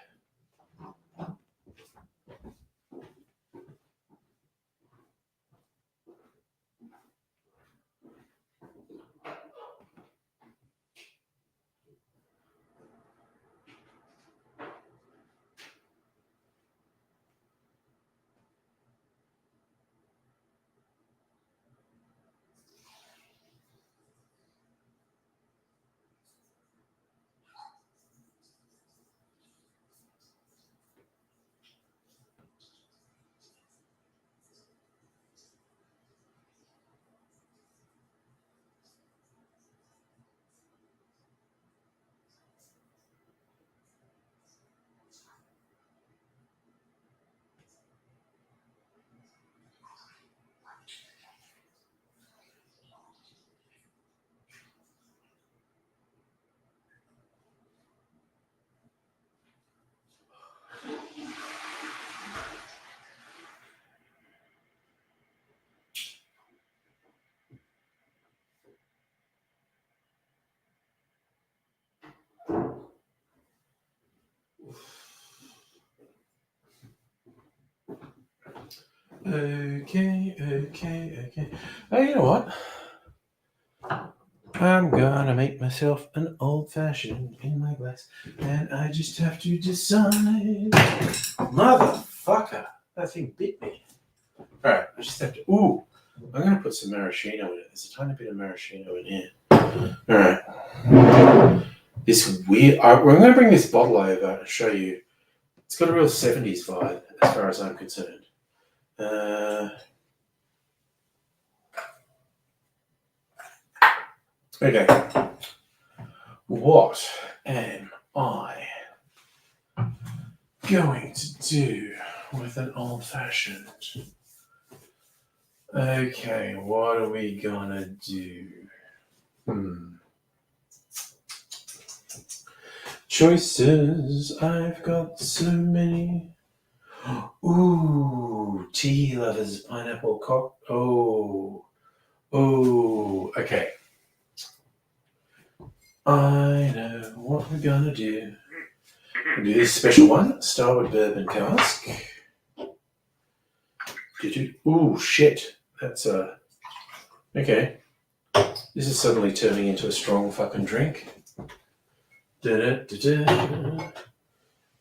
Okay. Oh, you know what? I'm gonna make myself an old-fashioned in my glass, and I just have to decide. Motherfucker! That thing bit me. All right, I just have to. Ooh, I'm gonna put some maraschino in it. There's a tiny bit of maraschino in here. All right. This weird. We're gonna bring this bottle over and show you. It's got a real 70s vibe, as far as I'm concerned. Okay. What am I going to do with an old-fashioned? Okay, what are we gonna do? Choices, I've got so many. Ooh, tea lovers, pineapple cock. Oh, okay. I know what we're gonna do. We'll do this special one, Starwood Bourbon Cask. Ooh, shit. That's okay. This is suddenly turning into a strong fucking drink.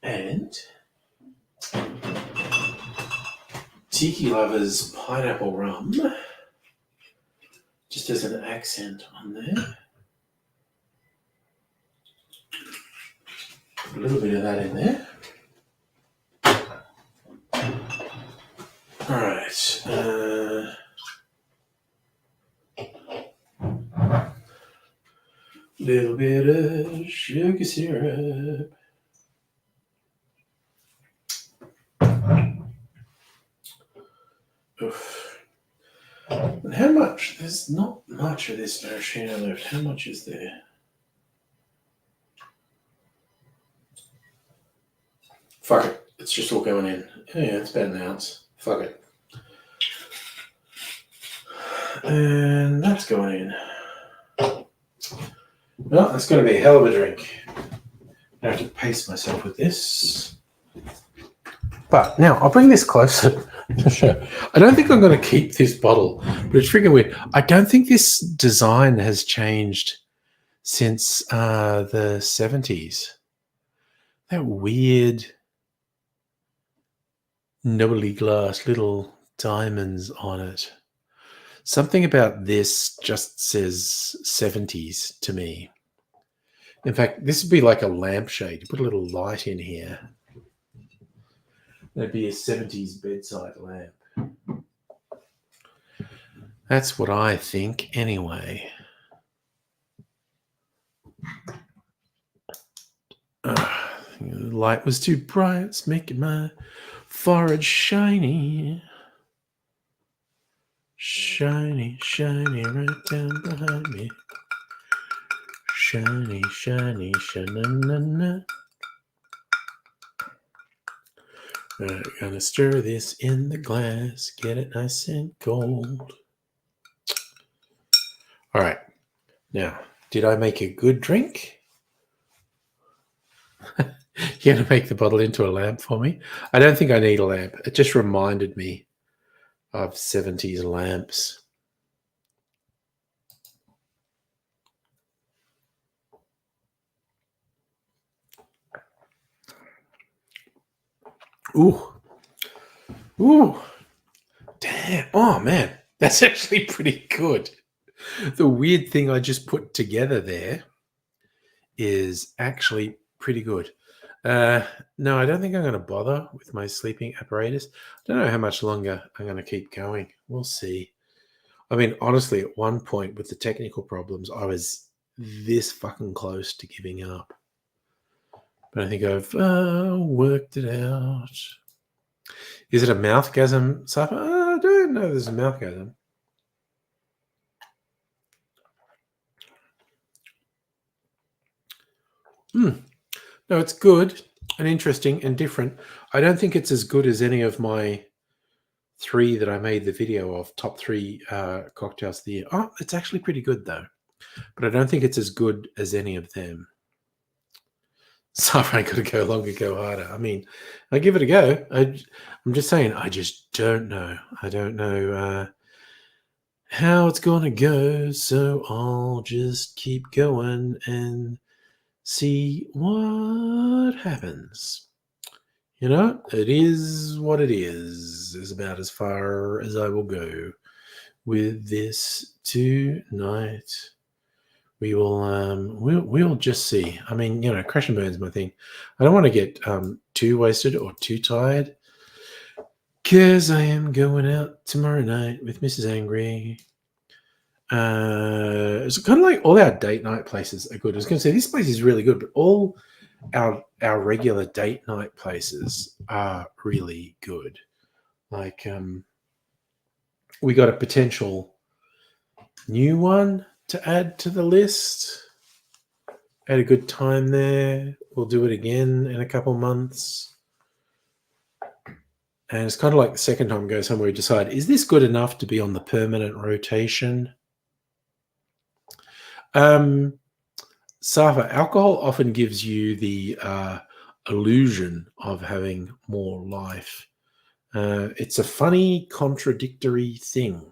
And Tiki Lovers Pineapple Rum. Just as an accent on there. A little bit of that in there. Alright. Little bit of sugar syrup. Oof. And how much? There's not much of this maraschino left. How much is there? Fuck it. It's just all going in. Yeah, it's about an ounce. Fuck it. And that's going in. Well, that's going to be a hell of a drink. I have to pace myself with this. But now I'll bring this closer to show. I don't think I'm going to keep this bottle, but it's freaking weird. I don't think this design has changed since the 70s. That weird nobbly glass, little diamonds on it. Something about this just says 70s to me. In fact, this would be like a lampshade. You put a little light in here. That'd be a 70s bedside lamp. That's what I think anyway. The light was too bright. It's making my forehead shiny. Shiny, shiny right down behind me. Shiny, shiny, sha-na-na-na. Right, gonna stir this in the glass, get it nice and cold. All right. Now, did I make a good drink? You're going to make the bottle into a lamp for me? I don't think I need a lamp. It just reminded me of 70s lamps. Ooh. Ooh. Damn. Oh, man. That's actually pretty good. The weird thing I just put together there is actually pretty good. No, I don't think I'm going to bother with my sleeping apparatus. I don't know how much longer I'm going to keep going. We'll see. I mean, honestly, at one point with the technical problems, I was this fucking close to giving up. But I think I've worked it out. Is it a mouthgasm, Safa? I don't know there's a mouthgasm. No, it's good and interesting and different. I don't think it's as good as any of my 3 that I made the video of, top 3 cocktails of the year. Oh, it's actually pretty good though. But I don't think it's as good as any of them. Sorry, I got to go longer, go harder. I mean, I give it a go. I'm just saying, I just don't know. I don't know how it's going to go. So I'll just keep going and see what happens. You know, it is what it is about as far as I will go with this tonight. We will we'll just see. I mean, you know, crash and burn's my thing. I don't want to get too wasted or too tired because I am going out tomorrow night with Mrs. Angry. It's kind of like all our date night places are good. I was going to say this place is really good, but all our regular date night places are really good. Like we got a potential new one to add to the list. Had a good time there. We'll do it again in a couple months. And it's kind of like the second time we go somewhere, we decide, is this good enough to be on the permanent rotation? Safa, alcohol often gives you the illusion of having more life. It's a funny, contradictory thing.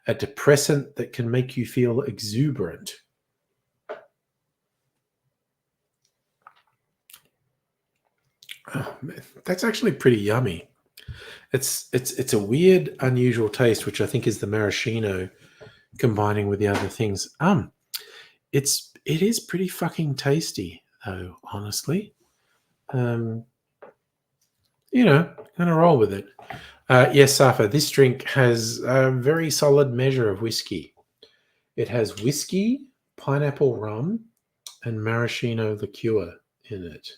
A depressant that can make you feel exuberant. Oh, man, that's actually pretty yummy. It's a weird, unusual taste, which I think is the maraschino combining with the other things. It is pretty fucking tasty, though. Honestly, you know, gonna roll with it. Yes, Safa, this drink has a very solid measure of whiskey. It has whiskey, pineapple rum, and maraschino liqueur in it.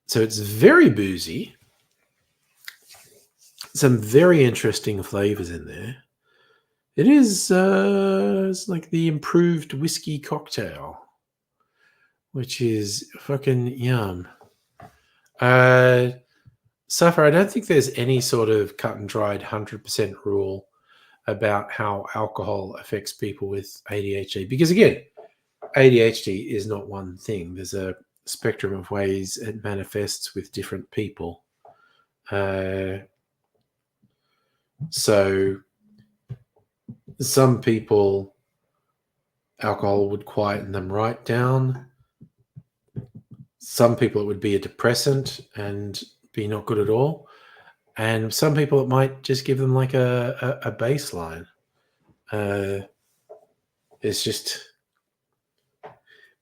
So it's very boozy. Some very interesting flavors in there. It is it's like the improved whiskey cocktail, which is fucking yum. Safa, I don't think there's any sort of cut and dried 100% rule about how alcohol affects people with ADHD. Because again, ADHD is not one thing. There's a spectrum of ways it manifests with different people. So some people, alcohol would quieten them right down. Some people, it would be a depressant and be not good at all. And some people, it might just give them like a baseline. It's just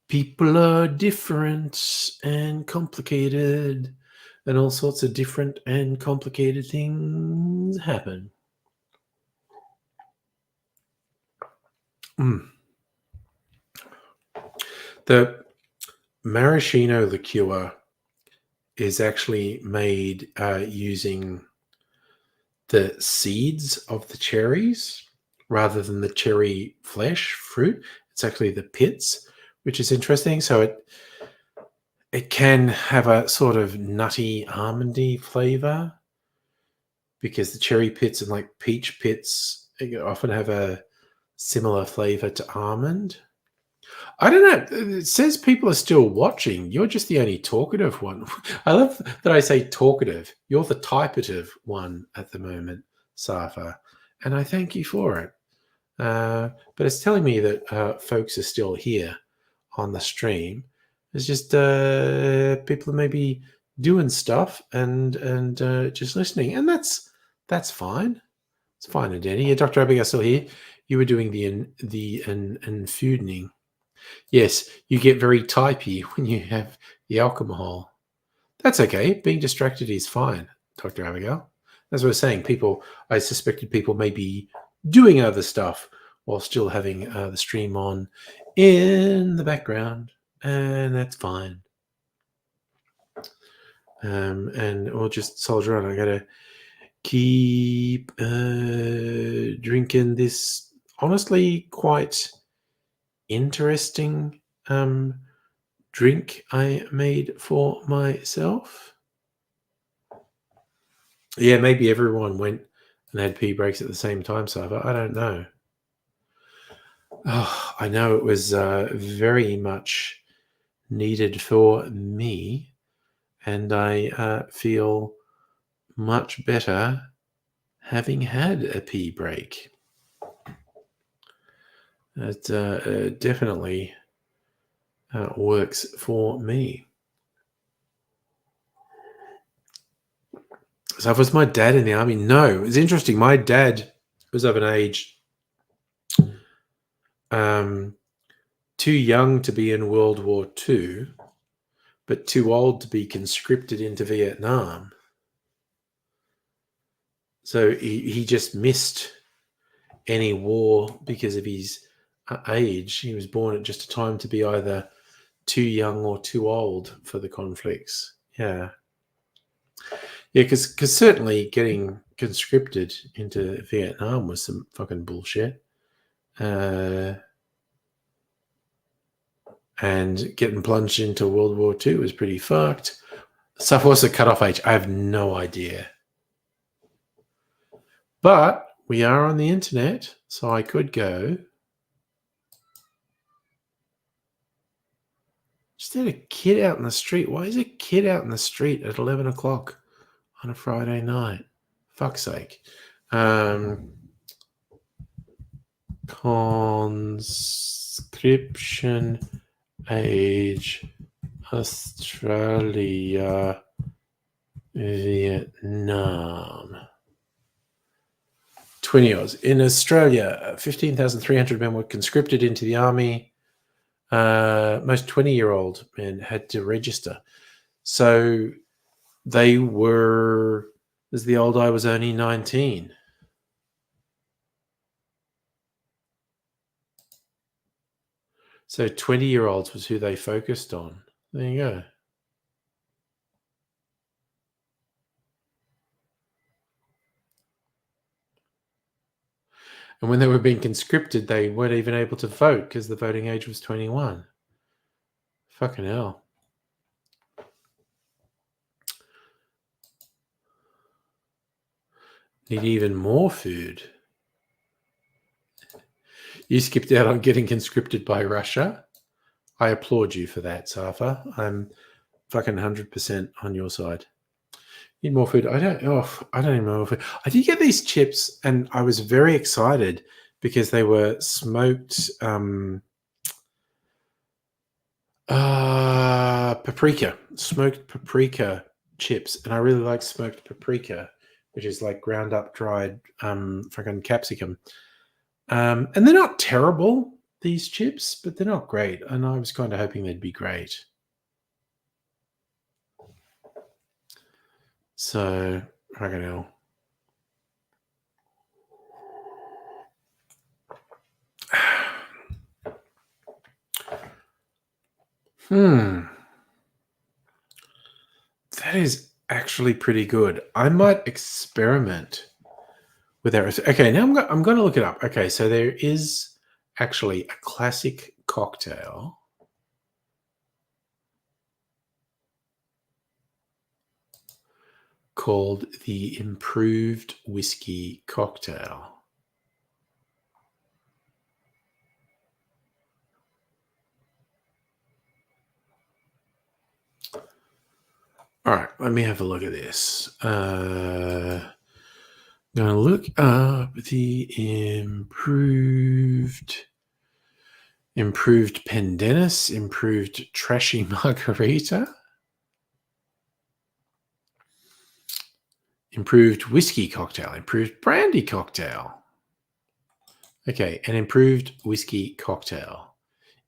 people are different and complicated, and all sorts of different and complicated things happen. The maraschino liqueur is actually made using the seeds of the cherries rather than the cherry flesh fruit. It's actually the pits, which is interesting. So it can have a sort of nutty almondy flavor because the cherry pits and like peach pits often have a similar flavor to almond. I don't know. It says people are still watching. You're just the only talkative one. I love that I say talkative. You're the typative one at the moment, Safa, and I thank you for it. But it's telling me that folks are still here on the stream. It's just people are maybe doing stuff and just listening, and that's fine. It's fine and dandy. Yeah, Dr. Abigail still here. You were doing the infuding. Yes, you get very typey when you have the alcohol. That's okay. Being distracted is fine, Dr. Abigail. As I was saying, I suspected people may be doing other stuff while still having the stream on in the background, and that's fine. And we'll just soldier on. I gotta keep drinking this honestly quite interesting drink I made for myself. Yeah, maybe everyone went and had pee breaks at the same time, so I don't know. Oh, I know it was very much needed for me, and I feel much better having had a pee break. It definitely works for me. So was my dad in the army? No. It's interesting. My dad was of an age too young to be in World War II, but too old to be conscripted into Vietnam. So he just missed any war because of his age. He was born at just a time to be either too young or too old for the conflicts. Yeah. Yeah, because certainly getting conscripted into Vietnam was some fucking bullshit. And getting plunged into World War II was pretty fucked. So what's the cutoff age? I have no idea. But we are on the internet, so I could go. Just had a kid out in the street. Why is a kid out in the street at 11 o'clock on a Friday night? Fuck's sake. Conscription age, Australia, Vietnam. 20 years. In Australia, 15,300 men were conscripted into the army. Most 20-year-old men had to register. So they were, as the old I was only 19. So 20-year-olds was who they focused on. There you go. And when they were being conscripted, they weren't even able to vote because the voting age was 21. Fucking hell. Need even more food. You skipped out on getting conscripted by Russia. I applaud you for that, Safa. I'm fucking 100% on your side. Need more food. I don't even know. I did get these chips, and I was very excited because they were smoked smoked paprika chips, and I really like smoked paprika, which is like ground up dried fucking capsicum. And they're not terrible, these chips, but they're not great. And I was kind of hoping they'd be great. So fucking hell. That is actually pretty good. I might experiment with that. Okay, now I'm going to look it up. Okay, so there is actually a classic cocktail called the Improved Whiskey Cocktail. All right, let me have a look at this. I'm going to look up the improved Pendennis, improved Trashy Margarita, improved whiskey cocktail, improved brandy cocktail. Okay, an improved whiskey cocktail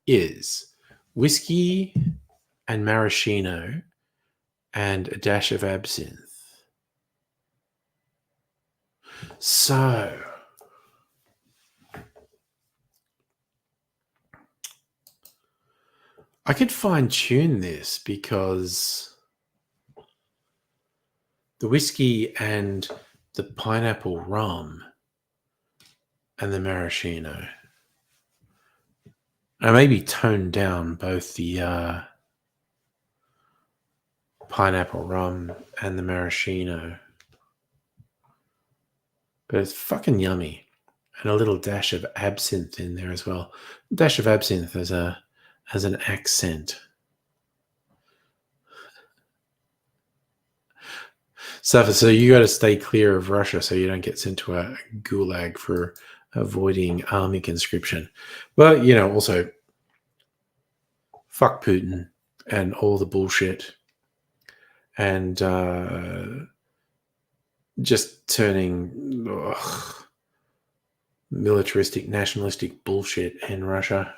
is whiskey and maraschino and a dash of absinthe. So, I could fine tune this because the whiskey and the pineapple rum and the maraschino, I maybe tone down both the pineapple rum and the maraschino, but it's fucking yummy. And a little dash of absinthe in there as well. A dash of absinthe as an accent. So you got to stay clear of Russia so you don't get sent to a gulag for avoiding army conscription. Well, also fuck Putin and all the bullshit and just turning militaristic, nationalistic bullshit in Russia.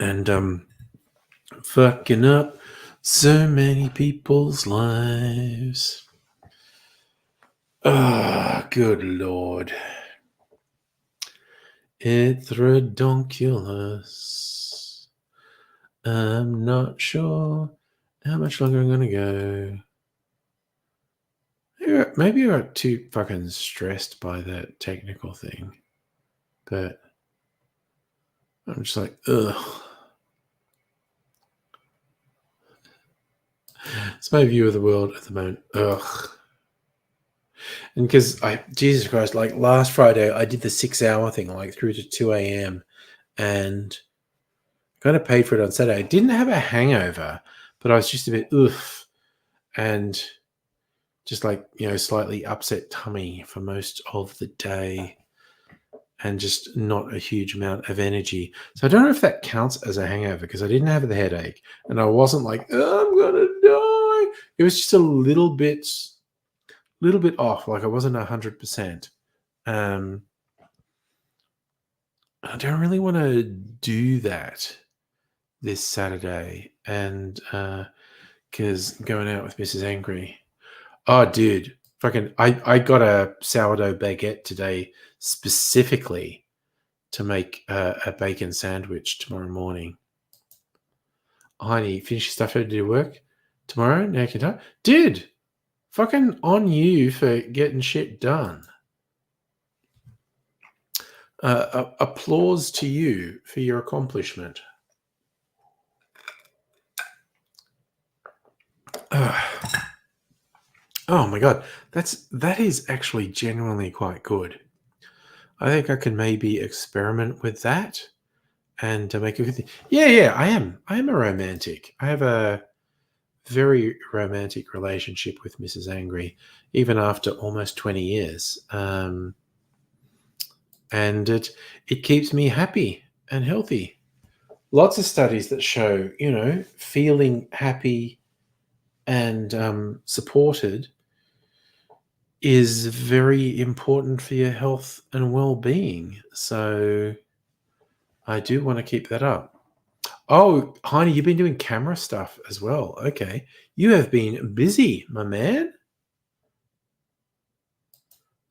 And fucking up so many people's lives. Ah, good Lord. It's redonkulous. I'm not sure how much longer I'm going to go. Maybe I got too fucking stressed by that technical thing. But I'm just like, ugh. It's my view of the world at the moment. Ugh. And because Jesus Christ, like last Friday, I did the 6-hour thing, like through to 2 a.m. and kind of paid for it on Saturday. I didn't have a hangover, but I was just a bit oof and just like, slightly upset tummy for most of the day and just not a huge amount of energy. So I don't know if that counts as a hangover because I didn't have the headache and I wasn't like, oh, I'm going to die. It was just a little bit off. Like I wasn't 100%. I don't really want to do that this Saturday, and because going out with Mrs. Angry. Oh, dude, fucking! I got a sourdough baguette today specifically to make a bacon sandwich tomorrow morning. Honey, finish your stuff, ready to do work tomorrow. Now you can talk, dude. Fucking on you for getting shit done. Applause to you for your accomplishment. Oh my god, that is actually genuinely quite good. I think I can maybe experiment with that and to make a good thing. Yeah, yeah, I am. I am a romantic. I have a very romantic relationship with Mrs. Angry, even after almost 20 years. And it keeps me happy and healthy. Lots of studies that show, feeling happy and supported is very important for your health and well-being. So I do want to keep that up. Oh, Heine, you've been doing camera stuff as well. Okay. You have been busy, my man.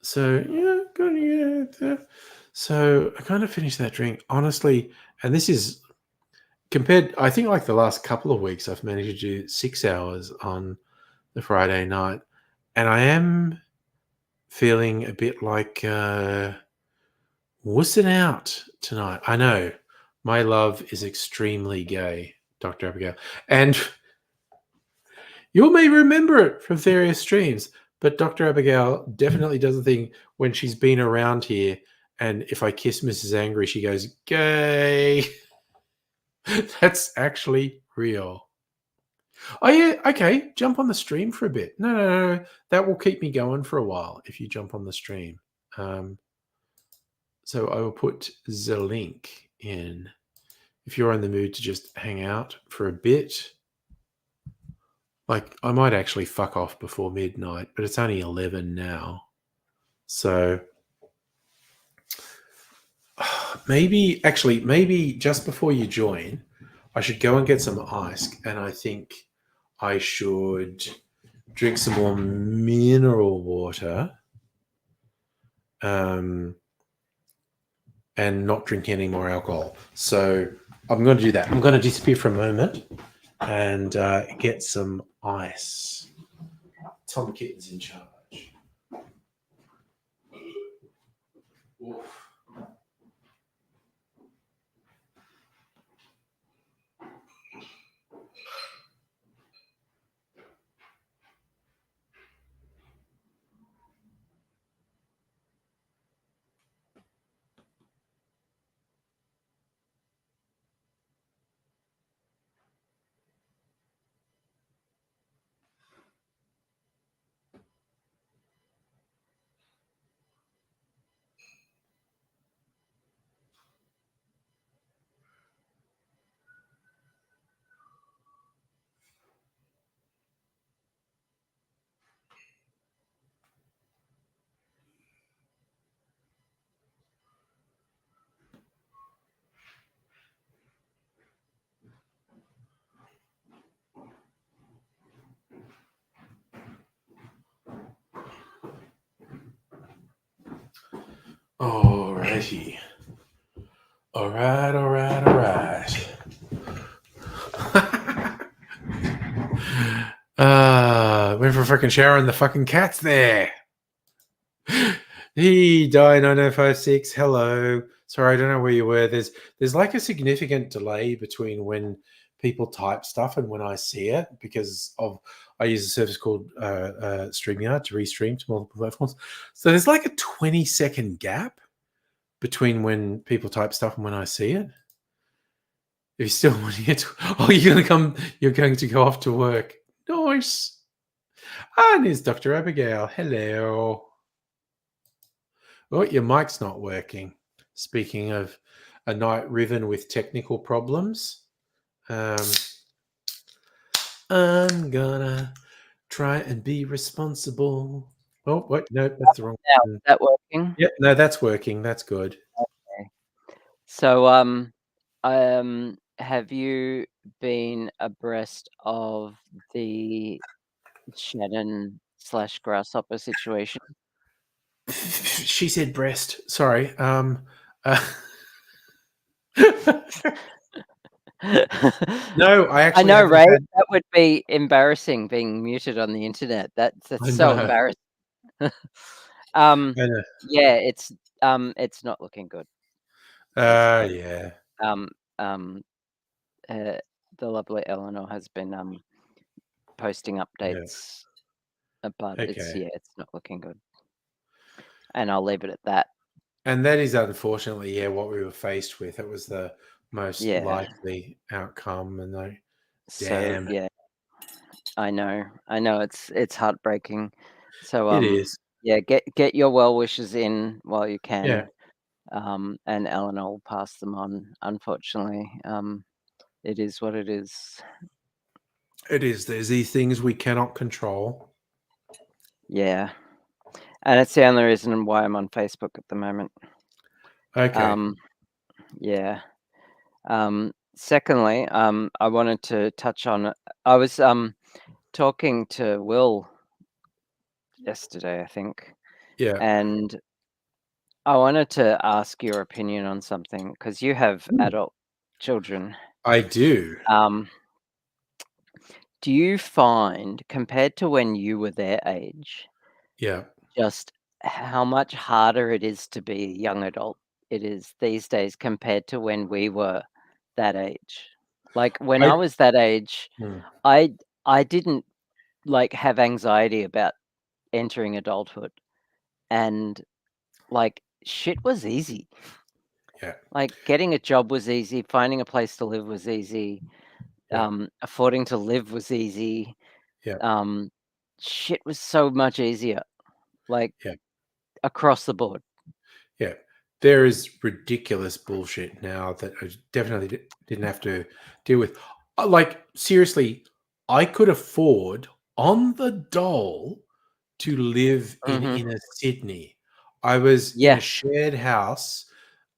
So, yeah, good. Yeah. So I kind of finished that drink, honestly. And this is compared, I think, like the last couple of weeks, I've managed to do 6 hours on the Friday night. And I am feeling a bit like wussing out tonight. I know my love is extremely gay, Dr. Abigail. And you may remember it from various streams, but Dr. Abigail definitely does a thing when she's been around here. And if I kiss Mrs. Angry, she goes, gay. That's actually real. Oh, yeah. Okay. Jump on the stream for a bit. No. That will keep me going for a while if you jump on the stream. So I will put the link in if you're in the mood to just hang out for a bit. Like, I might actually fuck off before midnight, but it's only 11 now. So maybe just before you join, I should go and get some ice. And I think I should drink some more mineral water and not drink any more alcohol. So I'm going to do that. I'm going to disappear for a moment and get some ice. Tom Kitten's in charge. Oof. Alrighty. Alright. Went for a freaking shower and the fucking cat's there. He died 9056. Hello. Sorry, I don't know where you were. There's like a significant delay between when people type stuff and when I see it because I use a service called StreamYard to restream to multiple platforms. So there's like a 20-second gap between when people type stuff and when I see it. If you still want to get you're going to go off to work. Nice. And there's Dr. Abigail. Hello. Oh, your mic's not working. Speaking of a night riven with technical problems, I'm gonna try and be responsible. Oh, what? No, that's the wrong Now, is that working? Yep, no, that's working. That's good. Okay. So, have you been abreast of the Shannon/Grasshopper situation? She said breast. Sorry. No, I I actually know, haven't right? had. That would be embarrassing being muted on the internet. That's I so know. embarrassing. I know. Yeah, it's not looking good. Basically, Yeah. um, the lovely Eleanor has been posting Yeah. updates, but Okay. it's not looking good. And I'll leave it at that. And that is unfortunately, yeah, what we were faced with. It was the most Yeah. likely outcome, and So damn, yeah, I know. It's heartbreaking. So it is. yeah, get your well wishes in while you Yeah, can. And Eleanor will pass them on. Unfortunately, it is what it is. it is. There's these things we cannot control. Yeah, and it's the only reason why I'm on Facebook at the moment. Okay. Yeah. Secondly, I wanted to touch on. I was talking to Will yesterday, I think, Yeah. and I wanted to ask your opinion on something because you have Hmm. adult children. I do. Um, do you find, compared to when you were their age, Yeah. just how much harder it is to be a young adult it is these days compared to when we were that age? Like when I I was that age, hmm. I I didn't like have anxiety about entering adulthood, and like shit was easy. Yeah. Like getting a job was easy, finding a place to live was easy, Yeah. affording to live was easy. Yeah. Um, Shit was so much easier, like Yeah. across the board. Yeah. There is ridiculous bullshit now that I definitely didn't have to deal with. Like, seriously, I could afford on the dole to live in Hmm. inner Sydney. I was in a Yeah, shared house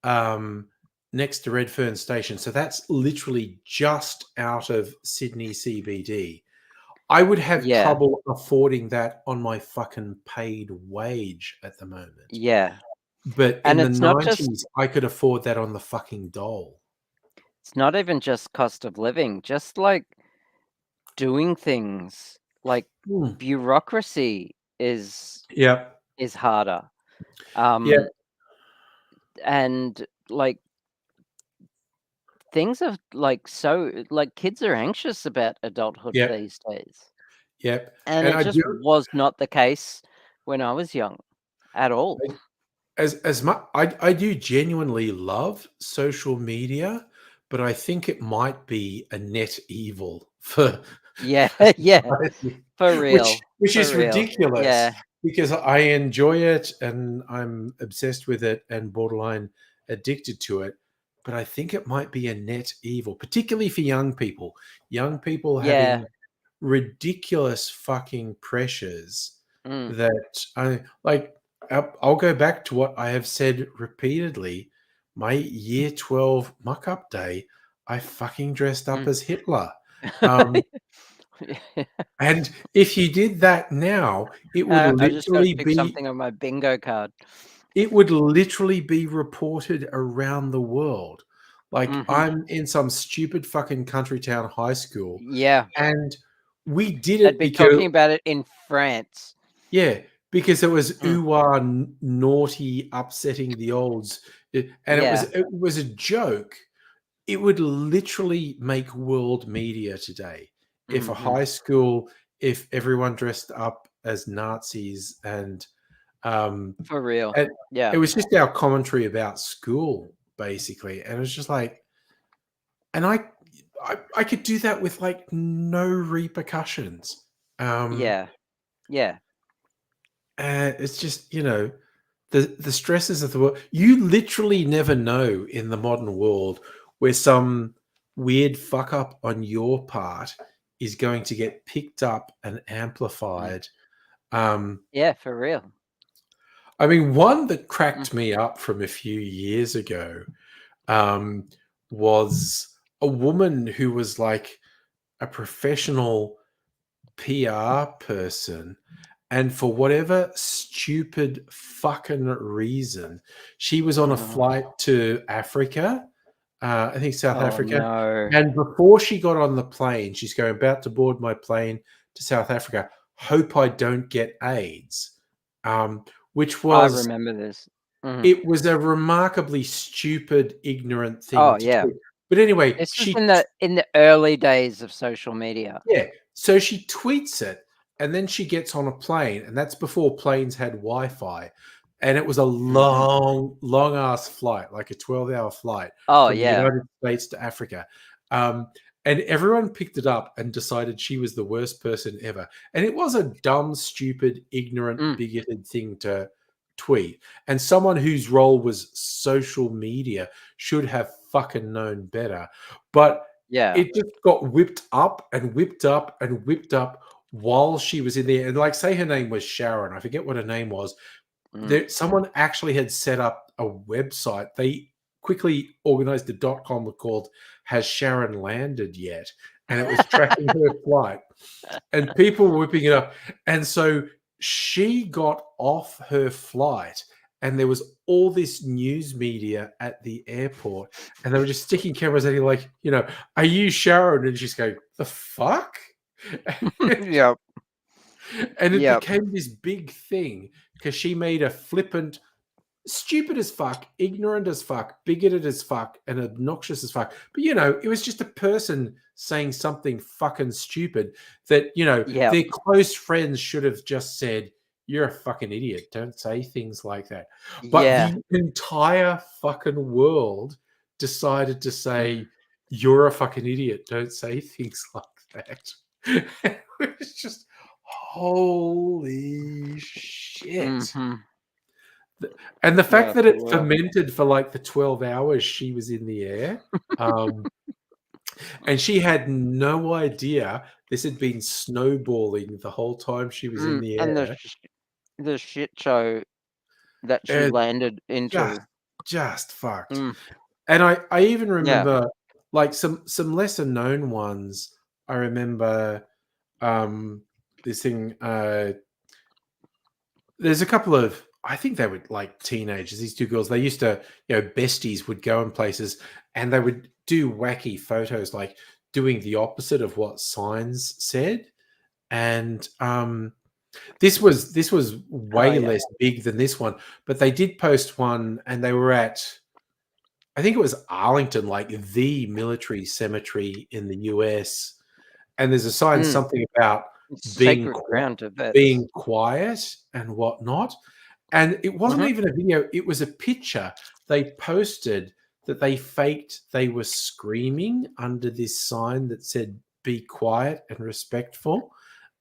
um, next to Redfern Station. So that's literally just out of Sydney CBD. I would have yeah, trouble affording that on my fucking paid wage at the moment. yeah. But And in the it's not just, 90s, I could afford that on the fucking dole. it's not even just cost of living, just like doing things, like Mm. bureaucracy Yeah. is harder. Yeah. Um, and like things are like so like kids are anxious about adulthood Yeah. these days. Yeah. And And it just was not the case when I was young at all. as much I do genuinely love social media, but I think it might be a net evil for Yeah, yeah, society, for which real, which for is real. ridiculous Yeah, because I enjoy it and I'm obsessed with it and borderline addicted to it. But I think it might be a net evil, particularly for young people. Young people yeah, having ridiculous fucking pressures mm, that I like. I'll go back to what I have said repeatedly. My year 12 muck up day, I fucking dressed up mm. as Hitler. Um, and if you did that now, I just got to pick something on my bingo card. it would literally be reported around the world. Like Hmm. I'm in some stupid fucking country town high school, Yeah, and we did they'd it be because talking about it in France. yeah, because it was Mm, ooh-ah naughty, upsetting the olds, and yeah, it was a joke. It would literally make world media today if a hmm, high school, if everyone dressed up as Nazis um, for real. and it Yeah, was just our commentary about school basically, and it was just like, and I could do that with like no repercussions. Um, yeah, yeah. it's just the stresses of the world. You literally never know in the modern world where some weird fuck up on your part is going to get picked up and Mm. amplified. Um, Yeah, for real. I mean, one that Mm. cracked me up from a few years ago um, was a woman who was like a professional PR person. And for whatever stupid fucking reason, she was on a Oh, flight to Africa, I think South oh Africa. no. And before she got on the plane, she's going about to board my plane to South Africa. Hope I don't get AIDS, which I was remember this. Mhm. it was a remarkably stupid, ignorant Oh, thing to yeah. tweet. But anyway, This was in the early days of social media. yeah. So she tweets it, and then she gets on a plane, and that's before planes had Wi-Fi. and it was a Mhm. long ass flight, like a 12-hour flight Oh, from the yeah. United States to Africa. Um, and everyone picked it up and decided she was the worst person ever. And it was a dumb, stupid, ignorant, Mm. bigoted thing to tweet. And someone whose role was social media should have fucking known better. But Yeah. it just got whipped up and whipped up and whipped up while she was in there. And like, say her name was Sharon. I forget what her name was. Mm. There, someone actually had set up a website. They quickly organized a .com called "Has Sharon Landed Yet?" and it was tracking her flight, and people were whipping it up. And so she got off her flight, and there was all this news media at the airport, and they were just sticking cameras at her, like, are you Sharon? And she's going, "The fuck." Yep. And it Yep. became this big thing because she made a flippant, stupid as fuck, ignorant as fuck, bigoted as fuck, and obnoxious as fuck. But it was just a person saying something fucking stupid that, Yep. their close friends should have just said, "You're a fucking idiot. Don't say things like that." But Yeah. the entire fucking world decided to Mhm. say, "You're a fucking idiot. Don't say things like that." It was just holy shit. Mhm. And the fact Yeah, that for it real. fermented for like the 12 hours she was in the air, and she had no idea this had been snowballing the whole time she was in the And air. the shit show that she And landed just into. just fucked. Mm. And I even Yeah. remember, like, some lesser known ones. I remember, this thing, there's a couple of, I think they were like teenagers, these two girls. They used to, besties would go in places and they would do wacky photos, like doing the opposite of what signs said. And this was Oh, way yeah. less big than this one, but they did post one and they were at, I think it was Arlington, like the military cemetery in the US. And there's a sign, Mm. something about It's being sacred ground to vets. being quiet and whatnot. And it wasn't Mhm. even a video, it was a picture they posted that they faked they were screaming under this sign that said, "Be quiet and respectful."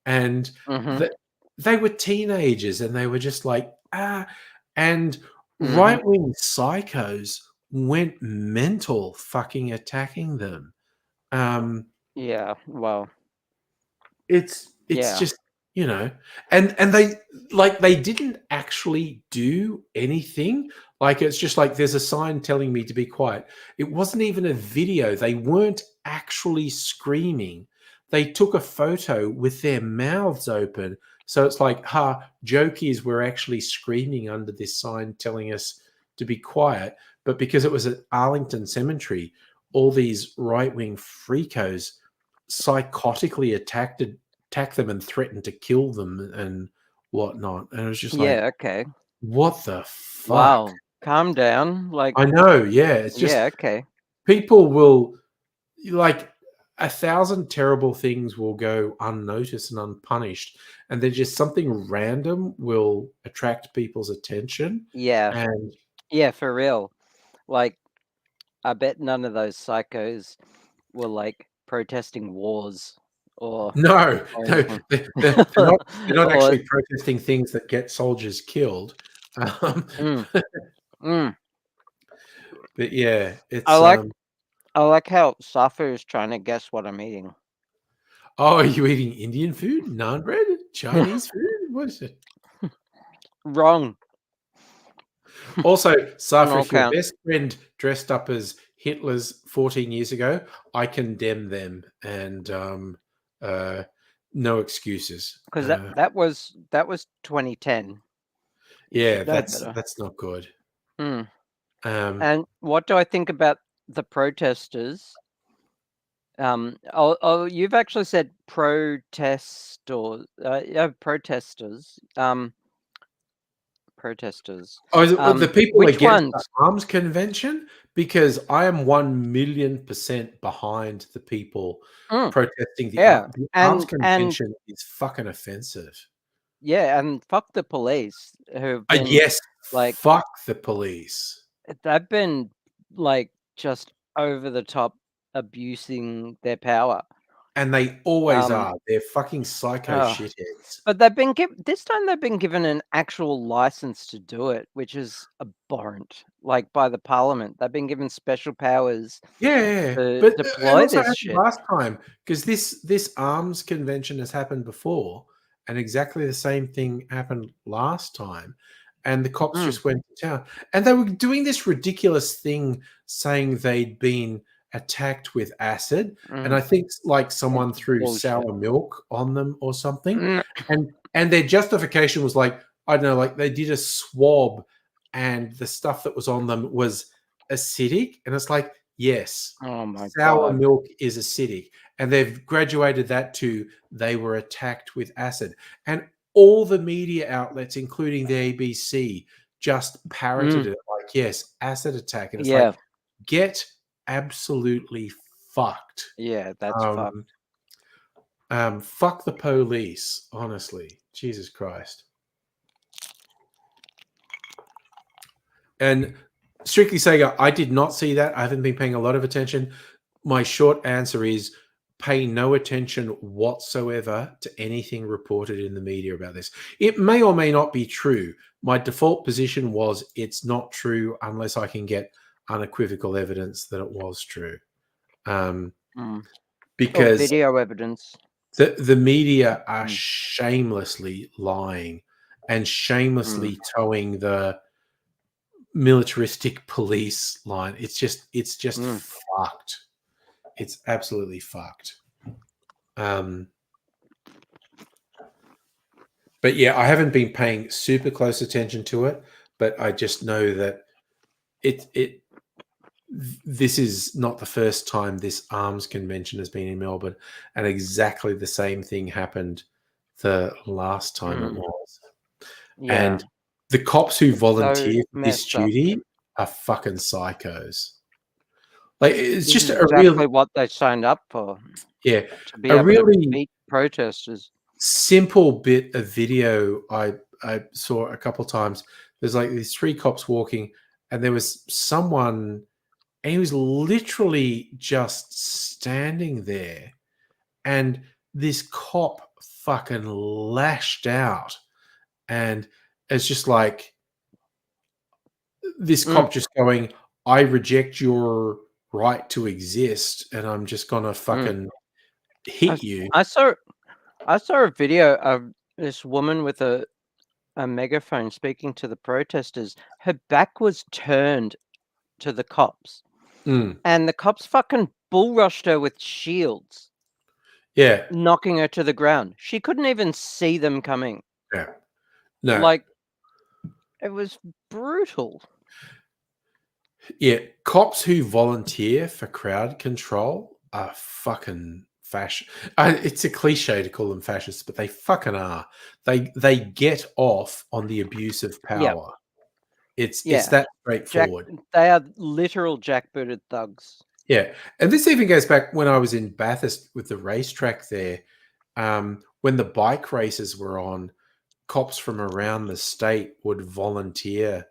And Mhm. that they were teenagers and they were just like, ah. And Mhm. right-wing psychos went mental fucking attacking them. Um, Yeah. Well, it's yeah. just, and they didn't actually do anything. Like, it's just like there's a sign telling me to be quiet. It wasn't even a video. They weren't actually screaming. They took a photo with their mouths open. So it's like, joke is we're actually screaming under this sign telling us to be quiet. But because it was at Arlington Cemetery, all these right-wing freakos psychotically attacked them and threatened to kill them and whatnot. And it was just like, Yeah, okay. what the fuck? Wow. Calm down. Like, I know, yeah. It's just yeah, okay. people will, like, 1,000 terrible things will go unnoticed and unpunished, and then just something random will attract people's attention. Yeah. And Yeah, for real. Like, I bet none of those psychos were, like, protesting wars or no, or no, anything. they're not Or actually protesting things that get soldiers killed. Um, mm, mm. but yeah, I it's like I like how Safa is trying to guess what I'm eating. oh, are you eating Indian food? Naan bread? Chinese food? What is it? Wrong Also, on Safa, all if your counts. best friend dressed up as Hitler's 14 years ago, I condemn them, and uh, no excuses. 'Cause that was 2010. You Yeah, should know that's better. that's not good. Mm. Um, And what do I think about the protesters? You've actually said protest or yeah, protesters. Protesters. the people Which against the ones? arms convention, because I am 1,000,000% behind the people Mm, protesting yeah, the arms and convention is fucking offensive. yeah, and fuck the police who've been Yes, Like, fuck the police. they've been, like, just over the top abusing their power. And they always Um, are. They're fucking psycho oh, shitheads. but they've been this time they've been given an actual license to do it, which is abhorrent, like, by the parliament. They've been given special powers Yeah, yeah, to but it deploy also this happened shit. last time because this arms convention has happened before, and exactly the same thing happened last time, and the cops Mm, just went to town, and they were doing this ridiculous thing saying they'd been attacked with acid, and I mm, think like it's someone threw bullshit. sour milk on them or something, Mm, and their justification was like, I don't know, like they did a swab, and the stuff that was on them was acidic, and it's like, yes, oh my sour god. milk is acidic, and they've graduated that to they were attacked with acid, and all the media outlets, including the ABC, just parroted Mm, it like, yes, acid attack, and it's yeah, like, get absolutely fucked. yeah, that's Um, fucked. fuck the police, honestly, Jesus Christ. And strictly Sega, I did not see that. I haven't been paying a lot of attention. My short answer is pay no attention whatsoever to anything reported in the media about this. It may or may not be true. My default position was it's not true unless I can get unequivocal evidence that it was true. Um, Mm. Or because video evidence. the media are Mm, shamelessly lying and mm, shamelessly towing the militaristic police line. It's just mm. fucked. It's absolutely fucked. Um, but yeah, I haven't been paying super close attention to it, but I just know that it this is not the first time this arms convention has been in Melbourne, and exactly the same thing happened the last time it Mm. was. Yeah, And the cops who it's so volunteer for this messed up. duty are fucking psychos. Like it's This just is a real exactly what they signed up for, yeah, to be a able to really beat protesters. simple bit of video I saw a couple times. There's like these three cops walking, and there was someone, and he was literally just standing there, and this cop fucking lashed out, and it's just like this Mm, cop just going, "I reject your right to exist, and I'm just gonna mm. fucking I hit s you." I saw a video of this woman with a megaphone speaking to the protesters. Her back was turned to the cops, Mm, and the cops fucking bull rushed her with shields, yeah, knocking her to the ground. She couldn't even see them coming. yeah, no, Like, it was brutal. yeah. Cops who volunteer for crowd control are fucking fascist. It's a cliche to call them fascists, but they fucking are. They get off on the abuse of Yeah, power. It's yeah. that straightforward. They are literal jackbooted thugs. Yeah, and this even goes back when I was in Bathurst with the racetrack there. When the bike races were on, cops from around the state would volunteer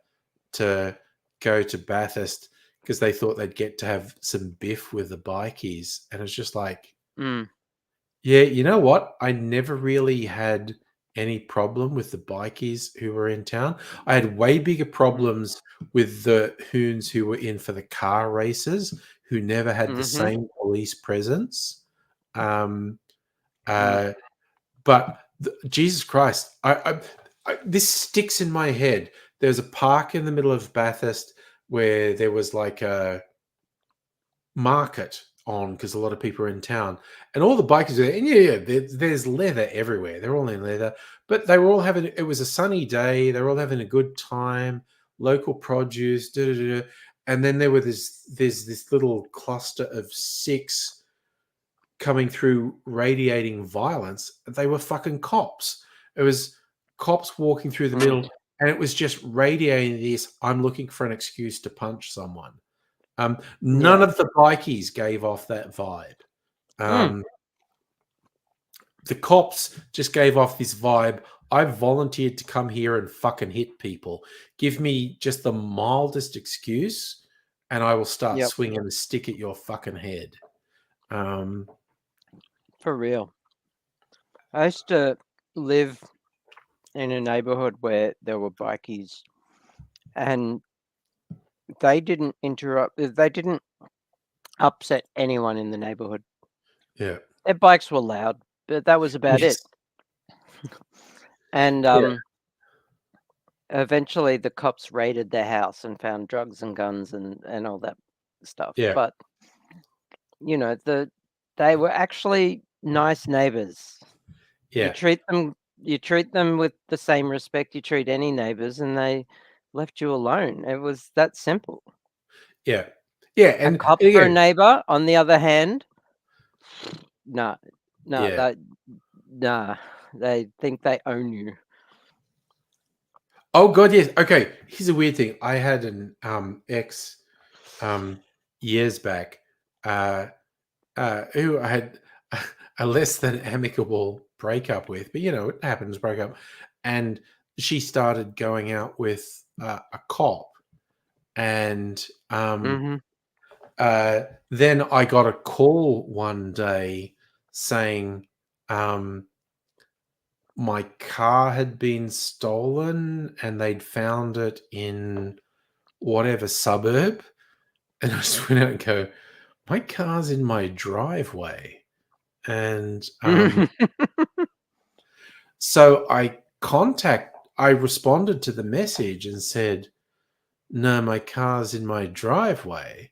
to go to Bathurst because they thought they'd get to have some biff with the bikies, and it's just like, Mm, yeah, you know what? I never really had any problem with the bikies who were in town. I had way bigger mm, problems with the hoons who were in for the car races, who never had the mhm, same police presence. Um, mm, uh, but Jesus Christ, this sticks in my head. There's a park in the middle of Bathurst where there was like a market on because a lot of people are in town, and all the bikers are there. And yeah, there's leather everywhere. They're all in leather, but they were all having. It was a sunny day. They were all having a good time. Local produce, and then there were there's this little cluster of six coming through radiating violence. They were fucking cops. It was cops walking through the mm. middle, and it was just radiating this. I'm looking for an excuse to punch someone. None Yeah. of the bikies gave off that vibe. Mm, Um, the cops just gave off this vibe. I volunteered to come here and fucking hit people. Give me just the mildest excuse, and I will start Yep. swinging a stick at your fucking head. For real. I used to live in a neighborhood where there were bikies, and they didn't upset anyone in the neighborhood. Yeah. Their bikes were loud, but that was about it. Yes. And Yeah. eventually the cops raided their house and found drugs and guns and all that stuff. Yeah. But you know, they were actually nice neighbors. You Yeah. treat them with the same respect you treat any neighbors, and they left you alone. It was that simple. Yeah. Yeah. A And cop for a again, neighbor, on the other hand, nah, nah, yeah. nah, they think they own you. Oh god, yes. Okay. Here's a weird thing. I had an ex years back, who I had a less than amicable breakup with, but it happens, break up. And she started going out with a cop. And Mm-hmm. then I got a call one day saying my car had been stolen and they'd found it in whatever suburb. And I just went out and go, my car's in my driveway. And so I responded to the message and said, no, my car's in my driveway.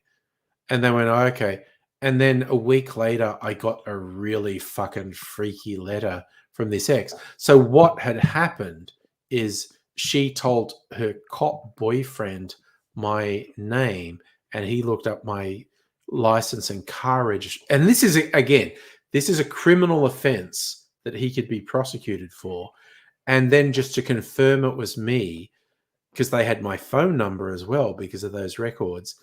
And they went, oh, okay. And then a week later, I got a really fucking freaky letter from this ex. So what had happened is she told her cop boyfriend my name, and he looked up my license and car registration. And this is, again, this is a criminal offense that he could be prosecuted for. And then just to confirm it was me, because they had my phone number as well because of those records,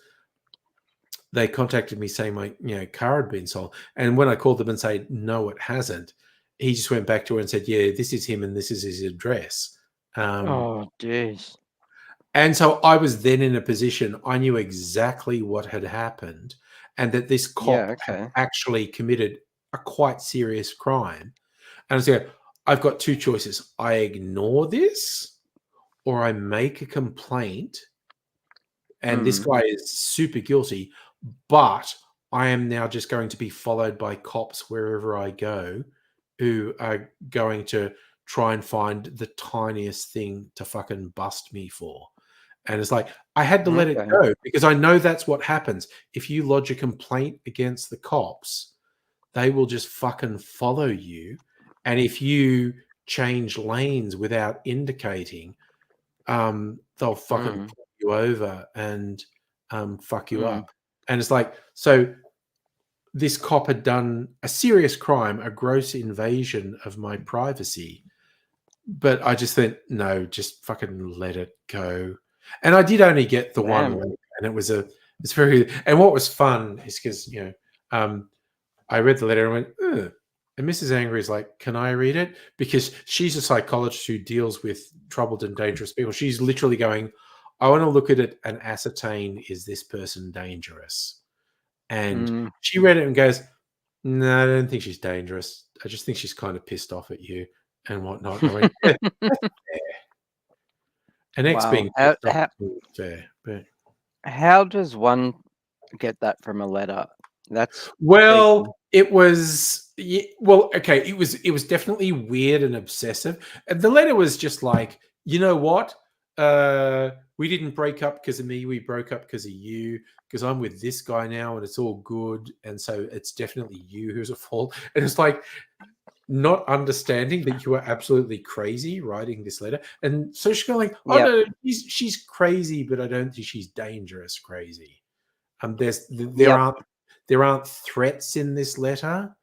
they contacted me saying my car had been sold. And when I called them and said no, it hasn't, he just went back to her and said, yeah, this is him and this is his address. Oh, jeez. And so I was then in a position, I knew exactly what had happened and that this Yeah, cop had okay. actually committed a quite serious crime. And I was like, I've got two choices. I ignore this or I make a complaint, and this guy is super guilty, but I am now just going to be followed by cops wherever I go who are going to try and find the tiniest thing to fucking bust me for. And it's like, I had to let it Okay. go because I know that's what happens. If you lodge a complaint against the cops, they will just fucking follow you. And if you change lanes without indicating, they'll fucking pull you over and fuck you up. And it's like, so this cop had done a serious crime, a gross invasion of my privacy. But I just think, no, just fucking let it go. And I did only get the one Damn. letter, and it's very, and what was fun is because, I read the letter and went, ugh. And Mrs. Angry is like, can I read it? Because she's a psychologist who deals with troubled and dangerous people. She's literally going, I want to look at it and ascertain, is this person dangerous? And she read it and goes, no, I don't think she's dangerous. I just think she's kind of pissed off at you and whatnot. And I went, yeah, that's fair. An ex Wow. being pissed off is fair. But How does one get that from a letter? That's well, freaky. it was okay. It was definitely weird and obsessive. And the letter was just like, you know what? We didn't break up because of me. We broke up because of you. Because I'm with this guy now, and it's all good. And so it's definitely you who's at fault. And it's like not understanding that you are absolutely crazy writing this letter. And so she's going like, oh Yep. no, she's crazy, but I don't think she's dangerous crazy. Yep. There aren't threats in this letter.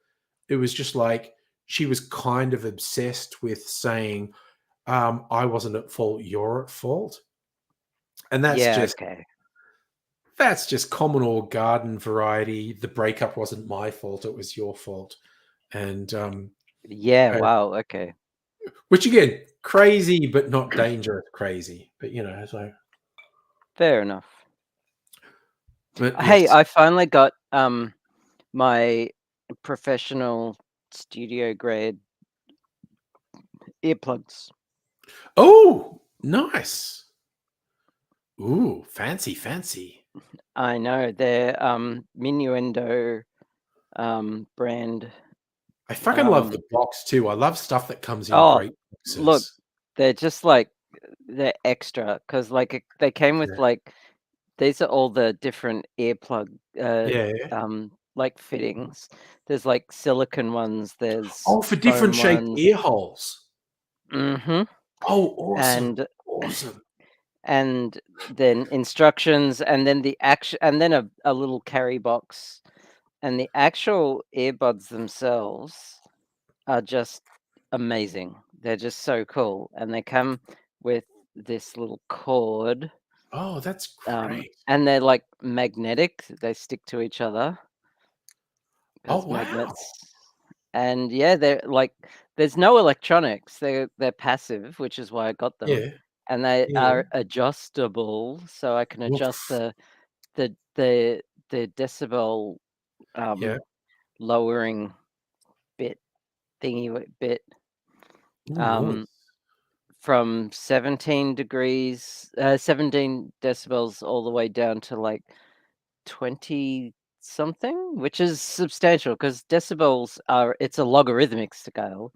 It was just like she was kind of obsessed with saying, I wasn't at fault, you're at fault. And Yeah, okay. that's just common or garden variety. The breakup wasn't my fault, it was your fault. And Yeah, wow, okay. which again, crazy, but not dangerous crazy. But it's like, Fair enough. but Hey, yes. I finally got my professional studio grade earplugs. Oh, nice. Ooh, fancy, fancy. I know they're Minuendo brand. I fucking love the box too. I love stuff that comes in Oh, great look, boxes. they're just like they're extra because they came with Yeah, like these are all the different earplug yeah, yeah. like fittings. There's like silicon ones. There's Oh, for different foam shaped ones. ear holes. Mm-hmm. Oh, awesome, And awesome. and then instructions, and then the action, and then a little carry box, and the actual earbuds themselves are just amazing. They're just so cool, and they come with this little cord, Oh, that's great. and they're like magnetic. They stick to each other Oh, as wow. magnets. And yeah, they're like there's no electronics. They're passive, which is why I got them, Yeah, and they yeah. are adjustable, so I can adjust Oof. the the the decibel Yeah. lowering bit Ooh, um nice. from 17 decibels all the way down to like 20 something, which is substantial because decibels are it's a logarithmic scale.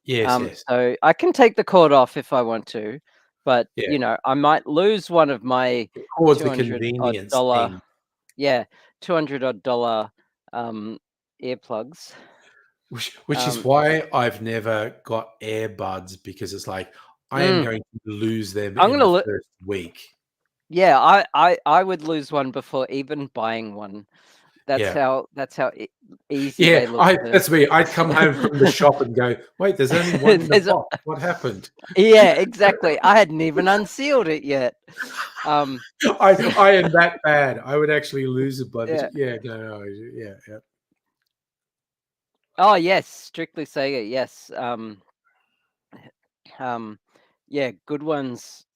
Yes, yes. So I can take the cord off if I want to, but Yeah. I might lose one of my Towards the 200 odd convenience dollar, thing. yeah, 200 odd dollar um earplugs. Which is Um why I've never got earbuds because it's like I am mm, going to lose them I'm in gonna the look. first week. Yeah, I would lose one before even buying one. Yeah. That's how easy they Yeah, look I to. that's me. I'd come home from the shop and go, "Wait, there's only one in the There's box. What happened?" yeah, exactly. I hadn't even unsealed it yet. Um, I am that bad. I would actually lose it by the yeah. yeah, no, no, yeah, yeah. Oh yes, strictly Sega. Yes. Um, yeah, good ones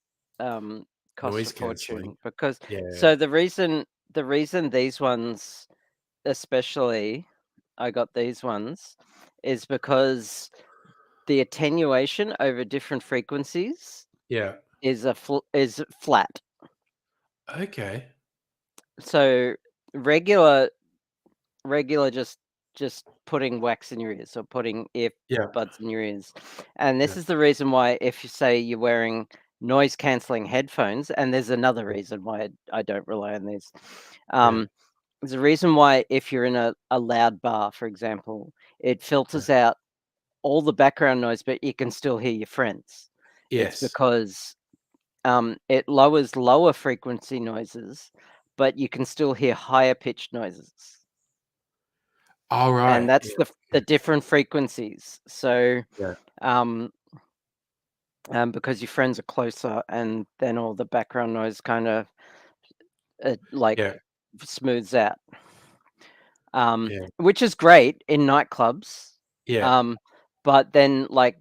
cost a Noise cancelling. fortune because Yeah, so the reason these ones especially I got these ones is because the attenuation over different frequencies yeah. is flat. Okay. So regular regular just putting wax in your ears or putting Yeah, earbuds in your ears. And this yeah, is the reason why if you say you're wearing noise cancelling headphones, and there's another yeah, reason why I don't rely on these. yeah, There's a reason why if you're in a loud bar, for example, it yeah. filters out all the background noise, but you can still hear your friends. It's Yes. because it lowers lower frequency noises, but you can still hear higher pitched noises, and Alright. that's Yeah, the different frequencies. So yeah, um, because your friends are closer, and then all the background noise kind of like yeah, smooths out, yeah, which is great in nightclubs. yeah, Um, but then like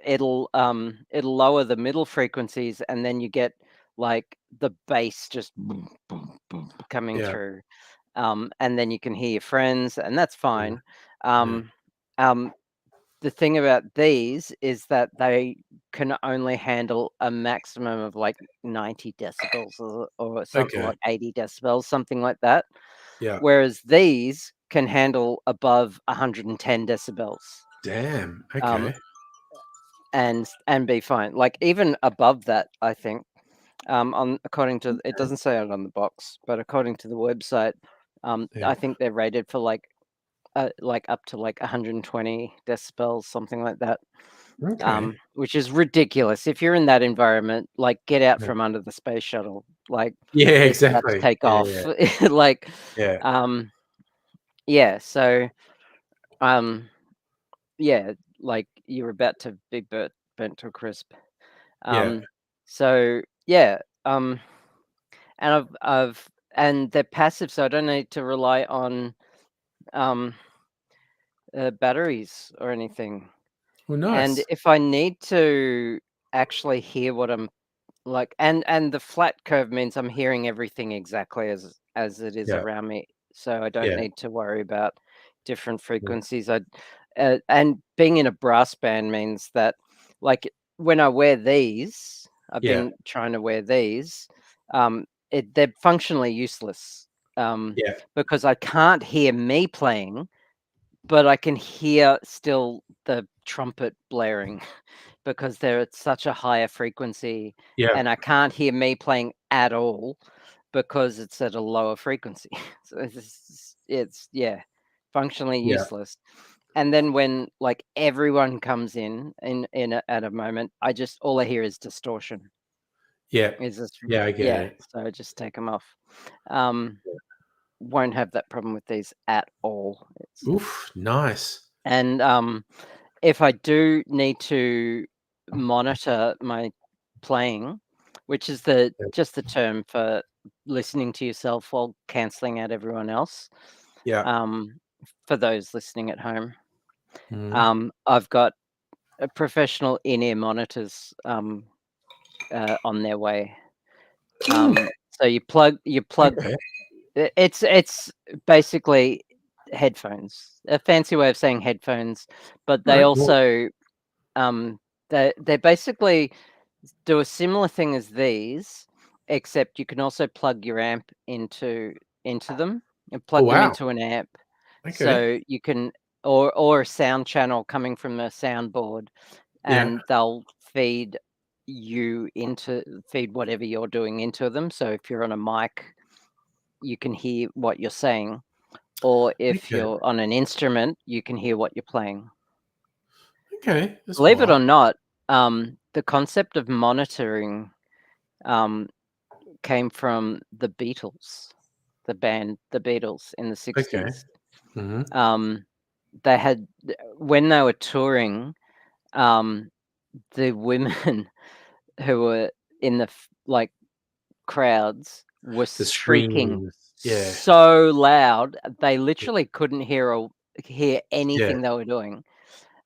it'll lower the middle frequencies, and then you get like the bass just boom, boom, boom, coming yeah, through, and then you can hear your friends, and that's yeah, fine. yeah. um, um, the thing about these is that they can only handle a maximum of like 90 decibels or something Okay. like 80 decibels, something like that, Yeah. whereas these can handle above 110 decibels. Damn. um, Okay. and be fine. Like even above that, I think. On according to it Okay. doesn't say it on the box, but according to the website, Yeah. I think they're rated for like up to like 120 decibels, something like that. Okay. Which is ridiculous. If you're in that environment, like get out Yeah. from under the space shuttle. Like Yeah, it's about to exactly. take Yeah, yeah, off. Like, yeah, um, yeah. So, um, yeah, like you're about to be burnt to a crisp. yeah. Um, so yeah, and and they're passive, so I don't need to rely on um, batteries or anything. Well, And nice. if I need to, actually hear what I'm like, and the flat curve means I'm hearing everything exactly as it is Yeah. around me, so I don't Yeah. need to worry about different frequencies. And being in a brass band means that, like, when I wear these, I've Yeah. been trying to wear these, they're functionally useless, Yeah. because I can't hear me playing, but I can hear still the trumpet blaring because they're at such a higher frequency, Yeah. and I can't hear me playing at all because it's at a lower frequency. So it's yeah, functionally Yeah. useless. And then when like everyone comes at a moment, all I hear is distortion. Yeah. Is this Yeah. I get yeah? it. So I just take them off. Um, won't have that problem with these at all. Oof. Nice. And if I do need to monitor my playing, which is just the term for listening to yourself while canceling out everyone else, Yeah. um, for those listening at home, Mhm. I've got a professional in-ear monitors on their way. So you plug. Okay. It's basically headphones, a fancy way of saying headphones, but All they right. Well, also they basically do a similar thing as these, except you can also plug your amp into them and oh plug them wow. into an amp, Okay. so you can or a sound channel coming from the soundboard, Yeah. and they'll feed whatever you're doing into them. So if you're on a mic, you can hear what you're saying, or if Okay. you're on an instrument, you can hear what you're playing. Okay. That's all Believe it right. or not, the concept of monitoring um, came from the Beatles, the band The Beatles in the Okay. 60s. Hmm. Um, they had, when they were touring, um, the women who were in the like crowds were The speaking screams. Yeah. so loud they literally couldn't hear Yeah. anything they were doing.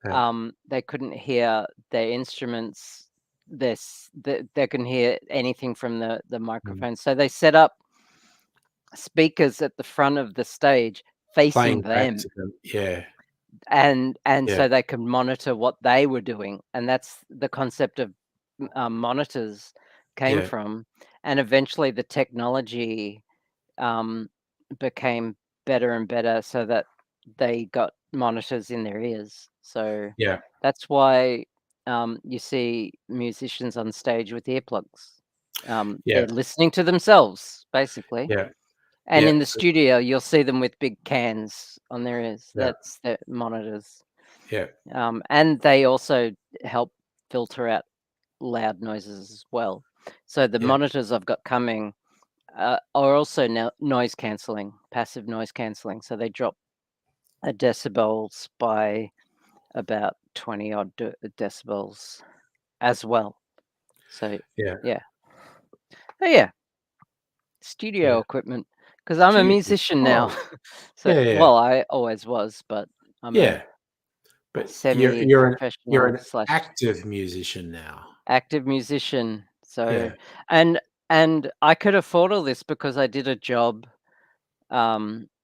Yeah. They couldn't hear their instruments. They couldn't hear anything from the Mm. microphone. So they set up speakers at the front of the stage facing Playing back them, to them. Yeah. and Yeah. so they could monitor what they were doing. And that's the concept of monitors came Yeah. from. And eventually the technology um, became better and better so that they got monitors in their ears. So Yeah. that's why you see musicians on stage with earplugs. Yeah. They're listening to themselves, basically. Yeah. And Yeah. in the studio, you'll see them with big cans on their ears. Yeah. That's their monitors. Yeah. And they also help filter out loud noises as well. So the Yeah. monitors I've got coming are also noise cancelling, passive noise cancelling. So they drop a decibels by about 20 odd decibels as well. So Yeah. yeah, oh yeah, studio Yeah. equipment, because I'm a Gee. musician now. Oh. So Yeah. Yeah. well, I always was, but I'm a Yeah. But you're semi-professional an slash active musician now. active musician. So Yeah. and and I could afford all this because I did a job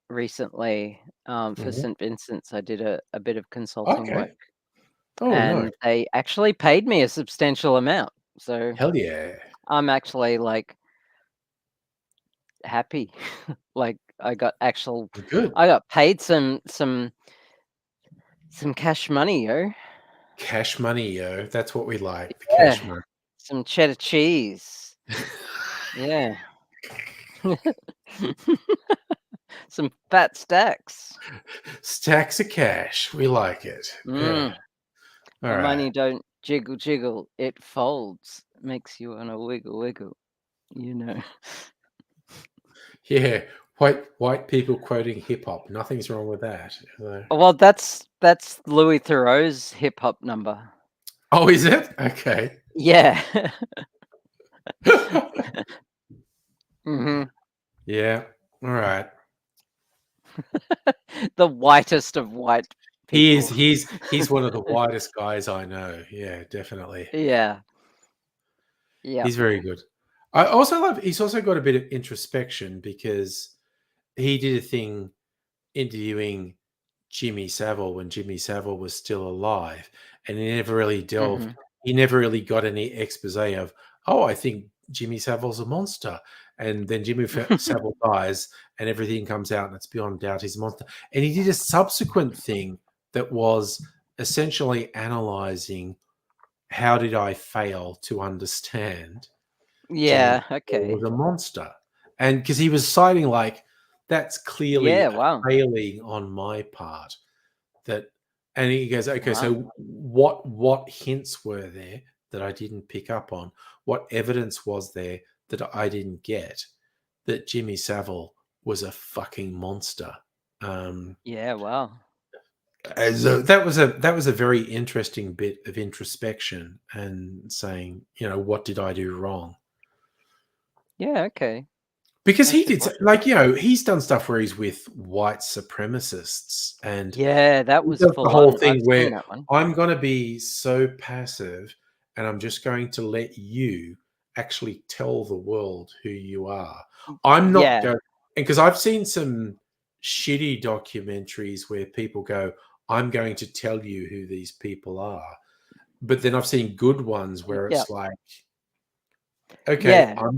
recently for Mhm. St. Vincent's. I did a bit of consulting Okay. work, Oh, nice. and they actually paid me a substantial amount. So Hell yeah. I'm actually like happy. Like Good. I got paid some cash money, yo. Cash money, yo. That's what we like. The Yeah, cash money. some cheddar cheese. Yeah. Some fat stacks. Stacks of cash. We like it. Yeah. Mm. All The right. money don't jiggle jiggle, it folds. Makes you wanna wiggle wiggle, you know. Yeah. White people quoting hip hop. Nothing's wrong with that. Well, that's Louis Theroux's hip hop number. Oh, is it? Okay. Yeah. Mhm. Yeah. All right. The whitest of white He is people. he's one of the whitest guys I know. Yeah, definitely. Yeah. Yep. He's very good. I also love. He's also got a bit of introspection because he did a thing interviewing Jimmy Savile when Jimmy Savile was still alive, and he never really delved. Mhm. He never really got any expose of, oh, I think Jimmy Savile's a monster, and then Savile dies, and everything comes out, and it's beyond doubt he's a monster. And he did a subsequent thing that was essentially analyzing how did I fail to understand Jimmy Yeah, Savile okay. was a monster, and because he was citing like that's clearly Yeah, a wow. failing on my part that and he goes, okay, Wow. so what hints were there that I didn't pick up on? What evidence was there that I didn't get that Jimmy Savile was a fucking monster? Yeah, wow. And so that was a very interesting bit of introspection and saying, what did I do wrong? Yeah, okay. Because I he should did watch it. like, he's done stuff where he's with white supremacists and Yeah, that he was does the full whole on. I've thing where seen that one. I'm gonna be so passive and I'm just going to let you actually tell the world who you are. I'm not Yeah. going and because I've seen some shitty documentaries where people go, I'm going to tell you who these people are. But then I've seen good ones where Yeah. it's like, okay, Yeah.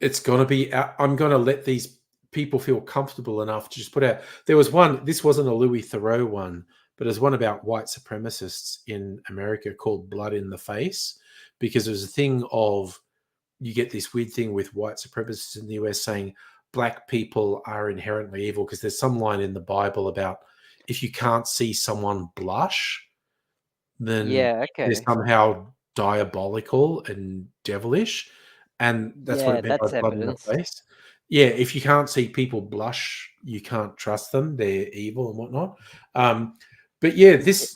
it's gonna be I'm gonna let these people feel comfortable enough to just put out. There was one. This wasn't a Louis Theroux one, but there's one about white supremacists in America called "Blood in the Face," because there's a thing of you get this weird thing with white supremacists in the US saying black people are inherently evil because there's some line in the Bible about if you can't see someone blush, then Yeah, they're okay. somehow diabolical and devilish, and that's what Yeah, it meant by that's blood in the evidence. face. Yeah, if you can't see people blush, you can't trust them. They're evil and whatnot. Um, but yeah, this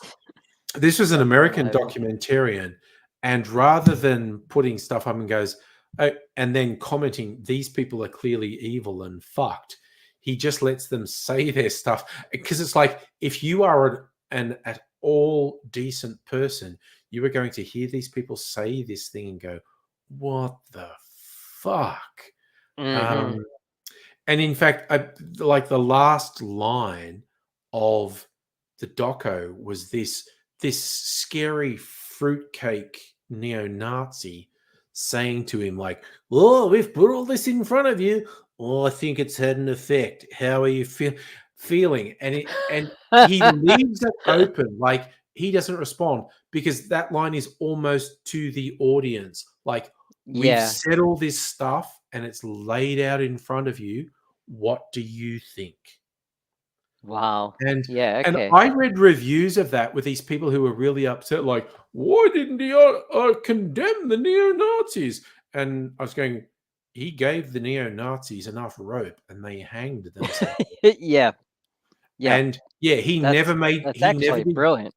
was an That's American hilarious. documentarian, and rather than putting stuff up and goes, oh, and then commenting, these people are clearly evil and fucked, he just lets them say their stuff because it's like if you are an at all decent person, you are going to hear these people say this thing and go, "What the fuck?" Mhm. Um, and in fact, like the last line of the doco was this scary fruitcake neo-Nazi saying to him like, "Oh, we've put all this in front of you. Oh, I think it's had an effect. How are you feeling?" And he leaves it open, like he doesn't respond because that line is almost to the audience, like we've Yeah. said all this stuff and it's laid out in front of you. What do you think? Wow. And Yeah, and okay. I read reviews of that with these people who were really upset, like, why didn't he condemn the neo Nazis? And I was going, he gave the neo Nazis enough rope and they hanged themselves. Yeah. Yep. And yeah, That's actually brilliant.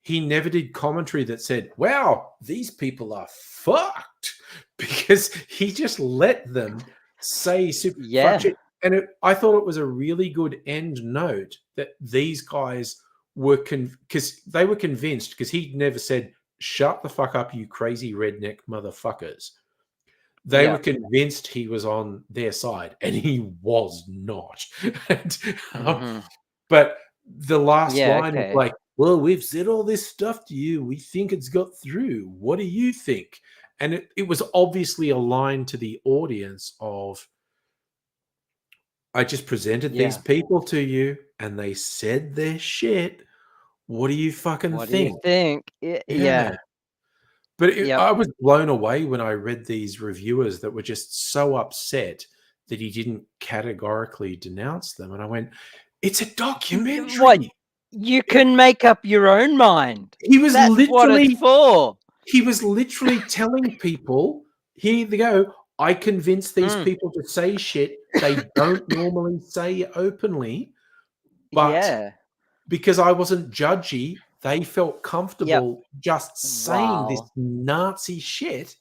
he never did commentary that said, wow, these people are fucked because he just let them say super fuck Yeah. shit. And I thought it was a really good end note that these guys were because they were convinced because he never said, shut the fuck up, you crazy redneck motherfuckers. They were Yep. convinced he was on their side and he was not. and, Mhm. but the last Yeah, line was okay. like, well, we've said all this stuff to you. We think it's got through. What do you think? And it was obviously aligned to the audience of, I just presented these Yeah. people to you and they said their shit. What do you fucking What do you think? think? Yeah. Yeah. But Yep. I was blown away when I read these reviewers that were just so upset that he didn't categorically denounce them. And I went, it's a What? documentary. You can make up your own mind. He was That's what it's literally for. he was literally telling people, here they go. I convinced these Mm. people to say shit they don't normally say openly, but Yeah. because I wasn't judgy, they felt Yep. comfortable just saying this Wow. Nazi shit.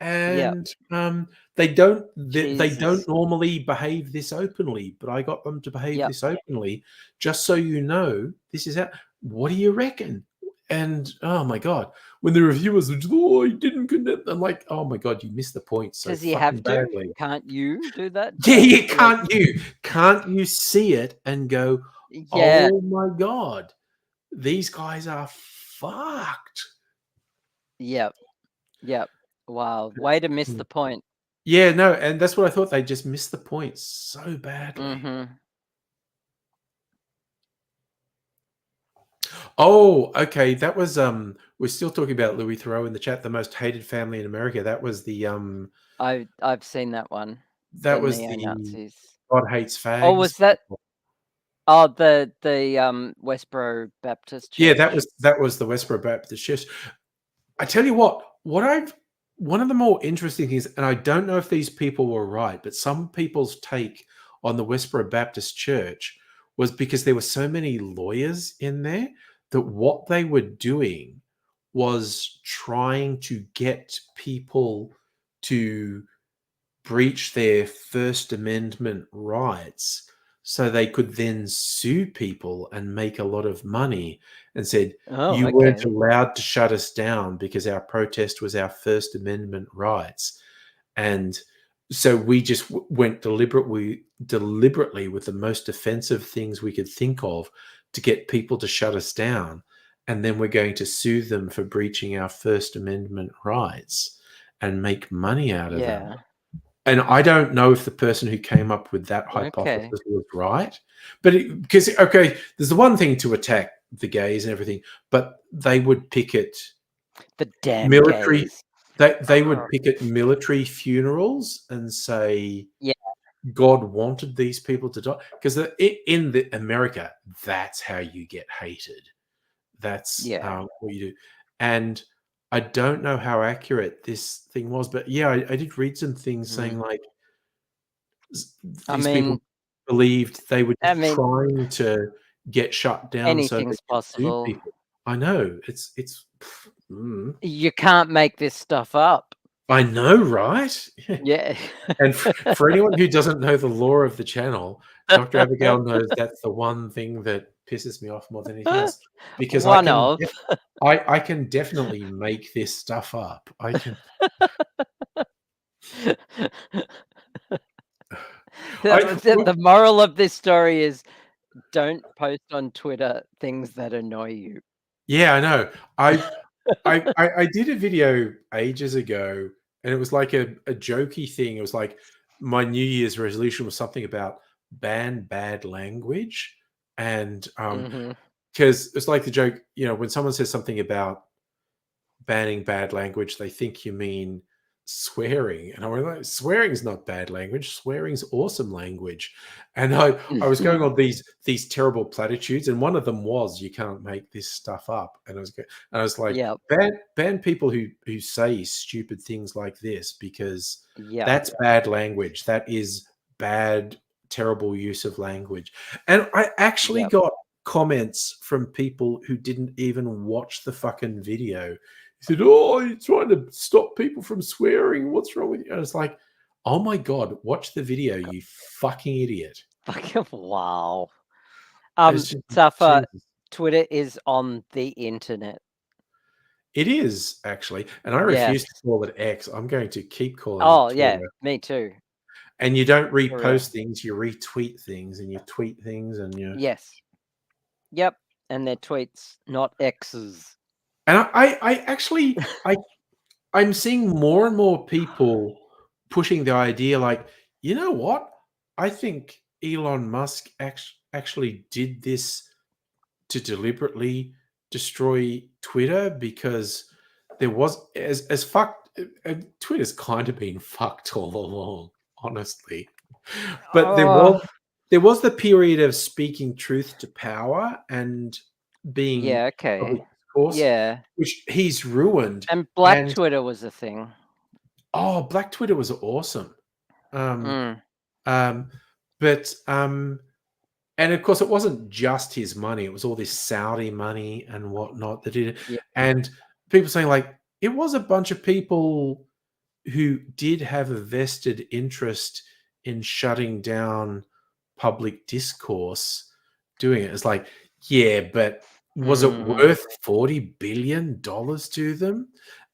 Yep. And they don't Jesus. normally behave this openly, but I got them to behave Yep. this openly, just so you know, this is how. What do you reckon? And oh my god, when the reviewers were just, oh, he didn't condemn, I'm like, oh my god, you missed the point so Does he fucking have to? badly. Can't you do that? Yeah, Too? you Like, can't you see it and go, yeah, oh my god, these guys are fucked. yep, yep. Wow, way to miss the point. Yeah, no, and that's what I thought. They just missed the point so badly. Mm-hmm. Oh, okay. That was we're still talking about Louis Theroux in the chat, the most hated family in America. That was the I've seen that one. The that was the neo-Nazis. God hates Oh, was fags. that? Oh, the Westboro Baptist Yeah, Church. that was the Westboro Baptist Church. I tell you what I've one of the more interesting things, and I don't know if these people were right, but some people's take on the Westboro Baptist Church was because there were so many lawyers in there that what they were doing was trying to get people to breach their First Amendment rights so they could then sue people and make a lot of money, and said, Oh, you weren't okay. allowed to shut us down because our protest was our First Amendment rights. And so we just went deliberately with the most offensive things we could think of to get people to shut us down. And then we're going to sue them for breaching our First Amendment rights and make money out of them. Yeah. And I don't know if the person who came up with that hypothesis Okay. was right, but because okay, there's the one thing to attack the gays and everything, but they would picket The damn military. gays. They would picket military funerals and say Yeah. God wanted these people to die, because in the America, that's how you get hated. That's Yeah. what you do. And I don't know how accurate this thing was, but yeah, I did read some things saying Mm. like I these people mean, believed they were I just mean, trying to get shut down so they anything's could sue possible. people. I know You can't make this stuff up. I know, right? Yeah. And for anyone who doesn't know the lore of the channel, Dr. Abigail knows that's the one thing that pisses me off more than anything else, because One of. I can definitely make this stuff up. I can. The moral of this story is don't post on Twitter things that annoy you. Yeah, I know. I did a video ages ago, and it was like a jokey thing. It was like my New Year's resolution was something about ban bad language, and Mhm. because it's like the joke, when someone says something about banning bad language, they think you mean swearing. And I was like, swearing's not bad language. Swearing's awesome language. And I was going on these terrible platitudes, and one of them was, you can't make this stuff up. And I was like, Yep. ban people who say stupid things like this, because Yep. that's bad language. That is bad, terrible use of language. And I actually Yep. got comments from people who didn't even watch the fucking video. He said, "Oh, you're trying to stop people from swearing. What's wrong with you?" I was like, "Oh my god, watch the video, you fucking idiot!" Wow. It's just, Safa, Jesus. Twitter is on the internet. It is actually, and I Yes. refuse to call it X. I'm going to keep calling Oh, it yeah, Twitter. me too. And you don't For real. repost things; you retweet things, and you tweet things, and you. Yes. Yep. And their tweets, not X's. And I actually I'm seeing more and more people pushing the idea like, you know what? I think Elon Musk actually did this to deliberately destroy Twitter, because there was as fucked. Twitter's kind of been fucked all along, honestly. But Oh, there was the period of speaking truth to power and being yeah, okay. public discourse, Yeah. which he's ruined. And Black And Twitter was a thing. oh, Black Twitter was awesome. Um, Mm. um, but and of course, it wasn't just his money; it was all this Saudi money and whatnot that did it. Yeah. And people saying like it was a bunch of people who did have a vested interest in shutting down public discourse doing it. It's like, yeah, but was it worth $40 billion to them?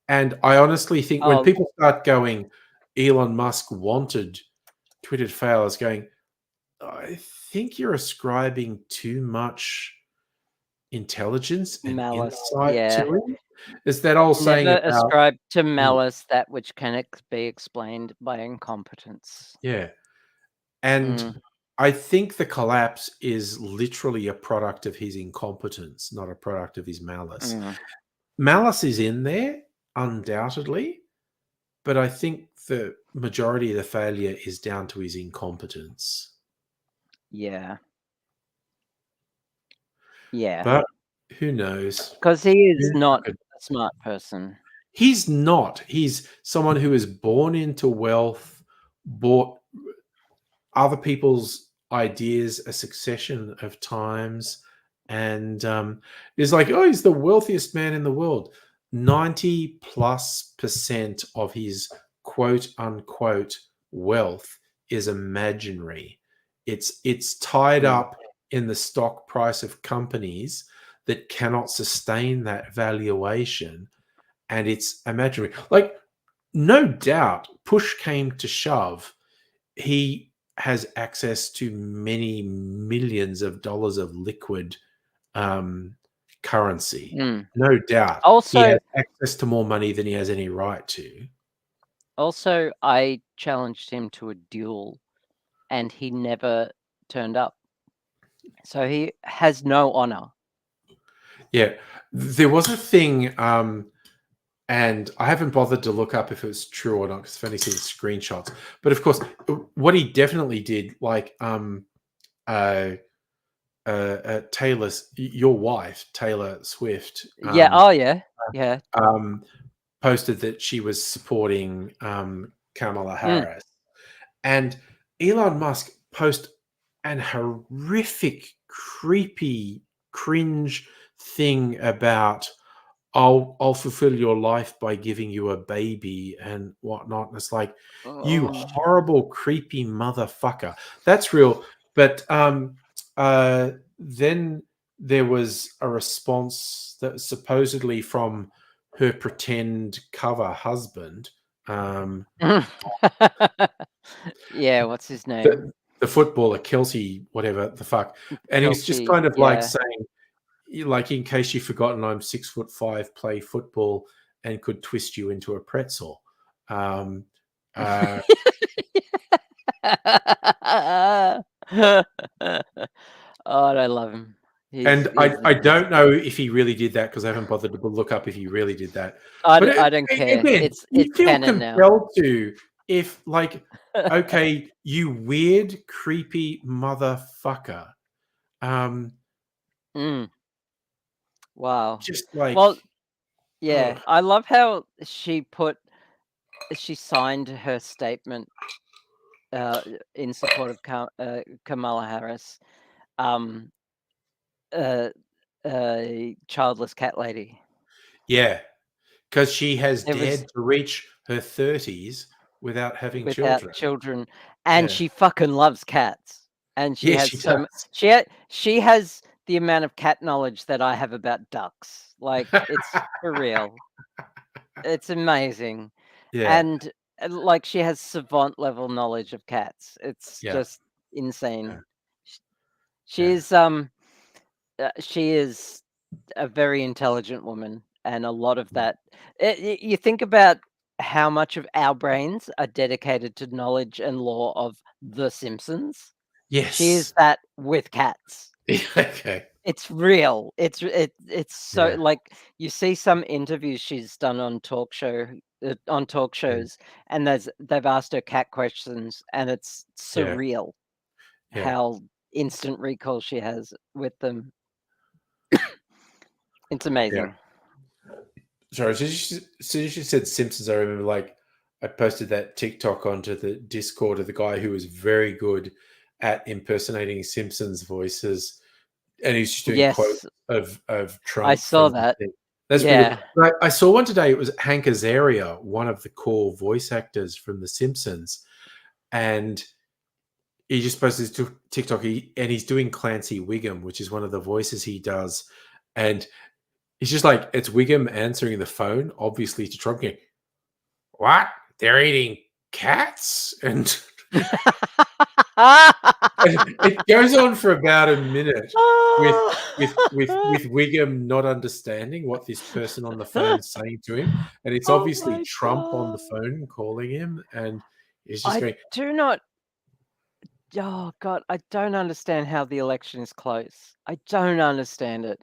And I honestly think when Oh, people start going, Elon Musk wanted Twitter to fail, I was going, I think you're ascribing too much intelligence and malice. insight to Yeah. him. Is that old saying Never about ascribe to malice that which can be explained by incompetence. yeah. And Mm, I think the collapse is literally a product of his incompetence, not a product of his malice. mm, Malice is in there, undoubtedly, but I think the majority of the failure is down to his incompetence. yeah. Yeah. But who knows? Because he is Who not fucking- a smart person. He's not. He's someone who is born into wealth, bought other people's ideas a succession of times, and is like, oh, he's the wealthiest man in the world. 90+% of his quote unquote wealth is imaginary. It's tied Mm, up in the stock price of companies that cannot sustain that valuation, and it's imaginary. Like, no doubt, push came to shove, he has access to many millions of dollars of liquid currency. mm. No doubt. He Also, has access to more money than he has any right to. I challenged him to a duel, and he never turned up. So he has no honor. Yeah. There was a thing, and I haven't bothered to look up if it was true or not because I've only seen screenshots. But of course, what he definitely did, like Taylor's, your wife, Taylor Swift, Yeah. Oh, yeah. Yeah. um, posted that she was supporting Kamala Mm. Harris. And Elon Musk posted an horrific, creepy, cringe thing about, I'll fulfill your life by giving you a baby and whatnot. And it's like, you Oh. horrible, creepy motherfucker. That's real. But then there was a response that supposedly from her pretend cover husband, Yeah. What's his name? the, the footballer Kelsey, whatever the fuck. And he's just Kelsey. kind of like Yeah. saying, like, in case you've forgotten, I'm 6'5", play football, and could twist you into a pretzel. Uh, Oh, I love him. and He's the I best. don't know if he really did that because I haven't bothered to look up if he really did that. But I don't care. again, It's you feel canon now. compelled to, if like, okay, you weird, creepy motherfucker. Mm, wow. Just like, Well, yeah, ugh. I love how she signed her statement uh, in support of Kamala Harris, um, uh, childless cat lady. Yeah, because she has It was dared to reach her 30s without having without children. children, and Yeah. she fucking loves cats, and she Yeah, has she does. she has the amount of cat knowledge that I have about ducks. Like, it's for real. It's amazing. Yeah, And, like, she has savant level knowledge of cats. It's yeah, just insane. yeah, Sh yeah, she is a very intelligent woman, and a lot of mm. that you think about how much of our brains are dedicated to knowledge and lore of The Simpsons. She is Yes. that with cats. Okay. It's real. It's so, Yeah, like, you see some interviews she's done on talk yeah, shows, and they've asked her cat questions, and it's yeah, surreal yeah, how instant recall she has with them. It's yeah. amazing. Sorry, so you said Simpsons, I remember, like, I posted that TikTok onto the Discord of the guy who was very good at impersonating Simpsons voices, and he's just doing quotes Yes, of I Trump saw from the that. thing. That's pretty good. Yeah. But I saw one today. It was Hank Azaria, one of the core voice actors from The Simpsons, and he just posted his TikTok, and he's doing Clancy Wiggum, which is one of the voices he does. And he's just like, it's Wiggum answering the phone, obviously to Trump, going, "What? They're eating cats?" And it goes on for about a minute with Wiggum not understanding what this person on the phone is saying to him, and it's Oh obviously my Trump on the God. phone calling him, and he's just I going. do not. Oh God, I don't understand how the election is close. I don't understand it.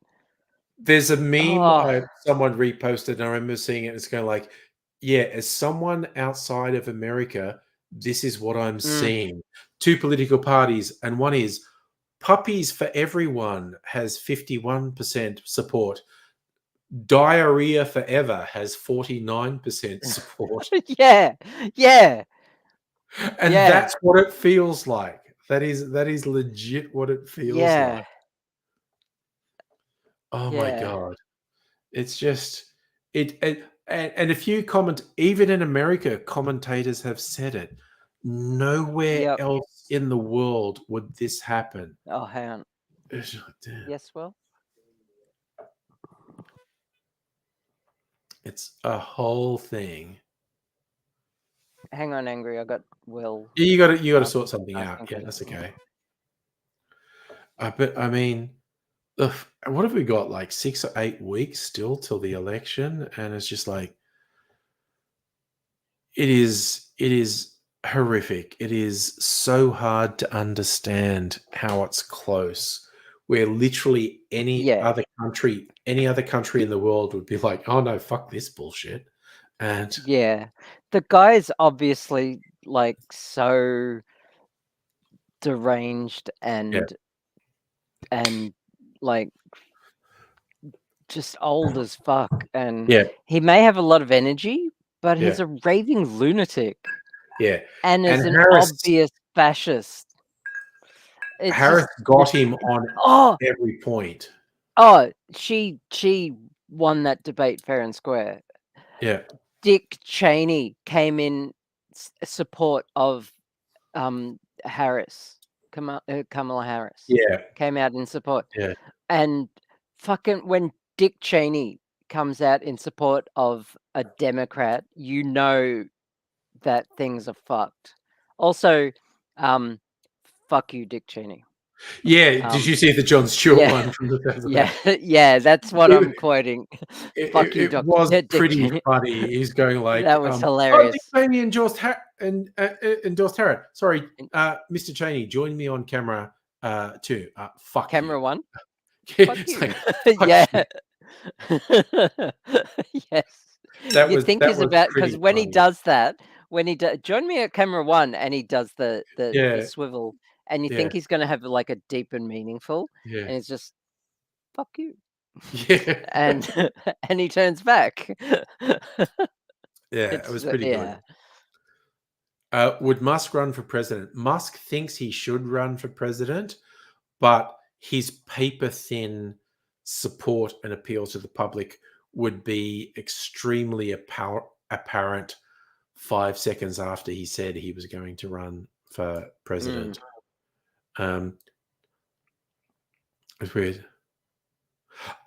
There's a meme Oh, someone reposted, and I remember seeing it. It's going like, yeah, as someone outside of America, this is what I'm mm. seeing. Two political parties, and one is Puppies for Everyone has 51% support. Diarrhea Forever has 49% support. Yeah, yeah, And yeah, that's what it feels like. That is legit what it feels like. yeah, Oh my yeah. God. It's just and a few even in America, commentators have said it. Nowhere Yep. else in the world would this happen. Oh, hang on. It's like, damn. Yes, Will. It's a whole thing. Hang on, angry. I got Will. Yeah, you got to sort something out. Asking Yeah, that's questions. okay. But I mean, ugh, what have we got? Like 6 or 8 weeks still till the election, and it's just like it is horrific. It is so hard to understand how it's close. Where literally Yeah, any other country in the world would be like, "Oh no, fuck this bullshit," and yeah. The guy's obviously like so deranged yeah, and like just old as fuck, and yeah, he may have a lot of energy, but yeah, he's a raving lunatic yeah. and And is an Harris obvious fascist. It's Harris just got him on oh, every point. oh, she won that debate fair and square. Yeah, Dick Cheney came in support of Harris, Kamala Harris yeah, came out in support, yeah. and fucking when Dick Cheney comes out in support of a Democrat, you know that things are fucked. Also, fuck you, Dick Cheney. Yeah, did Um, you see the Jon Stewart yeah, one from the yeah, President? yeah. That's what I'm It, quoting. it, Fuck you, it was Dick pretty Cheney. funny. He's going like, That was "Oh, Dick hilarious. Cheney endorsed endorsed Harris. Sorry, Mr. Cheney, join me on camera too. Fuck you." Camera one. Fuck It's you. like, fuck Yeah. you. Yes. That You was think that he's was about because pretty when he funny. does that, when he join me at camera one, and he does the Yeah, swivel, and you yeah, think he's gonna have like a deep and meaningful, yeah, and it's just fuck you, yeah, and and he turns back. yeah. It It's was pretty good. yeah. Would Musk run for president? Musk thinks he should run for president, but his paper thin support and appeal to the public would be extremely apparent 5 seconds after he said he was going to run for Mm, president. It's weird.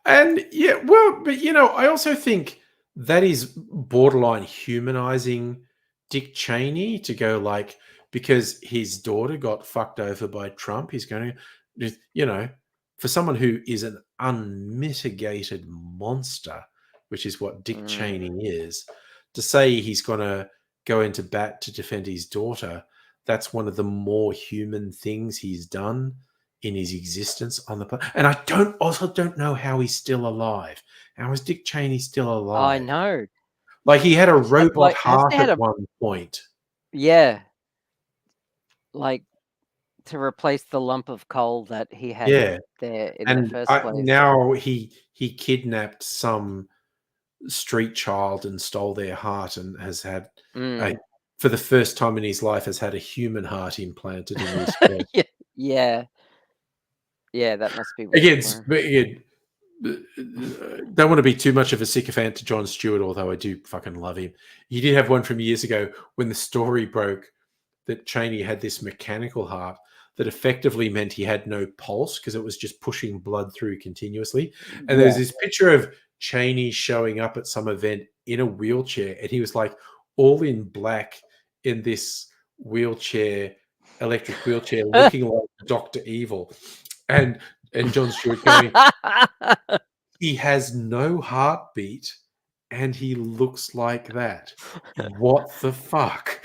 And yeah, well, but I also think that is borderline humanizing Dick Cheney to go like, because his daughter got fucked over by Trump, he's going to, for someone who is an unmitigated monster, which is what Dick mm. Cheney is, to say he's going to go into bat to defend his daughter, that's one of the more human things he's done in his existence on the planet. And I don't know how he's still alive. How is Dick Cheney still I alive? know. Like he had a robot Hasn't heart he at had a one point. yeah, like to replace the lump of coal that he had Yeah, there in the and first place. now he kidnapped some street child and stole their heart, and has had a, Mm. for the first time in his life, has had a human heart implanted in his head. Yeah, yeah, yeah, that must be weird Again, for him. but again, don't want to be too much of a sycophant to Jon Stewart, although I do fucking love him. He did have one from years ago when the story broke that Cheney had this mechanical heart. that effectively meant he had no pulse because it was just pushing blood through continuously. And Yeah. there's this picture of Cheney showing up at some event in a wheelchair, and he was like all in black in this wheelchair, electric wheelchair, looking like Dr. Evil. And John Stewart going, he has no heartbeat and he looks like that. What the fuck?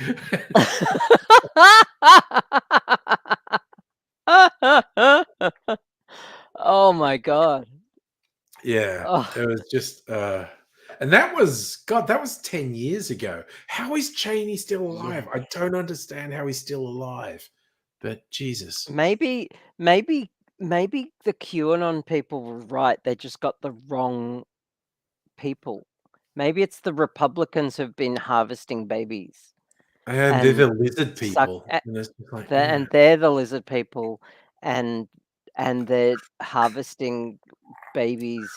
Oh my god. Yeah, Oh, it was just and that was God, that was 10 years ago. How is Cheney still yeah. alive? I don't understand how he's still alive. But Jesus. Maybe maybe maybe the QAnon people were right. They just got the wrong people. Maybe it's the Republicans who've been harvesting babies And they're and the lizard suck people. And it's just like, and they're the lizard people and they're harvesting babies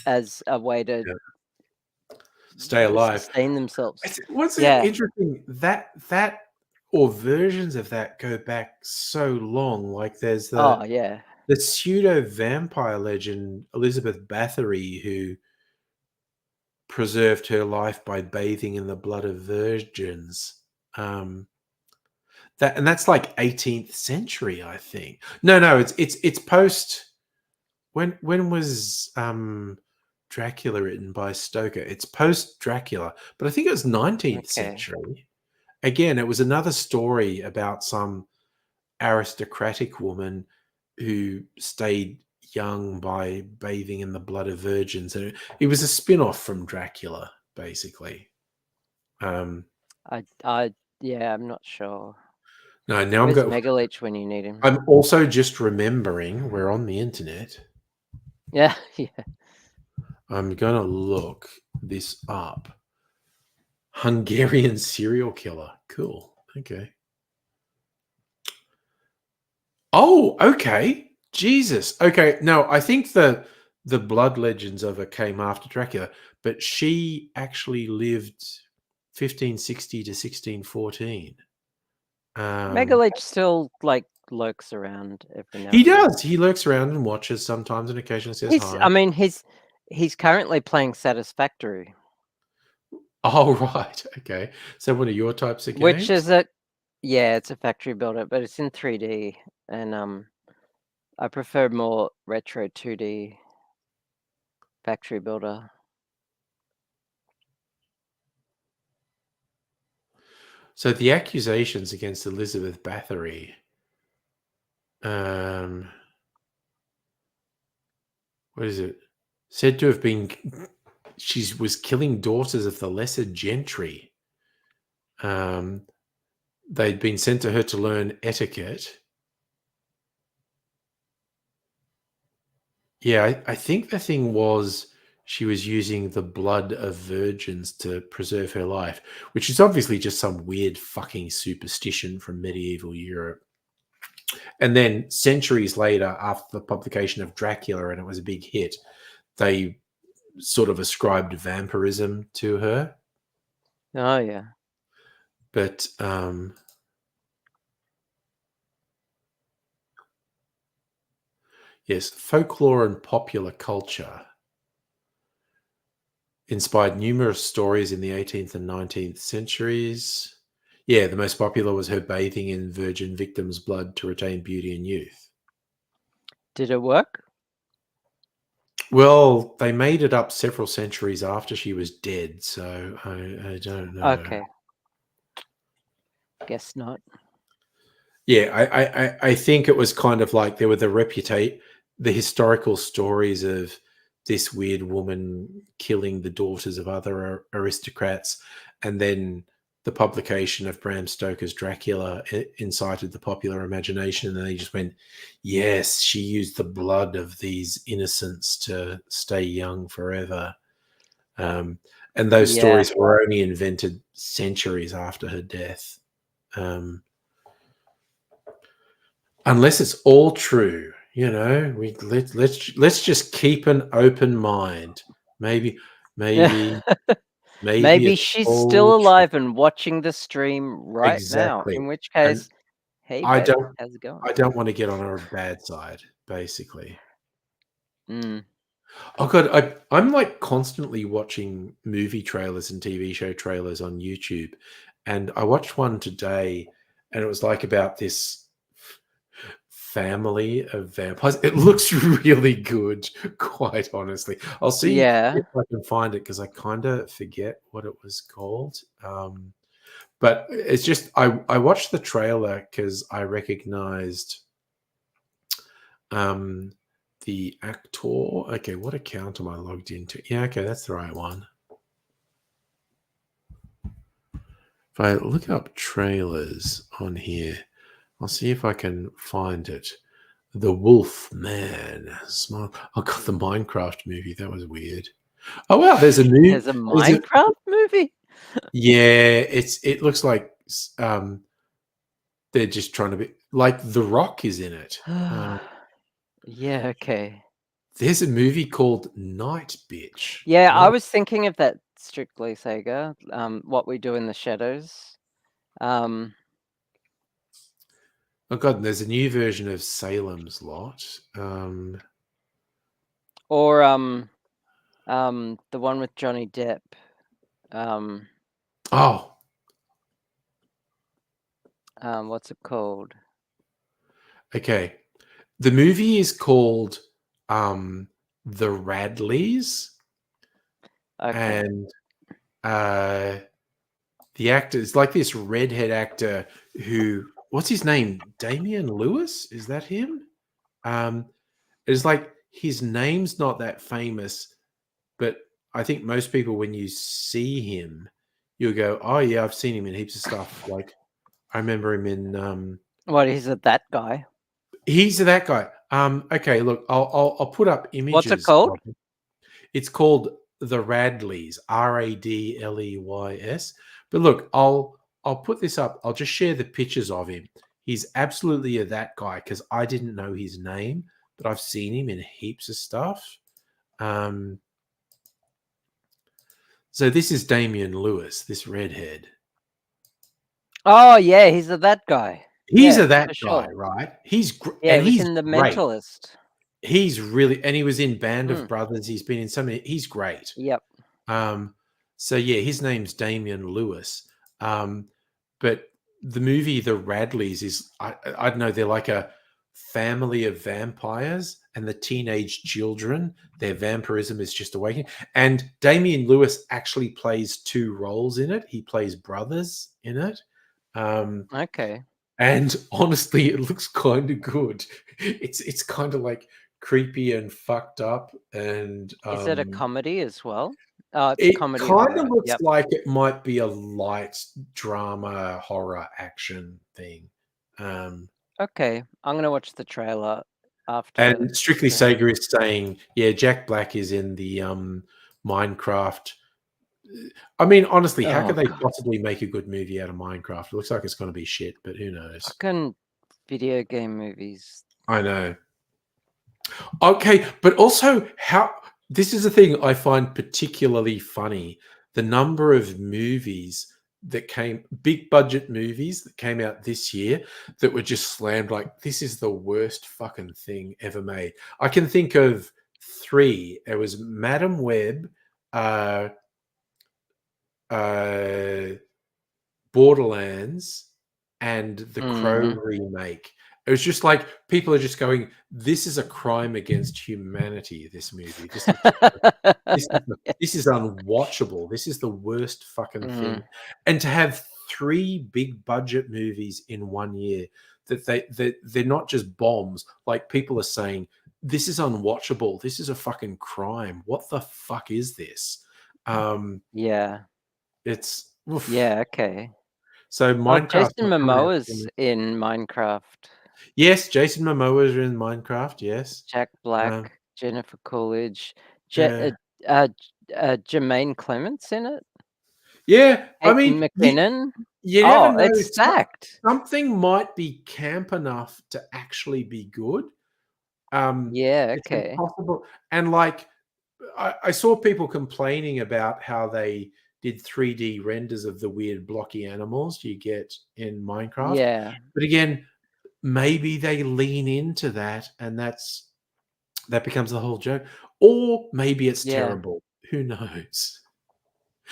as a way to yeah, stay alive. sustain themselves. What's Yeah. interesting that or versions of that go back so long. Like there's Oh, yeah. the pseudo vampire legend Elizabeth Bathory, who preserved her life by bathing in the blood of virgins. That's like 18th century, I think. No, it's post. When was Dracula written by Stoker? It's post Dracula, but I think it was 19th Okay. century. Again, it was another story about some aristocratic woman who stayed young by bathing in the blood of virgins, and it was a spin-off from Dracula, basically. Yeah, I'm not sure. No, now Where's Megaleech when you need him? I'm also just remembering we're on the internet. Yeah, yeah. I'm gonna look this up. Hungarian serial killer. Cool. Okay. Oh, okay. Jesus. Okay. No, I think the blood legends of her came after Dracula, but she actually lived 1560 to 1614. Megaleech still like lurks around every now He and then. does. He lurks around and watches sometimes and occasionally says He's hi. I mean, he's currently playing Satisfactory, Oh, right. Okay. So one of your types of which games? is it's a factory builder, but it's in 3D, and I prefer more retro 2D factory builder. So the accusations against Elizabeth Bathory, what is it? Said to have been, she was killing daughters of the lesser gentry. They'd been sent to her to learn etiquette. Yeah, I think the thing was she was using the blood of virgins to preserve her life, which is obviously just some weird fucking superstition from medieval Europe. And then centuries later, after the publication of Dracula, and it was a big hit, they sort of ascribed vampirism to her. Oh yeah. But yes, folklore and popular culture inspired numerous stories in the 18th and 19th centuries. Yeah, the most popular was her bathing in virgin victims' blood to retain beauty and youth. Did it work? Well, they made it up several centuries after she was dead, so I don't know. Okay. Guess not. Yeah, I think it was kind of like there were the historical stories of this weird woman killing the daughters of other aristocrats, and then the publication of Bram Stoker's Dracula incited the popular imagination, and then they just went, yes, she used the blood of these innocents to stay young forever. And those stories were only invented centuries after her death. Unless it's all true, let's just keep an open mind. Maybe Maybe it's she's all still true. alive and watching the stream right now. Exactly. In which case, Hey, I babe, don't how's it going? I don't want to get on her bad side, basically. Mm. Oh god, I'm like constantly watching movie trailers and TV show trailers on YouTube, and I watched one today, and it was like about this family of vampires. It looks really good, quite honestly. I'll see Yeah. if I can find it because I kind of forget what it was called. But it's just I watched the trailer because I recognized um, the actor. Okay, what account am I logged into? Yeah, okay, that's the right one. If I look up trailers on here, I'll see if I can find it. The Wolf Man. Smart. I got the Minecraft movie. That was weird. Oh wow, there's a new. There's a There's a, Minecraft movie? yeah, it looks like they're just trying to be like The Rock is in it. Yeah, okay. There's a movie called Night Bitch. Yeah, I What? was thinking of that strictly Sega, What We Do in the Shadows. Um, Oh god, and there's a new version of Salem's Lot. or the one with Johnny Depp. Um, Oh, what's it called? okay. The movie is called The Radleys, Okay. and the actor is like this redhead actor who, what's his name? Damian Lewis? Is that him? Um, it's like his name's not that famous, but I think most people, when you see him, you'll go, "Oh yeah, I've seen him in heaps of stuff." Like I remember him in. What is it, that guy? He's that guy. Okay, look, I'll put up What's it images called? of him. It's called The Radleys, Radleys. But look, I'll put this up. I'll just share the pictures of him. He's absolutely that guy because I didn't know his name, but I've seen him in heaps of stuff. So this is Damian Lewis, this redhead. Oh, yeah, he's that guy. He's Yeah, that for guy, sure. right? Yeah, he And was he's in The great. Mentalist. He's really, and he was in Band of Mm, Brothers. He's been in so many. He's great. yep. Um, so yeah, his name's Damian Lewis. But the movie The Radleys is I don't know, they're like a family of vampires and the teenage children, their vampirism is just awakening. And Damian Lewis actually plays two roles in it. He plays brothers in it. Okay. And honestly, it looks kind of good. It's kind of like creepy and fucked up and Is it a comedy as well? Oh, it's it comedy kind of horror. looks Yep. like it might be a light drama, horror, action thing. Um, Okay, I'm gonna watch the trailer after and Strictly stream. Sega is saying, yeah, Jack Black is in the Minecraft. I mean, honestly, how could Oh they god, possibly make a good movie out of Minecraft? It looks like it's going to be shit, but who knows? fucking video game movies. I know. Okay, but also how this is the thing I find particularly funny. The number of movies that came, big budget movies that came out this year that were just slammed like this is the worst fucking thing ever made. I can think of three. There was Madam Web, uh, uh, Borderlands, and the Crow Mm. remake. It was just like people are just going, "This is a crime against humanity." This movie. This is just this is unwatchable. This is the worst fucking thing. Mm. And to have three big budget movies in 1 year that they're not just bombs. Like people are saying, this is unwatchable. This is a fucking crime. What the fuck is this? Yeah, It's oof. yeah, okay. So Oh, Minecraft's Jason not coming out Momoa's soon. in Minecraft. Yes, Jason Momoa is in Minecraft. Yes. Jack Um, Black, Jennifer Coolidge, Je yeah. Jermaine Clements in it? Yeah. I Kate mean, McKinnon? you never Oh, know. it's stacked. Something might be camp enough to actually be good. Yeah, It's okay. impossible. And like, I saw people complaining about how they did 3D renders of the weird blocky animals you get in Minecraft. Yeah. But again, maybe they lean into that, and that becomes the whole joke. Or maybe it's Yeah. terrible. Who knows?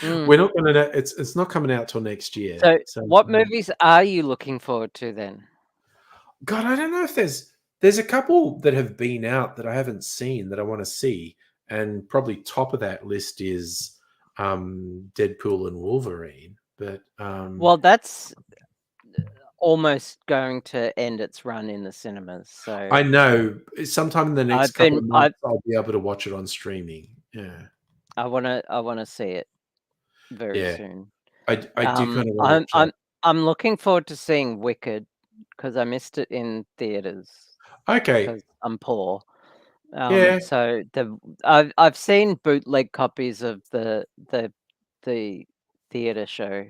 Mm. We're not going to know. It's not coming out till next year. So, So, what movies are you looking forward to then? God, I don't know if there's a couple that have been out that I haven't seen that I want to see, and probably top of that list is Deadpool and Wolverine. But Well, that's almost going to end its run in the cinemas. So I know sometime in the next I've couple been of I months I'll be able to watch it on streaming. Yeah, I wanna see it very yeah. soon. I do kind of want to I'm watch that. I'm looking forward to seeing Wicked because I missed it in theaters Okay, because I'm poor. yeah. So I've seen bootleg copies of the theater show.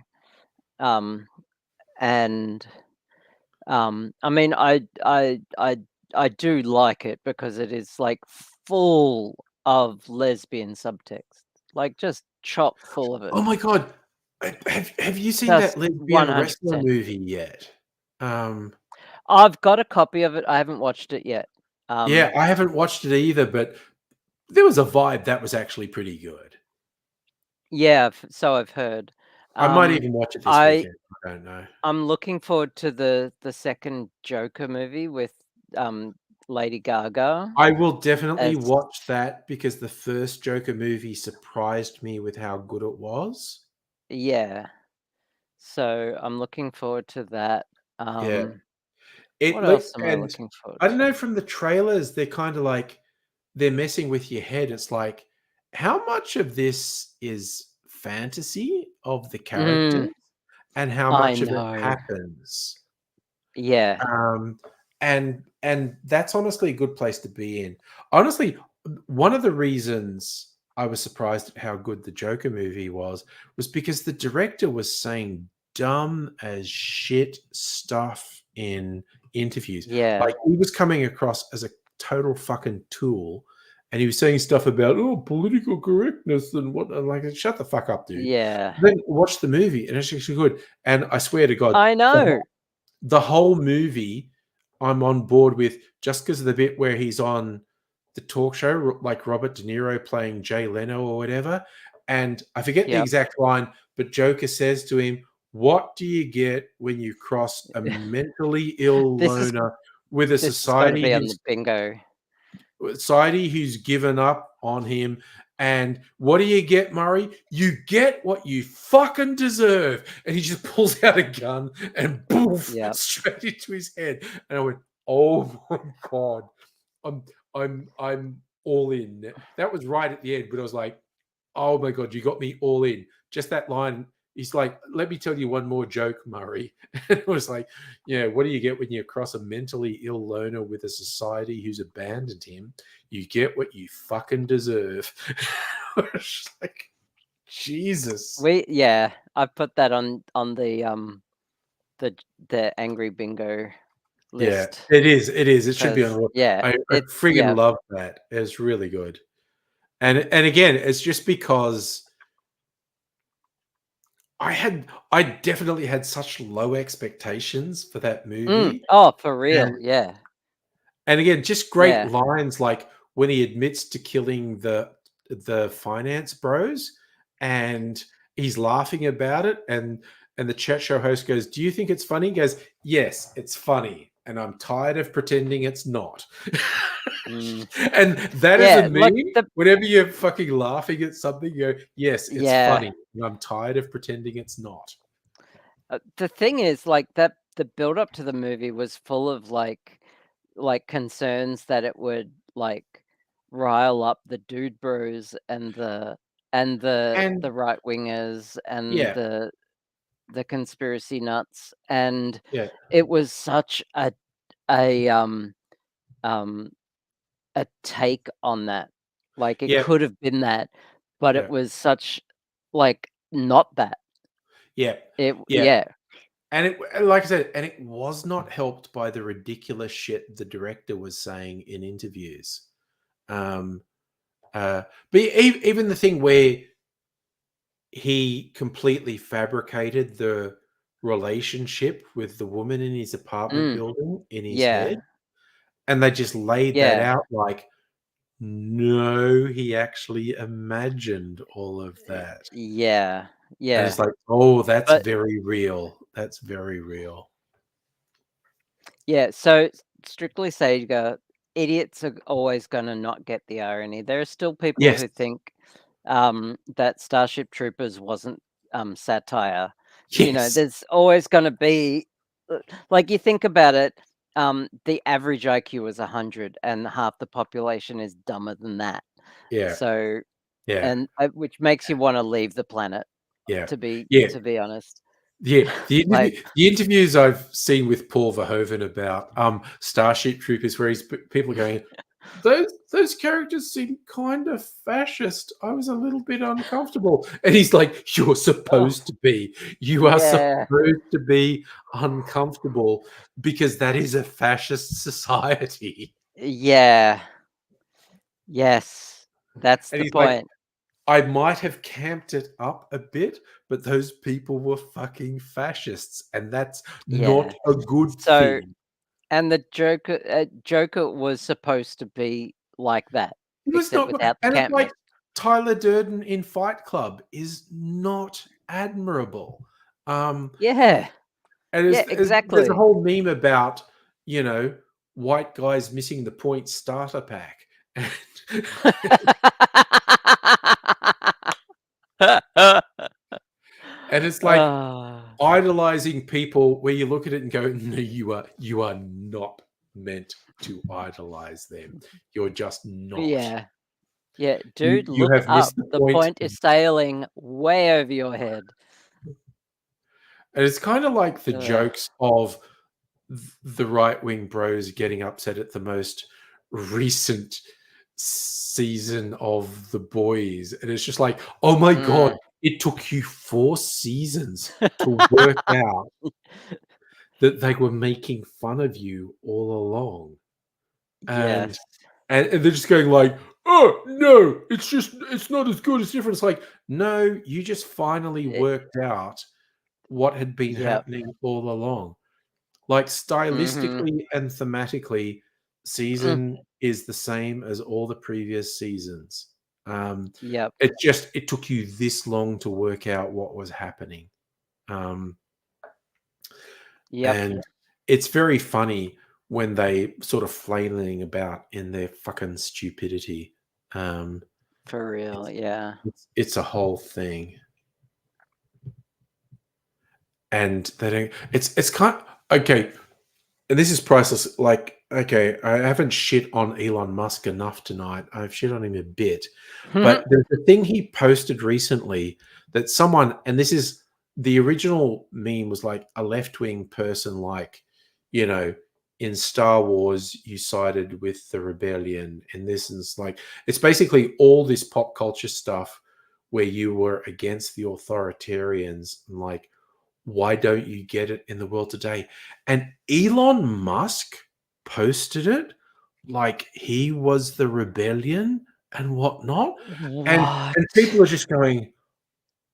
Um, and I mean, I do like it because it is like full of lesbian subtext, like just chock full of it. Oh my god, have you seen that Just lesbian wrestler 100%. movie yet? Um, I've got a copy of it. I haven't watched it yet. yeah, I haven't watched it either, but there was a vibe that was actually pretty good. Yeah, so I've heard. I might Um, even watch it this I weekend. I don't know. I'm looking forward to the second Joker movie with um Lady Gaga I will definitely as watch that because the first Joker movie surprised me with how good it was. yeah. So I'm looking forward to that. Yeah. What else am I looking forward I don't know, to? from the trailers, they're kinda like they're messing with your head. It's like, how much of this is fantasy of the characters Mm, and how I much of it know. happens? Yeah. Um, and that's honestly a good place to be in. Honestly, one of the reasons I was surprised at how good the Joker movie was because the director was saying dumb as shit stuff in interviews. Yeah. Like, he was coming across as a total fucking tool, and he was saying stuff about, "Oh, political correctness and what," I'm like, "Shut the fuck up, dude." Yeah. Then watch the movie, and it's actually good, and I swear to God, I know. the whole movie, I'm on board with, just because of the bit where he's on the talk show, like Robert De Niro playing Jay Leno or whatever. And I forget the Yep. exact line, but Joker says to him, "What do you get when you cross a mentally ill This is loner with a this has got to society be on the who's bingo. given up on him. And what do you get, Murray? You get what you fucking deserve." And he just pulls out a gun and poof, Yep. straight into his head. And I went, "Oh my god, I'm I'm all in." That was right at the end, but I was like, "Oh my god, you got me all in." Just that line. He's like, "Let me tell you one more joke, Murray." And it was like, "Yeah, what do you get when you cross a mentally ill loner with a society who's abandoned him? You get what you fucking deserve." It's like, Jesus. I put that on the the angry bingo Yeah, list it is. It is. It should be on. because yeah, I it's friggin' yeah. love that. It's really good. And again, it's just because I definitely had such low expectations for that movie. Oh, for real. And Yeah. and again, just great Yeah. lines like when he admits to killing the finance bros, and he's laughing about it, and the chat show host goes, "Do you think it's funny?" He goes, "Yes, it's funny, and I'm tired of pretending it's not." Mm. And that is a Yeah, like meme. Whenever you're fucking laughing at something, you go, "Yes, it's yeah. funny, and I'm tired of pretending it's not." The thing is, like, that the build up to the movie was full of, like, concerns that it would, like, rile up the dude bros and the And right wingers and yeah, the conspiracy nuts, and yeah, it was such a, um, a take on that. Like, it yeah, could have been that, but it yeah, was such like, not that. yeah, It yeah. yeah. And like I said, and it was not helped by the ridiculous shit the director was saying in interviews. Um, but even the thing where he completely fabricated relationship with the woman in his apartment building in his head, Yeah. and they just laid that Yeah. out like, no, he actually imagined all of that. Yeah. And Yeah. it's like, oh, that's But very real. That's very real. yeah, so strictly Sega, idiots are always gonna not get the irony. There are still people Yes. who think that Starship Troopers wasn't satire. You know, Yes. there's always gonna be like you think about it, the average IQ is 100 and half the population is dumber than that. Yeah. So Yeah. and which makes you want to leave the planet, Yeah. to Yeah. be honest. Yeah, Like, the interviews I've seen with Paul Verhoeven about Starship Troopers, where people are going, those characters seem kind of fascist. I was a little bit uncomfortable, and he's like, "You're oh, supposed to be. You are yeah, supposed to be uncomfortable because that is a fascist society." yeah, yes, that's And the he's like, point. I might have camped it up a bit, but those people were fucking fascists, and that's not Yeah. a good So, thing. and the Joker was supposed to be like that, It was except not, without the and it's campness. like Tyler Durden in Fight Club is not admirable. Yeah, And yeah, there's a exactly. whole meme about, you know, white guys missing the point starter pack. And it's like Ah, idolizing people where you look at it and go, no, you are not meant to idolize them. You're just not. yeah, yeah, dude, You look have up. missed the The point. point is sailing way over your head. And it's kind of like the Ugh. jokes of the right wing bros getting upset at the most recent season of The Boys. And it's just like, oh my God, Mm. it took you 4 seasons to work out that they were making fun of you all along. And Yes. they're just going like, oh no, it's not as good, it's different. It's like, no, you just finally It, worked out what had been yep. happening all along. Like Mhm. stylistically and thematically, Mm. season is the same as all the previous seasons. Yep. It took you this long to work out what was happening. Um, Yep. and it's very funny when they sort of flailing about in their fucking stupidity. Um, For real. Yeah. it's a whole thing. And they don't it's kind okay. And this is priceless. Like, okay, I haven't shit on Elon Musk enough tonight. I've shit on him a bit. But there's a thing he posted recently that someone, and this is the original meme was like a left wing person, like, you know, in Star Wars, you sided with the rebellion. And this is like, it's basically all this pop culture stuff where you were against the authoritarians and like, why don't you get it in the world today? And Elon Musk posted it like he was the rebellion and whatnot. And What? people are just going,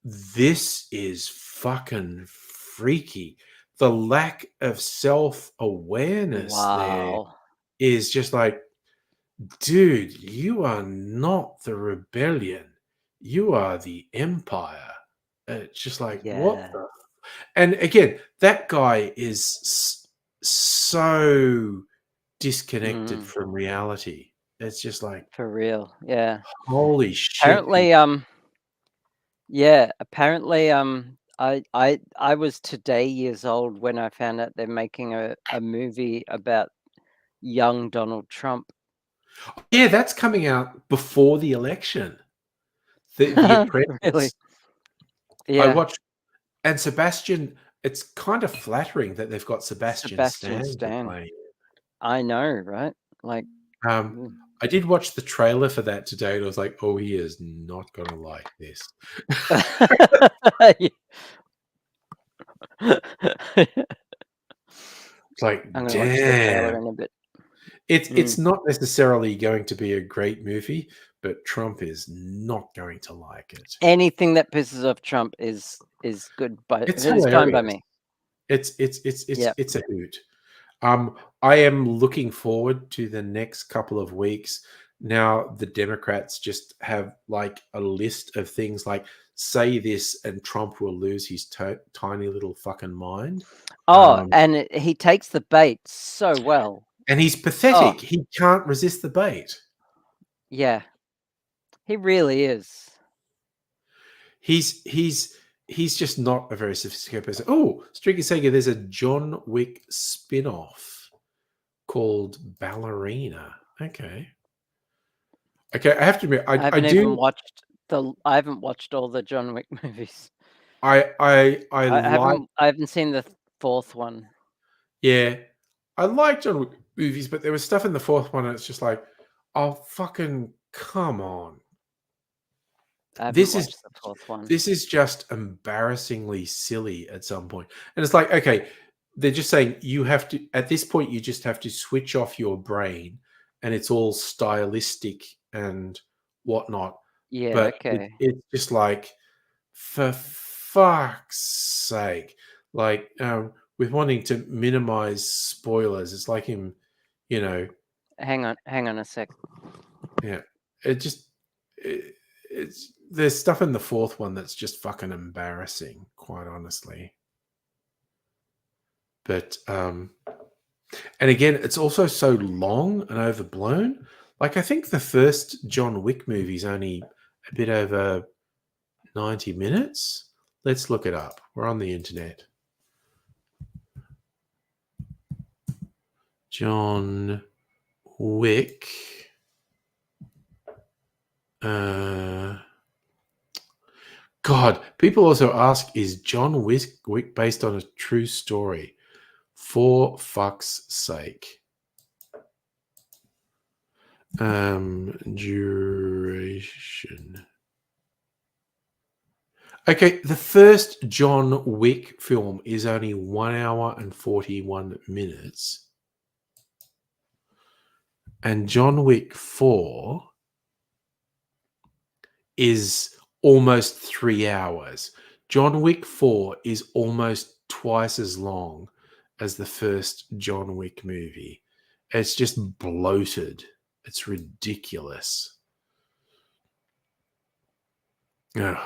this is fucking freaky. The lack of self-awareness there Wow. is just like, dude, you are not the rebellion. You are the empire. It's just like, what Yeah. the and again, that guy is so disconnected Mm. from reality. It's just like, For real. Yeah. holy shit. Apparently, yeah, apparently, I was today years old when I found out they're making a movie about young Donald Trump. Yeah, that's coming out before the election. The Really? Apprentice. I Yeah. watched, and Sebastian. It's kind of flattering that they've got Sebastian Sebastian Stan to Stan. play. I know, right? Like, Um, mm. I did watch the trailer for that today, and I was like, oh, he is not gonna like this. It's like, I'm gonna watch the trailer damn. in a bit. It's Mm. not necessarily going to be a great movie, but Trump is not going to like it. Anything that pisses off Trump is good by It's is fine by hilarious. me. Yep. it's a hoot. I am looking forward to the next couple of weeks. Now the Democrats just have like a list of things like say this and Trump will lose his tiny little fucking mind. Oh, and he takes the bait so well. And he's Oh, pathetic. He can't resist the bait. yeah. He really is. He's just not a very sophisticated person. Oh, Streaky Sega, there's a John Wick spin-off called Ballerina. Okay. Okay, I have to admit, I I haven't even do watched I haven't watched all the John Wick movies. I I like haven't seen the 4th one. yeah, I like John Wick movies, but there was stuff in the fourth one and it's just like, oh fucking come on. I haven't This is watched the 4th one. this is just embarrassingly silly at some point. And it's like, okay, they're just saying you have to at this point you just have to switch off your brain and it's all stylistic and whatnot. Yeah, But okay. it's just like for fuck's sake. Like with wanting to minimize spoilers, it's like him, you know, Hang on a sec. yeah. It just it's there's stuff in the fourth one that's just fucking embarrassing, quite honestly. But and again, it's also so long and overblown. Like I think the first John Wick movie is only a bit over 90 minutes. Let's look it up. We're on the internet. John Wick. God, people also ask, is John Wick based on a true story? For fuck's sake. Duration. Okay, the first John Wick film is only 1 hour and 41 minutes. And John Wick 4 is almost 3 hours. John Wick 4 is almost twice as long as the first John Wick movie. It's just bloated. It's ridiculous. Ugh.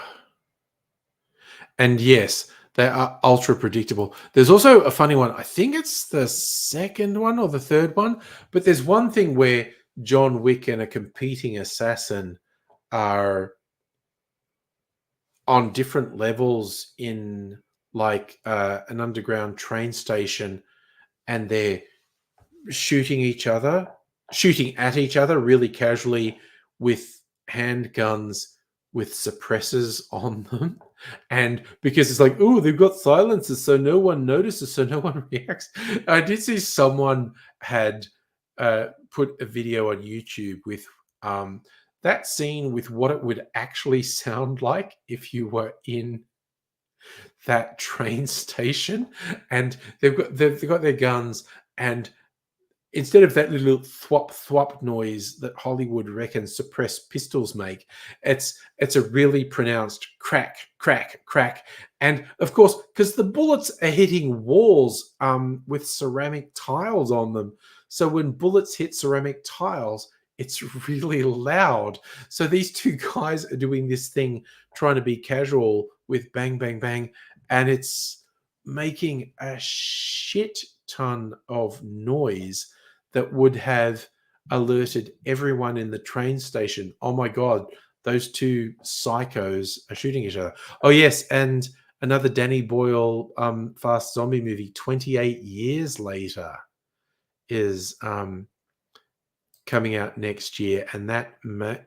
And yes, they are ultra predictable. There's also a funny one. I think it's the second one or the third one, but there's one thing where John Wick and a competing assassin are on different levels in like an underground train station, and they're shooting at each other really casually with handguns with suppressors on them. And because it's like, oh, they've got silencers, so no one notices, so no one reacts. I did see someone had put a video on YouTube with that scene with what it would actually sound like if you were in that train station, and they've got their guns, and instead of that little thwop thwop noise that Hollywood reckons suppressed pistols make, it's a really pronounced crack, crack, crack. And of course, because the bullets are hitting walls with ceramic tiles on them, so when bullets hit ceramic tiles, it's really loud. So these two guys are doing this thing, trying to be casual with bang, bang, bang, and it's making a shit ton of noise that would have alerted everyone in the train station. Oh my God, those two psychos are shooting each other. Oh yes, and another Danny Boyle fast zombie movie, 28 years later, is coming out next year, and that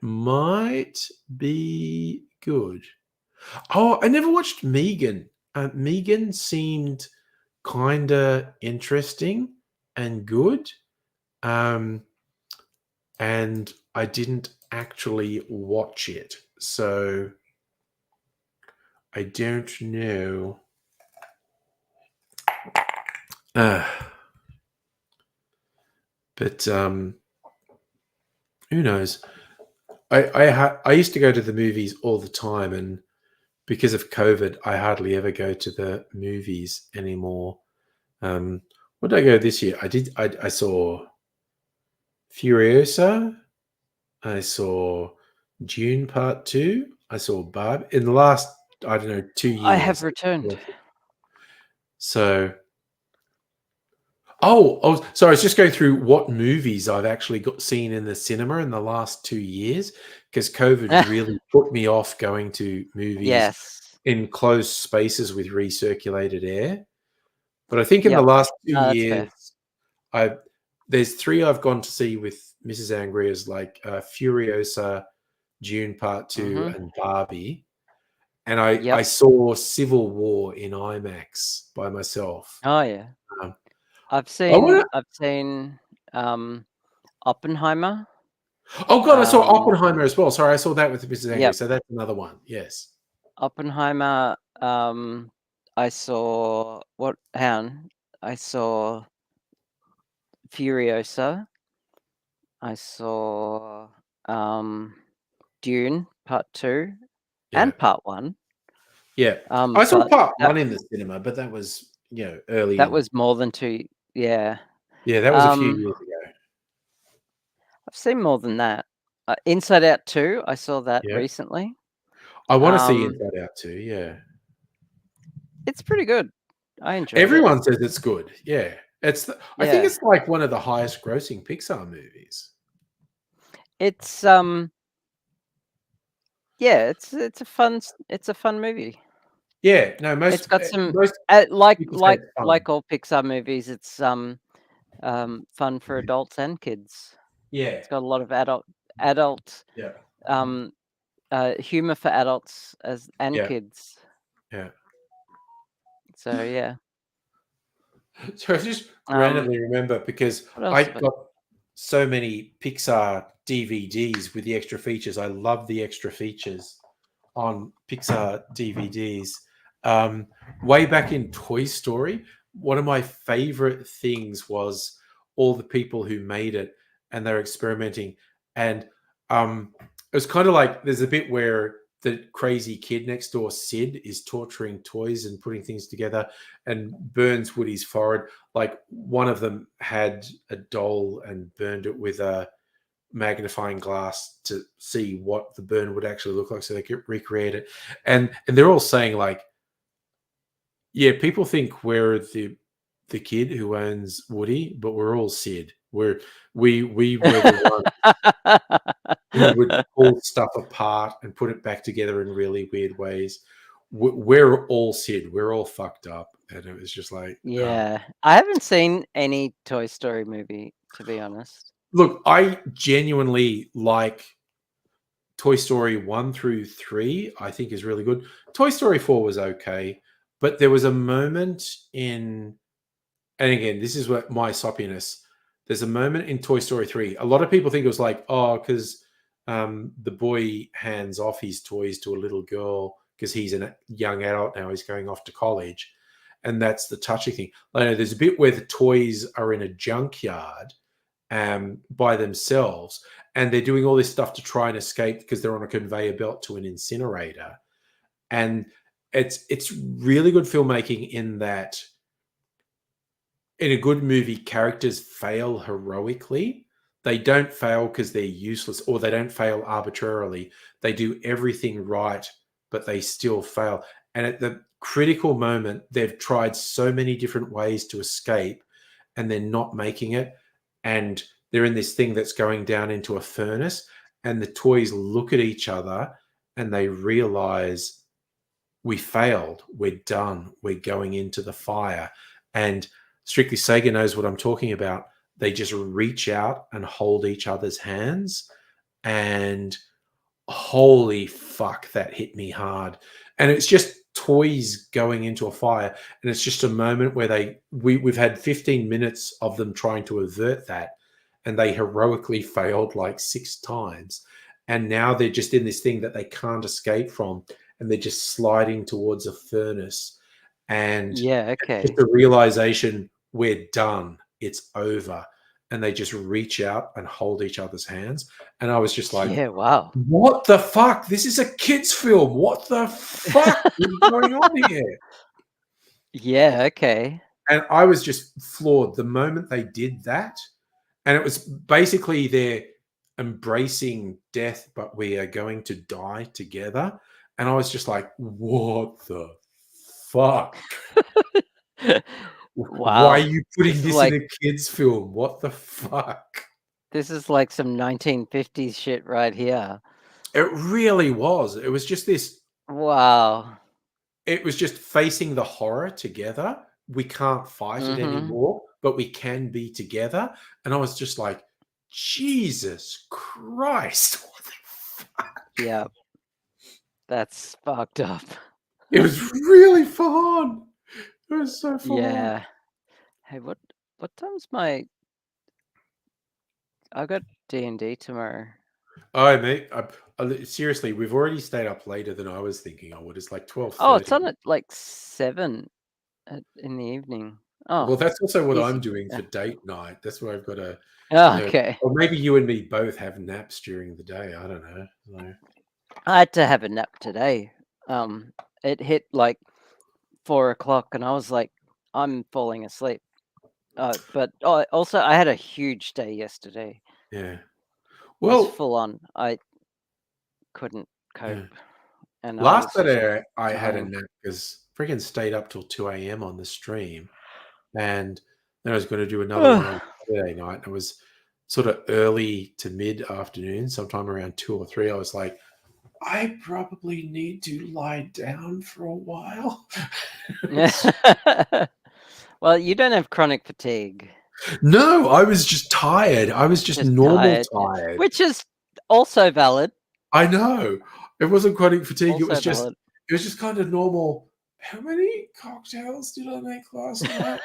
might be good. Oh, I never watched Megan. Megan seemed kind of interesting and good. And I didn't actually watch it, so I don't know. But who knows? I used to go to the movies all the time, and because of COVID, I hardly ever go to the movies anymore. What did I go this year? I saw Furiosa. I saw June Part 2. I saw Barb in the last, I don't know, 2 I have years. returned. So, sorry. I was just going through what movies I've actually seen in the cinema in the last 2 years because COVID really put me off going to movies Yes. in closed spaces with recirculated air. But I think in the Yep. last 2 No, that's fair. years, there's 3 I've gone to see with Mrs. Angria's, like Furiosa, June Part 2, Mhm. and Barbie. And I Yep. saw Civil War in IMAX by myself. Oh, yeah. Um, I've I wanna seen, Oppenheimer. Oh god, I saw Um, Oppenheimer as well. Sorry, I saw that with Mrs. Angry, yep. so that's another one. Yes. Oppenheimer, I saw I saw Furiosa. I saw, Dune Part 2 Yeah. and Part 1. Yeah. I saw But part 1 in the cinema, but that was, early that in. was more than 2. Yeah. Yeah, that was a few years ago. I've seen more than that. Inside Out 2, I saw that Yeah. recently. I wanna see Um, Inside Out too, yeah. it's pretty good. I enjoyed it. Everyone says it's good. Yeah. I think Yeah. it's like one of the highest grossing Pixar movies. It's, yeah, it's a fun movie. Yeah. No, It's got some most like people say like it's fun. like all Pixar movies, it's, fun for adults and kids. Yeah. It's got a lot of adult, Yeah. um, humor for adults and Yeah. kids. Yeah. So, yeah. So I just Um, randomly remember because what I else have I got so many Pixar DVDs with the extra features. I love the extra features on Pixar DVDs. Um, Way back in Toy Story, one of my favorite things was all the people who made it and they're experimenting. And it was kind of like there's a bit where the crazy kid next door, Sid, is torturing toys and putting things together and burns Woody's forehead. Like one of them had a doll and burned it with a magnifying glass to see what the burn would actually look like so they could recreate it. And they're all saying like, yeah, people think we're the kid who owns Woody, but we're all Sid. We were the one who would pull stuff apart and put it back together in really weird ways. We're all Sid. We're all fucked up, and it was just like, Yeah. I haven't seen any Toy Story movie, to be honest. look, I genuinely like Toy Story 1 through 3, I think is really good. Toy Story 4 was okay, but there was a moment in, and again, this is what my soppiness. There's a moment in Toy Story 3. A lot of people think it was like, oh, because the boy hands off his toys to a little girl because he's a young adult now, he's going off to college. And that's the touchy thing. I know there's a bit where the toys are in a junkyard by themselves, and they're doing all this stuff to try and escape because they're on a conveyor belt to an incinerator. And it's really good filmmaking in that in a good movie, characters fail heroically. They don't fail because they're useless or they don't fail arbitrarily. They do everything right, but they still fail. And at the critical moment, they've tried so many different ways to escape and they're not making it. And they're in this thing that's going down into a furnace. And the toys look at each other and they realize we failed. We're done. We're going into the fire. And Strictly Sega knows what I'm talking about. They just reach out and hold each other's hands. And holy fuck, that hit me hard. And it's just toys going into a fire. And it's just a moment where we've had 15 minutes of them trying to avert that. And they heroically failed like 6 times. And now they're just in this thing that they can't escape from. And they're just sliding towards a furnace. And Yeah, just okay. a realization, we're done. It's over. And they just reach out and hold each other's hands. And I was just like, Yeah, wow. what the fuck? This is a kid's film. What the fuck is going on here? Yeah, okay. And I was just floored the moment they did that. And it was basically they're embracing death, but we are going to die together. And I was just like, what the fuck? Why are Wow. you putting This is this in like a kid's film? What the fuck? some 1950s shit right here. It really was. It was just this, Wow. it was just facing the horror together. We can't fight it Mhm. anymore, but we can be together. And I was just like, Jesus Christ. What the fuck? Yeah. That's fucked up. It was really fun. It was so fun. Yeah. Hey, what time's my I got D&D tomorrow. Oh, mate, seriously, we've already stayed up later than I was thinking I would. It's like Oh, it's 12:30. on at like 7 in the evening. Oh, Well, that's also what I'm easy. doing for Yeah. date night. That's where I've got to, Oh, okay. or maybe you and me both have naps during the day. I don't know. So, I had to have a nap today. It hit like 4 o'clock, and I was like, I'm falling asleep. But also, I had a huge day yesterday. yeah. It was Well, full on. I couldn't cope, yeah. and I Last was just Saturday, I had a dying. nap because freaking stayed up till 2 a.m. on the stream. And then I was going to do another one on Saturday night. It was sort of early to mid afternoon, sometime around 2 or 3. I was like, I probably need to lie down for a while. Well, you don't have chronic fatigue, No, I was just tired. I was just just normal tired, yeah, tired. which is also valid. I know. It wasn't chronic fatigue. Also valid. It was just kind of normal. How many cocktails did I make last night?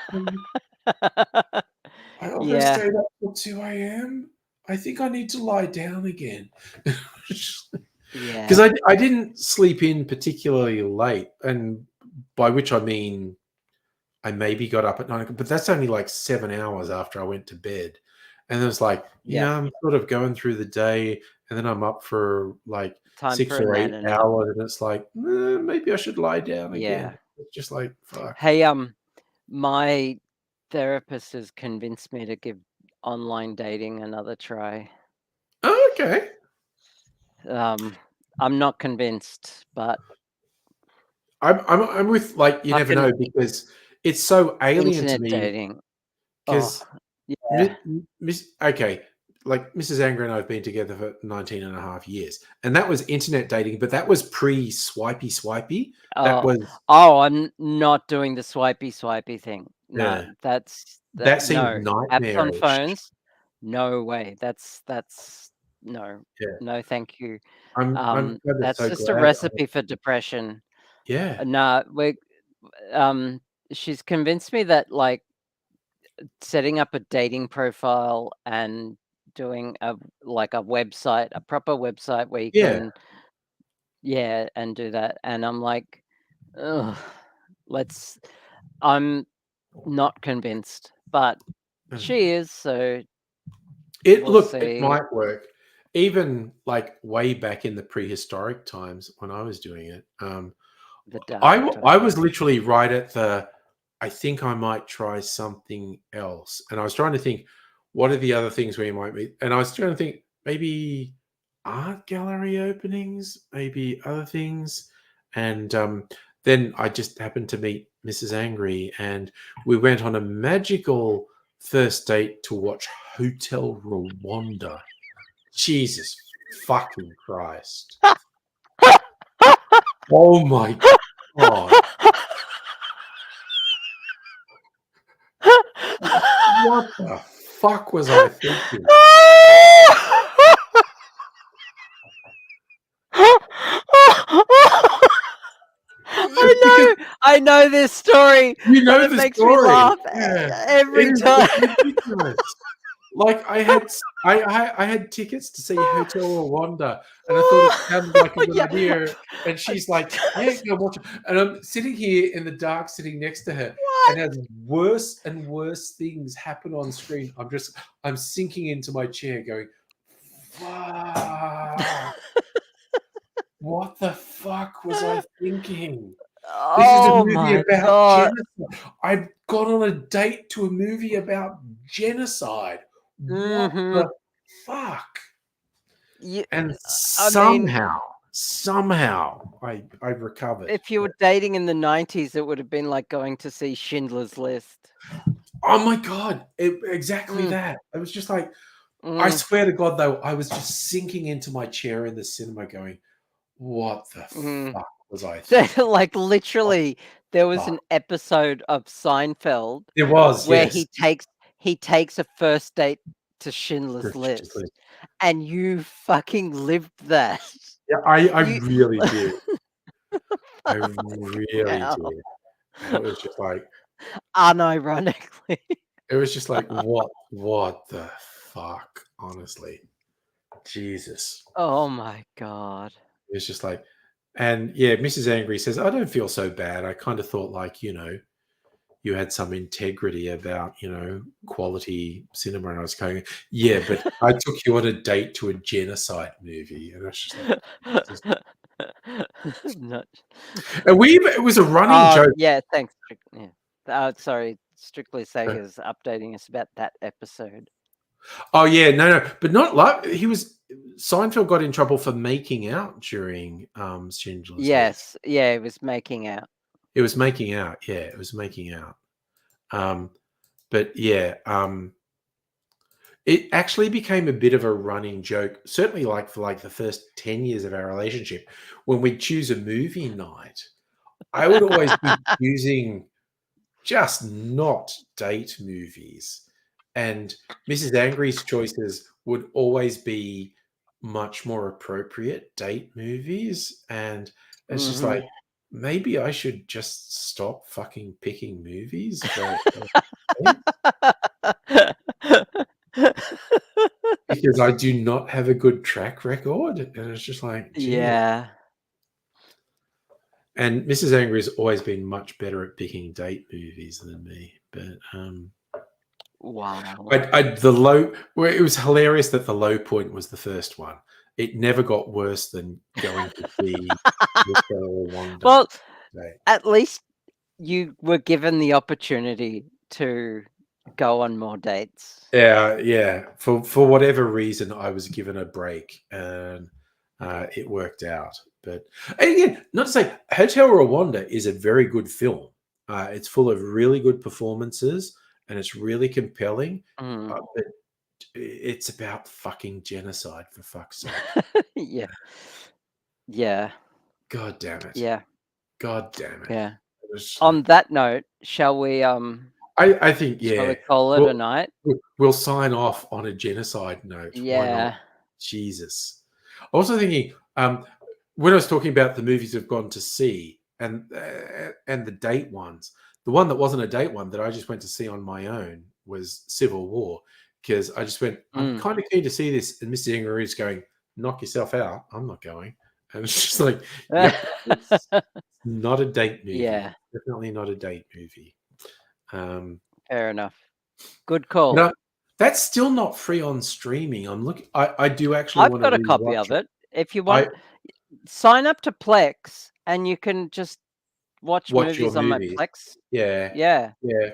I almost Yeah, stayed up till 2 a.m. I think I need to lie down again. Because yeah, I didn't sleep in particularly late. And by which I mean, I maybe got up at 9 o'clock, but that's only like 7 hours after I went to bed. And it was like, yep. I'm sort of going through the day and then I'm up for like Time for 6 a or 8 nana nap. hours. And it's like, maybe I should lie down again. Yeah. It's just like, fuck. Hey, my therapist has convinced me to give online dating another try. Oh, okay. I'm not convinced, but I'm with, like, you never fucking know because it's so alien to internet me dating. Oh, because yeah. Okay, like Mrs. Anger and I have been together for 19 and a half years, and that was internet dating, but that was pre-swipey. That Oh, was, I'm not doing the swipey thing. No, yeah, that that seemed no. Apps on nightmarish. phones? No way. That's no. Yeah, No, thank you. I'm kind of That's so just a glad. recipe for depression. Yeah, Nah, um, she's convinced me that, like, setting up a dating profile and doing a website, a proper website where you yeah, can, yeah, and do that, and I'm like, "Ugh, let's." I'm not convinced, but mm. she is, so we'll It see. might work. Even like way back in the prehistoric times when I was doing it, The dark I was times. literally right at the, I think I might try something else. And I was trying to think, what are the other things where you might meet? And I was trying to think maybe art gallery openings, maybe other things. And then I just happened to meet Mrs. Angry, and we went on a magical first date to watch Hotel Rwanda. Jesus fucking Christ. Oh my God. What the fuck was I thinking? Because I know this story, you and know it the makes me story. laugh Yeah. every time. It's ridiculous. Like I had tickets to see Hotel Rwanda, and I thought it sounded like a good Yeah. idea. And she's like, "Yeah, go watch it." And I'm sitting here in the dark, sitting next to her, What? and as worse and worse things happen on screen, I'm sinking into my chair, going, "Fuck! What the fuck was I thinking?" This is a Oh movie my about god. genocide. I've gone on a date to a movie about genocide. What Mhm. the fuck? You And I mean, somehow I recovered. if you were dating in the 90s, it would have been like going to see Schindler's List. Oh my god, exactly Mm, that. I was just like, I mm, swear to God, though, I was just sinking into my chair in the cinema going, "What the mm. fuck was I thinking? Like, What literally, there the was fuck?" an episode of Seinfeld It was, where yes. he takes a first date to Schindler's Just List, like and you fucking lived that. yeah, I You really did. I fucking really hell. did. And it was just like Unironically. what the fuck, honestly. Jesus. Oh my god. It was just like and yeah, Mrs. Angry says, "I don't feel so bad. I kind of thought like, you had some integrity about, quality cinema." And I was going, "Yeah, but I took you on a date to a genocide movie." And I was just like, Jesus. Not And it was a running Oh, joke. yeah, thanks, yeah. Sorry, Strictly uh, Sega's updating us about that episode. Oh yeah, no, but not like Seinfeld got in trouble for making out during Schindler's List. Yes, yeah, it was making out. It was making out, yeah, it was making out. Um, but yeah, it actually became a bit of a running joke, certainly like for like the first 10 years of our relationship. When we choose a movie night, I would always be choosing just not date movies. And Mrs. Angry's choices would always be much more appropriate date movies. And it's just like, Mhm. maybe I should just stop fucking picking movies for dates, because I do not have a good track record. And it's just like, gee. Yeah. And Mrs. Angry has always been much better at picking date movies than me. But Wow. the low where it was hilarious that the low point was the first one. It never got worse than going to see Hotel Rwanda. Well, at least you were given the opportunity to go on more dates. Yeah, yeah. For whatever reason, I was given a break, and it worked out. But and again, not to say Hotel Rwanda is a very good film. It's full of really good performances, and it's really compelling. Mm. But it's about fucking genocide, for fuck's sake. Yeah. Yeah. God damn it. Yeah. God damn it. Yeah. It was just On like that note, I think, shall we yeah, call it a we'll night? we'll sign off on a genocide note. Why not? Yeah. Jesus. Also thinking, when I was talking about the movies I've gone to see and the date ones, the one that wasn't a date one that I just went to see on my own was Civil War, because I just went, I'm Mm. kind of keen to see this, and Mr. Ingrid is going, knock yourself out. I'm not going. And it's just like, yep, it's not a date movie. Yeah, Definitely not a date movie. fair enough. Good But call. that's still not free on streaming. I'm looking. I do actually I've want to got a copy rewatch of it. it. If you I want, sign up to Plex and you can just watch watch your movies on my movies. Plex. Yeah, Yeah, yeah.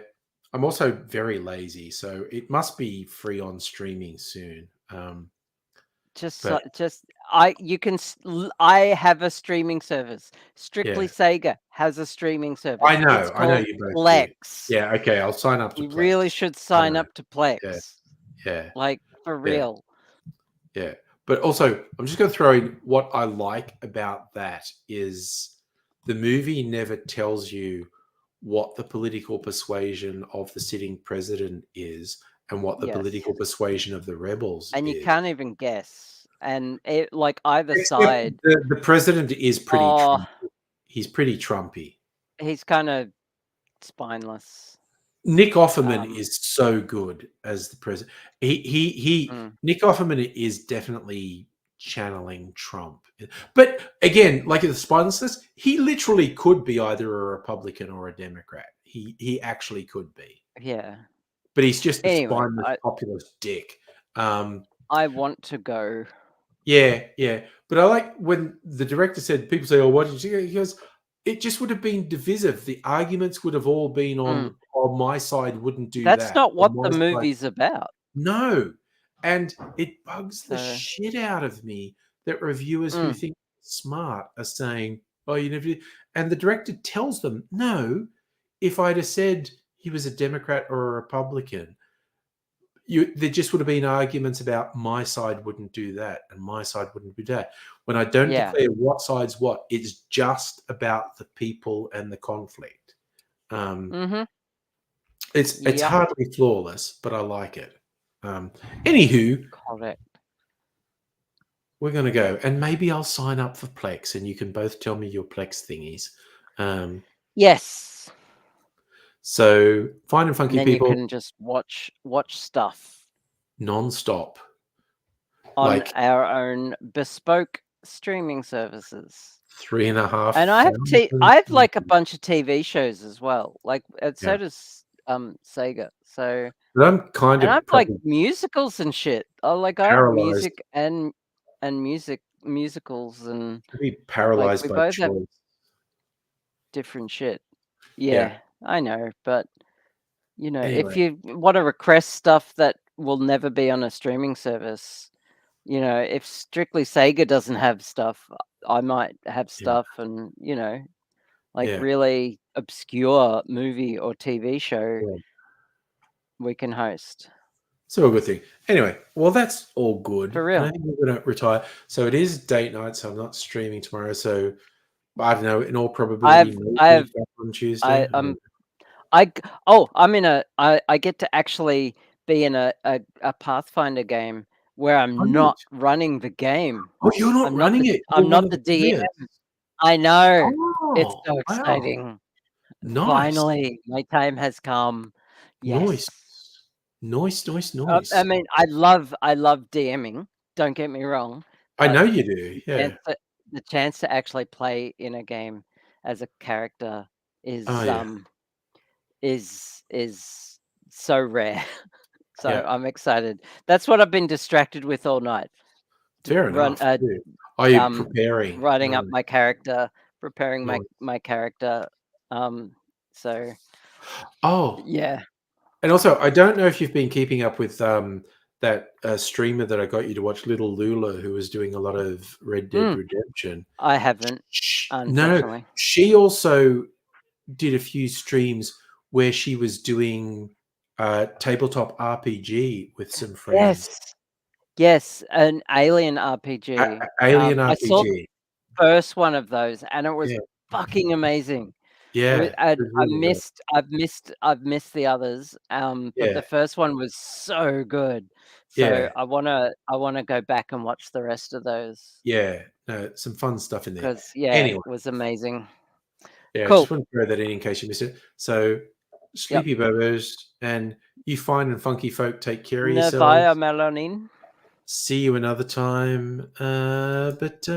I'm also very lazy, so it must be free on streaming soon. But just I you can I have a streaming service. Strictly yeah, Sega has a streaming service. It's I know called you both do. Plex. Yeah, okay. I'll sign up to You really Plex. should I sign know. up to Yeah, Plex. yeah, Like for yeah. real. Yeah. But also, I'm just going to throw in what I like about that is the movie never tells you what the political persuasion of the sitting president is and what the Yes. political persuasion of the rebels And you is. can't even guess. And it like either Except side. the president is pretty Oh, Trumpy. He's pretty Trumpy. he's kind of spineless. Nick Offerman Um, is so good as the president. He mm, Nick Offerman is definitely channeling Trump. But again, like the spineless list, he literally could be either a Republican or a Democrat. He actually could be. yeah. But he's just a Anyway, spineless populist dick. I want to go. Yeah, yeah. But I like when the director said, people say, "Oh, what did you see?" He goes, it just would have been divisive. The arguments would have all been on, oh, my side wouldn't do That's that. not Or what the my side. movie's about. No. And it bugs the So shit out of me that reviewers who think smart are saying, oh, you never did. And the director tells them, no, if I'd have said he was a Democrat or a Republican, there just would have been arguments about my side wouldn't do that and my side wouldn't do that. When I don't yeah. declare what side's what, it's just about the people and the conflict. It's Yep. hardly flawless, but I like it. Anywho, Correct. we're going to go, and maybe I'll sign up for Plex, and you can both tell me your Plex thingies. Yes. So, fine and And funky then people, you can just watch stuff non-stop. on Like our own bespoke streaming services. 3.5. And I have like a bunch of TV shows as well. Like so Yeah. does Sega. So But I'm kind and of I've like probably musicals and shit. I have paralyzed. music and musicals and To be like paralyzed we by both have choice. different shit. Yeah. Yeah, I know, but you know, Anyway, if you want to request stuff that will never be on a streaming service, you know, if Strictly Sega doesn't have stuff, I might have stuff, and you know, like yeah. really obscure movie or TV show Yeah. we can host. It's all a good thing. Anyway, well, that's all good. For And I real. think we're going to retire. So it is date night, so I'm not streaming tomorrow. So I don't know. In all probability, maybe back on Tuesday. I get to actually be in a Pathfinder game where Oh, I'm neat. not running the game. Oh, you're not running it. You're I'm one not of the the DM. players. I know. It's Oh, so wow. exciting. Nice. Finally, my time has come. Nice. Yes. Nice, nice, I nice. mean, I love DMing. Don't get me wrong, I but know you do. chance Yeah. to, the chance to actually play in a game as a character Oh, is yeah. is so rare. So Yeah. I'm excited. That's what I've been distracted with all night. Fair Run enough. Yeah. Are you preparing? writing up Nice. my character, preparing Nice. my character. So Oh, yeah. and also, I don't know if you've been keeping up with that streamer that I got you to watch, Little Lula, who was doing a lot of Red Dead Redemption. I haven't, No, unfortunately. she also did a few streams where she was doing tabletop RPG with some friends. Yes, an Alien RPG. Alien I saw the RPG. first one of those, and it was Yeah, fucking amazing. yeah, it was really good. I've missed the others, but Yeah, the first one was so good. So yeah, I wanna go back and watch the rest of those yeah. No, some fun stuff in there. because yeah, Anyway, it was amazing. yeah, I just Cool. want to throw that in case you missed it. So, Yep. sleepy bobos and you fine and funky folk, take care of Nevia yourselves. Melanin. See you another time. But